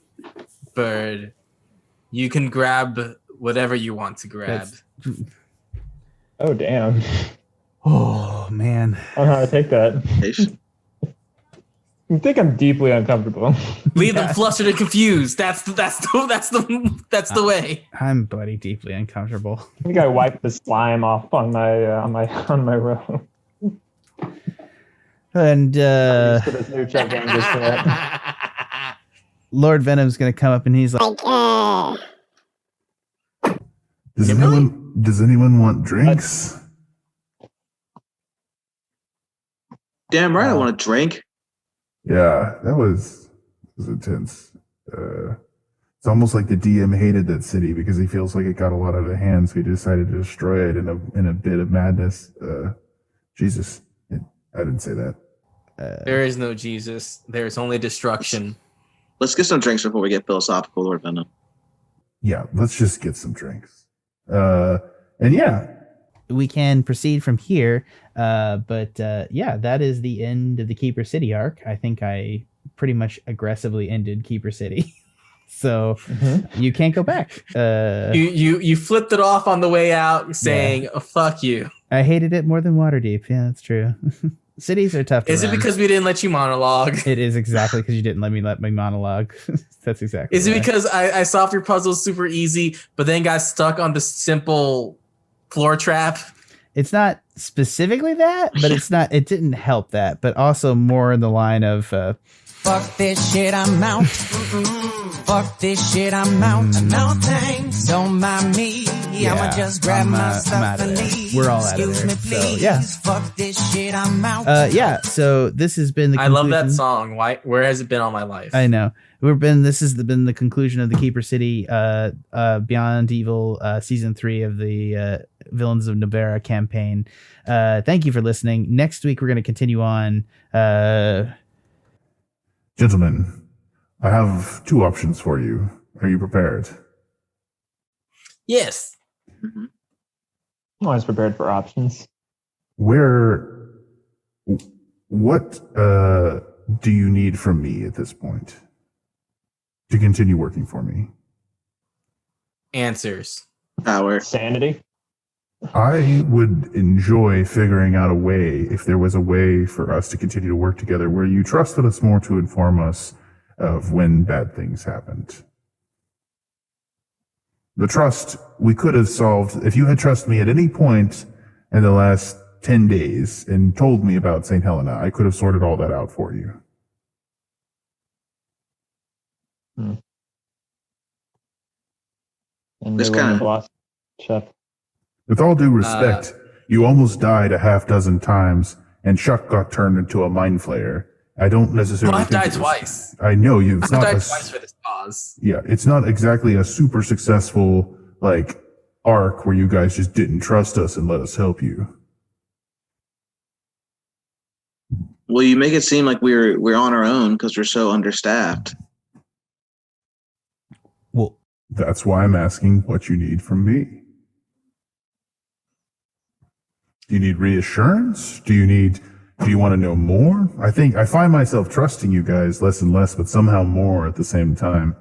Bird. You can grab whatever you want to grab. Oh damn! Oh man, I don't know how to take that. I think I'm deeply uncomfortable. Leave them flustered and confused. That's the way. I'm bloody deeply uncomfortable. I think I wiped the slime off on my robe. And Used to this new Chuck Angus set. Lord Venom's gonna come up and he's like, Does anyone want drinks? Damn right, I want a drink. Yeah, that was intense. It's almost like the DM hated that city because he feels like it got a lot out of hand, so he decided to destroy it in a bit of madness. Jesus, I didn't say that. There is no Jesus. There is only destruction. Let's get some drinks before we get philosophical, Lord Venom. Yeah, let's just get some drinks. And yeah, we can proceed from here. But that is the end of the Keeper City arc. I think I pretty much aggressively ended Keeper City. So you can't go back. You flipped it off on the way out saying, oh, fuck you. I hated it more than Waterdeep. Yeah, that's true. Cities are tough to Is run. it because we didn't let you monologue? It is exactly because you didn't let me monologue. That's exactly Is it because I solved your puzzles super easy, but then got stuck on the simple floor trap? It's not specifically that, but it didn't help that, but also more in the line of fuck this shit, I'm out. Fuck this shit, I'm out. No thanks, don't mind me. I'ma just grab my stuff and leave. We're all out of there. Excuse me, please. So, yeah. Fuck this shit, I'm out. So this has been the I love that song. Where has it been all my life? I know. This has been the conclusion of the Keeper City Beyond Evil season 3 of the Villains of Novera campaign. Thank you for listening. Next week we're going to continue on Gentlemen, I have 2 options for you. Are you prepared? Yes. Mhm. I'm always prepared for options. What do you need from me at this point to continue working for me? Answers. Power. Sanity. I would enjoy figuring out a way, if there was a way for us to continue to work together where you trusted us more to inform us of when bad things happened. The trust we could have solved, if you had trusted me at any point in the last 10 days and told me about St. Helena, I could have sorted all that out for you. And This they wouldn't kinda- have lost Chuck. With all due respect, you almost died a half dozen times, and Chuck got turned into a mind flayer. I don't necessarily. I've think died it was- twice. I know you. I've died twice for this cause. Yeah, it's not exactly a super successful arc where you guys just didn't trust us and let us help you. Well, you make it seem like we're on our own because we're so understaffed. Well, That's why I'm asking what you need from me. Do you need reassurance? Do you want to know more? I think I find myself trusting you guys less and less, but somehow more at the same time.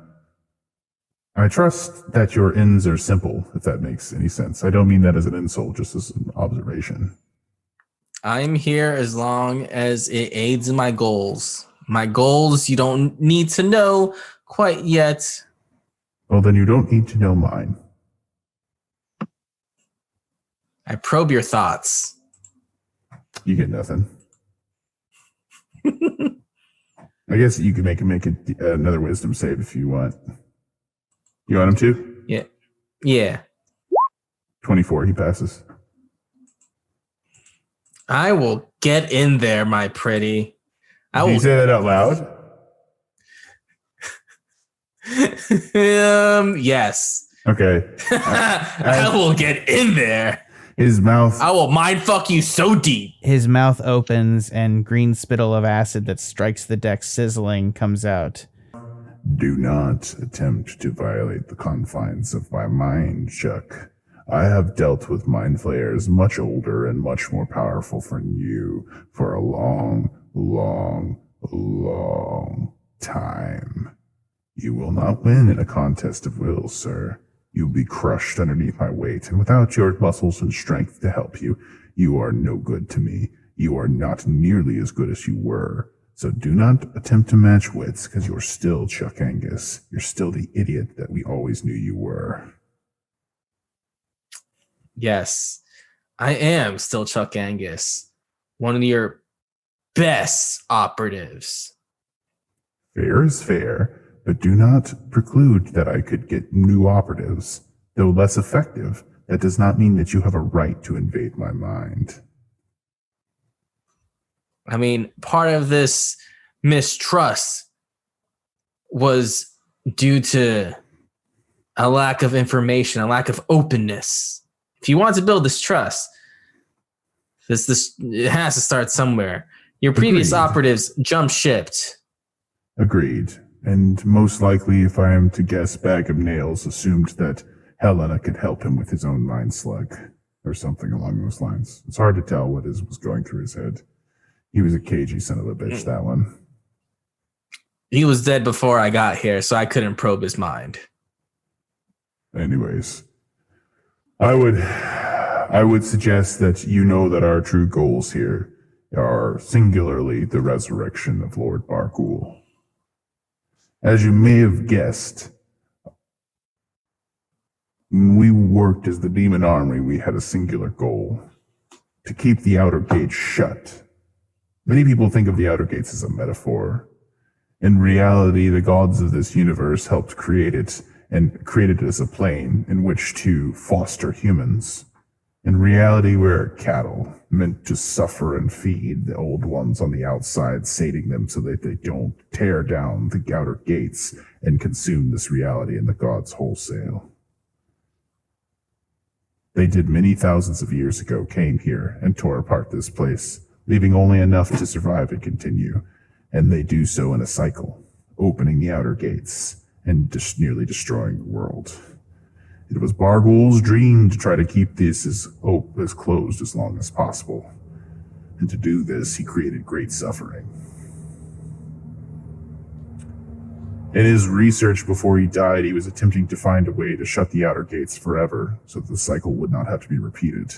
I trust that your ends are simple, if that makes any sense. I don't mean that as an insult, just as an observation. I'm here as long as it aids in my goals. My goals you don't need to know quite yet. Well, then you don't need to know mine. I probe your thoughts. You get nothing. I guess you can make another wisdom save if you want. You want him to? Yeah. 24, he passes. I will get in there, my pretty. Did you say that out loud? Yes. Okay. I will get in there. His mouth. I will mind fuck you so deep. his mouth opens and green spittle of acid that strikes the deck sizzling comes out. Do not attempt to violate the confines of my mind, Chuck. I have dealt with mind flayers much older and much more powerful than you for a long, long, long time. You will not win in a contest of wills, sir. You'll be crushed underneath my weight, and without your muscles and strength to help you, you are no good to me. You are not nearly as good as you were. So do not attempt to match wits, because you're still Chuck Angus. You're still the idiot that we always knew you were. Yes, I am still Chuck Angus, one of your best operatives. Fair is fair, but do not preclude that I could get new operatives. Though less effective, that does not mean that you have a right to invade my mind. I mean, part of this mistrust was due to a lack of information, a lack of openness. If you want to build this trust, this it has to start somewhere. Your previous Agreed. operatives jumped shipped. Agreed. And most likely, if I am to guess, Bag of Nails assumed that Helena could help him with his own mind slug, or something along those lines. It's hard to tell what was going through his head. He was a cagey son of a bitch, that one. He was dead before I got here, so I couldn't probe his mind. Anyways, I would suggest that you know that our true goals here are singularly the resurrection of Lord Bargoul. As you may have guessed, when we worked as the Demon Army, we had a singular goal: to keep the outer gates shut. Many people think of the outer gates as a metaphor. In reality, the gods of this universe helped create it, and created it as a plane in which to foster humans. In reality, we're cattle, meant to suffer and feed the old ones on the outside, sating them so that they don't tear down the outer gates and consume this reality and the gods wholesale. They did many thousands of years ago, came here and tore apart this place, leaving only enough to survive and continue. and they do so in a cycle, opening the outer gates and just nearly destroying the world. It was Bargoul's dream to try to keep this as closed as long as possible. And to do this, he created great suffering. In his research before he died, he was attempting to find a way to shut the outer gates forever so that the cycle would not have to be repeated.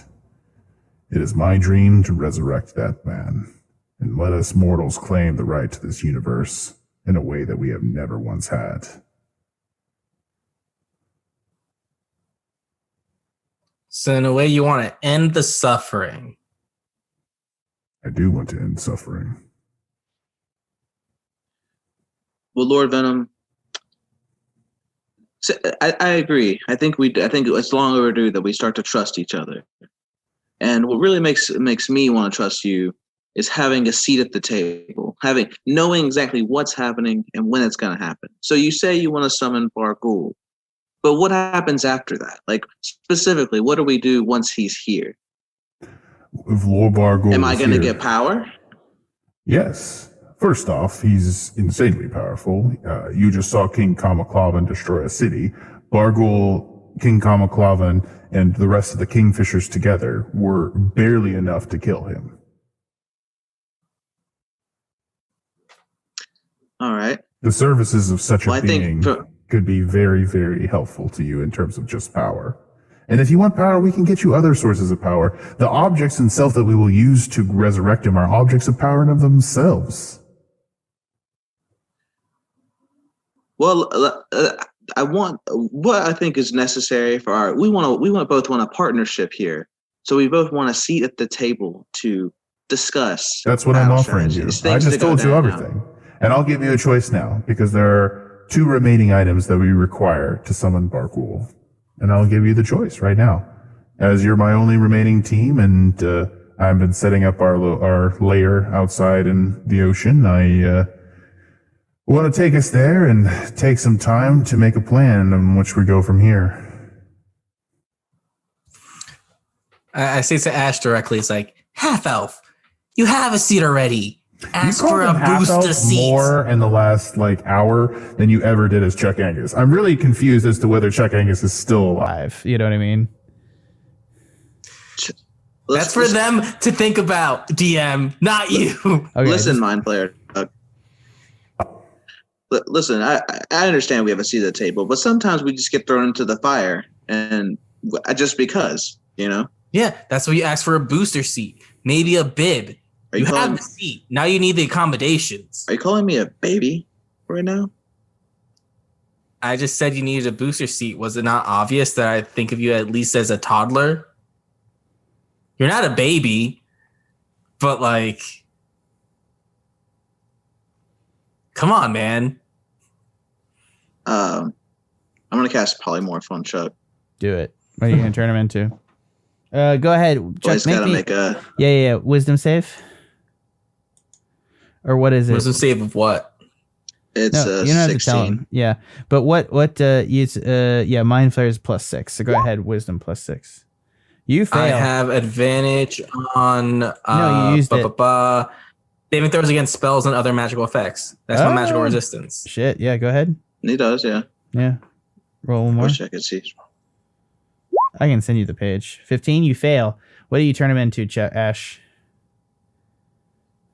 It is my dream to resurrect that man, and let us mortals claim the right to this universe in a way that we have never once had. So in a way, you want to end the suffering. I do want to end suffering. Well, Lord Venom, I agree. I think it's long overdue that we start to trust each other. And what really makes me want to trust you is having a seat at the table, knowing exactly what's happening and when it's going to happen. So you say you want to summon Bargoul, but what happens after that? Like, specifically, what do we do once he's here? If Lord Bargoul am I going to here, get power? Yes. First off, he's insanely powerful. You just saw King Cameclevan destroy a city. Bargoul, King Cameclevan, and the rest of the Kingfishers together were barely enough to kill him. All right. The services of such a being could be very, very helpful to you in terms of just power. And if you want power, we can get you other sources of power. The objects themselves that we will use to resurrect him are objects of power in of themselves. Well, I want what I think is necessary for our. We both want a partnership here, so we both want a seat at the table to discuss. That's what I'm offering you. I just told you everything, and I'll give you a choice now because there are 2 remaining items that we require to summon Bargoul, and I'll give you the choice right now. As you're my only remaining team, and I've been setting up our lair outside in the ocean. I want to take us there and take some time to make a plan on which we go from here. I say to Ashe directly, it's like, half-elf, you have a seat already. Ask for a booster seat. More in the last hour than you ever did as Chuck Angus. I'm really confused as to whether Chuck Angus is still alive. You know what I mean? That's for them to think about, DM, not you. Okay, listen, Mind Player. Listen, I understand we have a seat at the table, but sometimes we just get thrown into the fire, and just because, you know? Yeah, that's why you ask for a booster seat, maybe a bib. You have the seat. Now you need the accommodations. Are you calling me a baby right now? I just said you needed a booster seat. Was it not obvious that I think of you at least as a toddler? You're not a baby, but come on, man. I'm gonna cast Polymorph on Chuck. Do it. What are you gonna turn him into? Go ahead, Chuck. Well, make a wisdom save. Or what is it? Wisdom save of what? It's you don't have 16. to tell him. Yeah, but what? Mind Flayer is +6. So go ahead, wisdom +6. You fail. I have advantage on. No, you used it. Saving throws against spells and other magical effects. That's my magical resistance. Shit. Yeah. Go ahead. He does. Yeah. Yeah. Roll one more. I wish I could see. I can send you the page. 15. You fail. What do you turn him into, Ashe?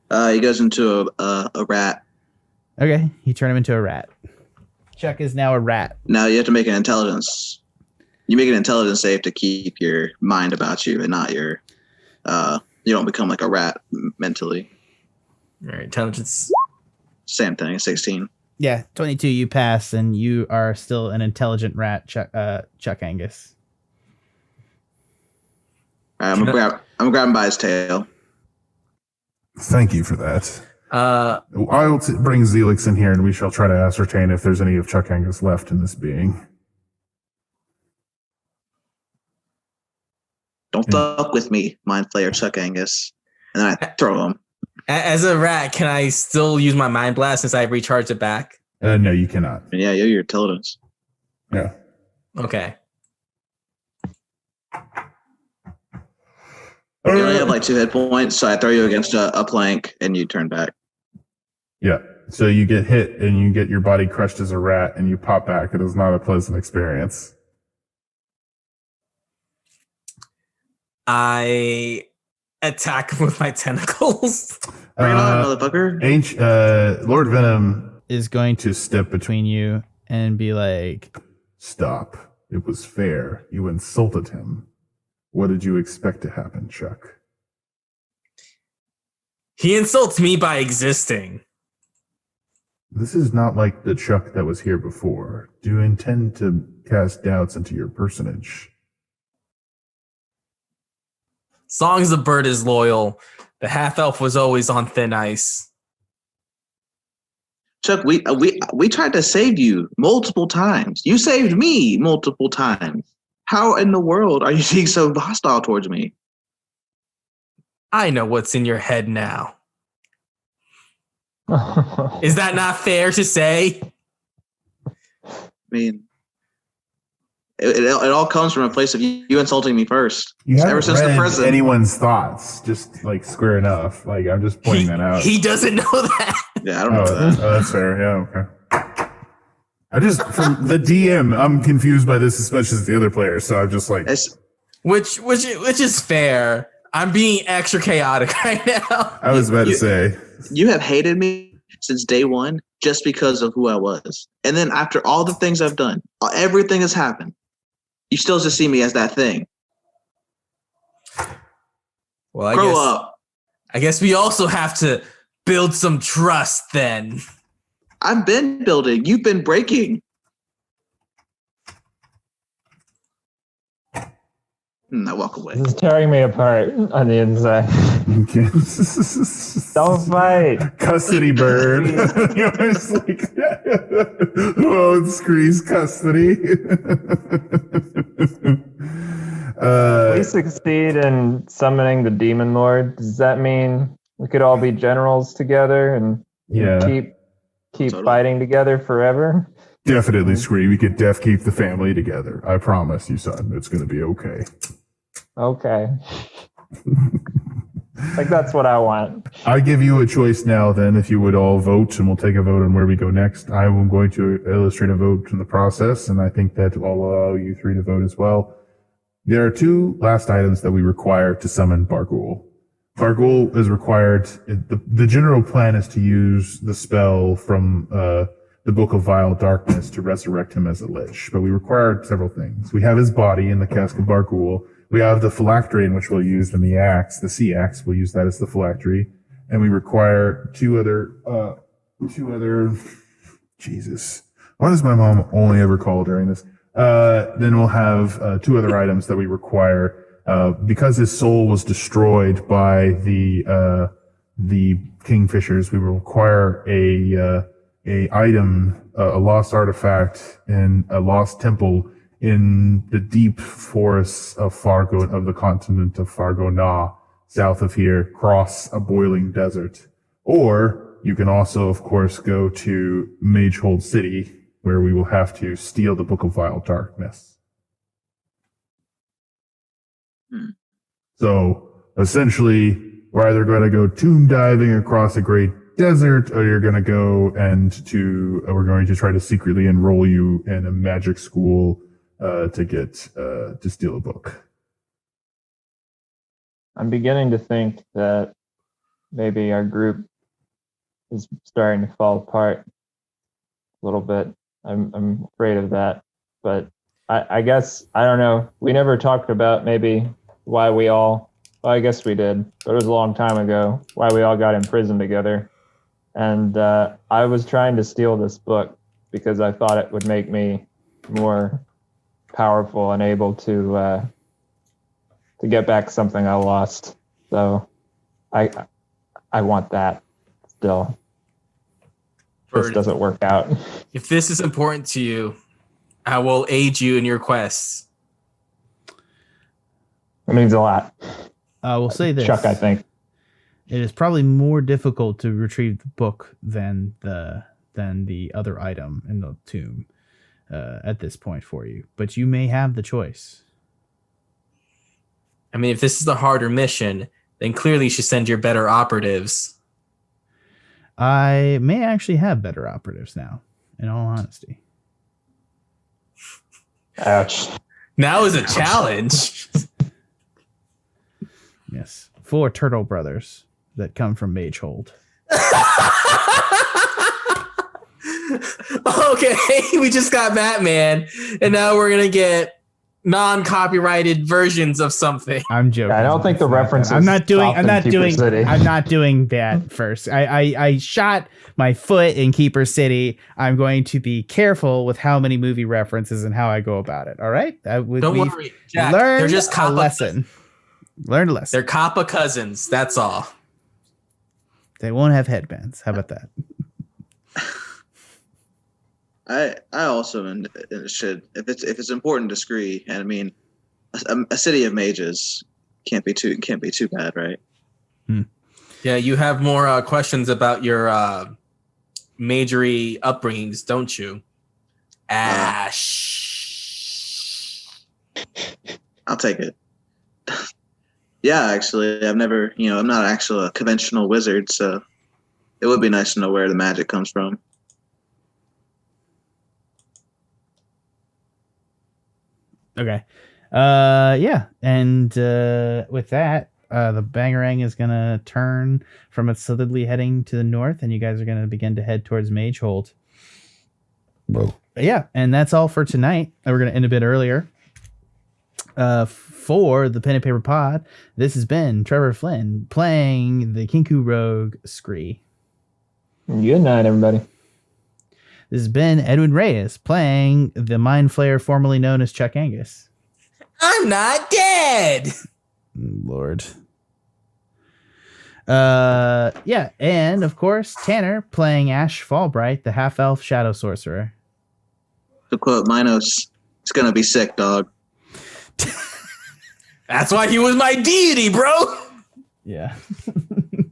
He goes into a rat. Okay. You turn him into a rat. Chuck is now a rat. Now you have to make an intelligence. You make an intelligence save to keep your mind about you and not your. You don't become like a rat mentally. All right, intelligence. Same thing. 16. Yeah, 22. You pass, and you are still an intelligent rat, Chuck Angus. I'm gonna grab him by his tail. Thank you for that. I will bring Zelix in here, and we shall try to ascertain if there's any of Chuck Angus left in this being. Don't fuck with me, Mind Flayer Chuck Angus. And then I throw him. As a rat, can I still use my Mind Blast since I've recharged it back? No, you cannot. Yeah, you're your intelligence. Yeah. Okay. You only have 2 hit points, so I throw you against a plank and you turn back. Yeah. So you get hit and you get your body crushed as a rat and you pop back. It is not a pleasant experience. I attack him with my tentacles. Bring it on, motherfucker. Lord Venom Is going to step between you and be like, stop. It was fair. You insulted him. What did you expect to happen, Chuck? He insults me by existing. This is not like the Chuck that was here before. Do you intend to cast doubts into your personage? As long as the bird is loyal, the half-elf was always on thin ice. Chuck, we tried to save you multiple times. You saved me multiple times. How in the world are you being so hostile towards me? I know what's in your head now. Is that not fair to say? I mean, it all comes from a place of you insulting me first. You haven't Ever since read the present. anyone's thoughts, just like square enough. Like I'm just pointing that out. He doesn't know that. Yeah, I don't know that. Oh, that's fair. Yeah, okay. I just, from the DM, I'm confused by this as much as the other players. So I'm just like, Which is fair. I'm being extra chaotic right now. I was about to say, You have hated me since day one just because of who I was. And then after all the things I've done, everything has happened, you still just see me as that thing. Well, Grow up. I guess we also have to build some trust then. I've been building. You've been breaking. I walk away. This is tearing me apart on the inside. Don't fight. Custody bird. You're just like, oh, Scree's custody. If we succeed in summoning the demon lord, does that mean we could all be generals together and keep fighting together forever? Definitely, Scree. We could keep the family together. I promise you, son. It's going to be okay. Okay. Like, that's what I want. I give you a choice now, then, if you would all vote, and we'll take a vote on where we go next. I am going to illustrate a vote in the process, and I think that I'll allow you three to vote as well. There are two last items that we require to summon Bargoul. Bargoul is required. The general plan is to use the spell from the Book of Vile Darkness to resurrect him as a lich, but we require several things. We have his body in the cask of Bargoul. We have the phylactery, in which we'll use in the axe, the sea axe. We'll use that as the phylactery, and we require two other. Jesus, why does my mom only ever call during this? Then we'll have two other items that we require because his soul was destroyed by the kingfishers. We will require a item, a lost artifact in a lost temple in the deep forests of Fargo, of the continent of Fargo-Na, south of here, cross a boiling desert. Or you can also, of course, go to Magehold City, where we will have to steal the Book of Vile Darkness. So essentially, we're either going to go tomb diving across a great desert, or you're going to go we're going to try to secretly enroll you in a magic school to steal a book. I'm beginning to think that maybe our group is starting to fall apart a little bit. I'm afraid of that, but I guess, I don't know. We never talked about maybe why well, I guess we did, but it was a long time ago, why we all got imprisoned together. And I was trying to steal this book because I thought it would make me more powerful and able to get back something I lost. So I want that still. This doesn't work out. If this is important to you, I will aid you in your quests. It means a lot. I will say this. Chuck, I think. It is probably more difficult to retrieve the book than the other item in the tomb at this point for you. But you may have the choice. I mean, if this is the harder mission, then clearly you should send your better operatives. I may actually have better operatives now, in all honesty. Ouch. Now is a challenge. Yes. 4 turtle brothers that come from Magehold. Okay, we just got Batman, and now we're gonna get non-copyrighted versions of something. I'm joking. I don't think the reference. I'm not doing that first. I shot my foot in Keeper City. I'm going to be careful with how many movie references and how I go about it. All right? Don't worry, Jack. Learn They're just a lesson. Learn a lesson. They're Kappa cousins. That's all. They won't have headbands. How about that? I also should, if it's important to Scree, and I mean, a city of mages can't be too bad, right? Yeah, you have more questions about your majory upbringings, don't you? Ashe. I'll take it. Yeah, actually, I'm not actually a conventional wizard, so it would be nice to know where the magic comes from. Okay. Yeah. And with that, the Bangarang is going to turn from its solidly heading to the north, and you guys are going to begin to head towards Magehold. Yeah. And that's all for tonight. We're going to end a bit earlier. For the Pen and Paper Pod, this has been Trevor Flynn playing the Kenku Rogue Scree. Good night, everybody. This has been Edwin Reyes playing the Mind Flayer formerly known as Chuck Angus. I'm not dead. Lord. Yeah, and of course, Tanner playing Ashe Fallbright, the half-elf shadow sorcerer. To quote Minos, it's gonna be sick, dog. That's why he was my deity, bro. Yeah.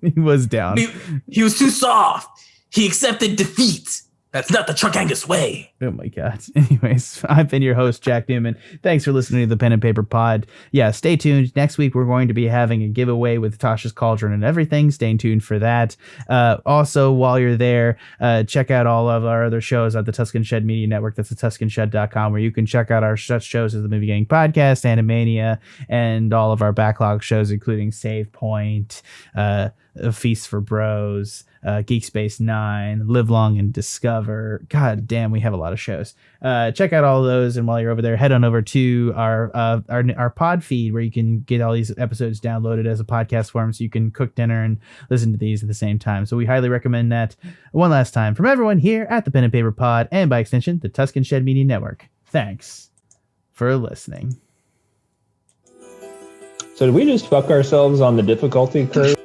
He was down. He was too soft. He accepted defeat. That's not the Chuck Angus way. Oh my God. Anyways, I've been your host, Jack Newman. Thanks for listening to the Pen and Paper Pod. Yeah, stay tuned. Next week, we're going to be having a giveaway with Tasha's Cauldron and everything. Stay tuned for that. Also, while you're there, check out all of our other shows at the Tuscan Shed Media Network. That's the TuscanShed.com, where you can check out our such shows as the Movie Gang Podcast, Animania, and all of our backlog shows, including Save Point, A Feast for Bros, Geek Space 9, Live Long and Discover. God damn, we have a lot of shows. Check out all of those, and while you're over there, head on over to our pod feed, where you can get all these episodes downloaded as a podcast form, so you can cook dinner and listen to these at the same time. So we highly recommend that. One last time, from everyone here at the Pen and Paper Pod, and by extension, the Tuscan Shed Media Network, thanks for listening. So did we just fuck ourselves on the difficulty curve?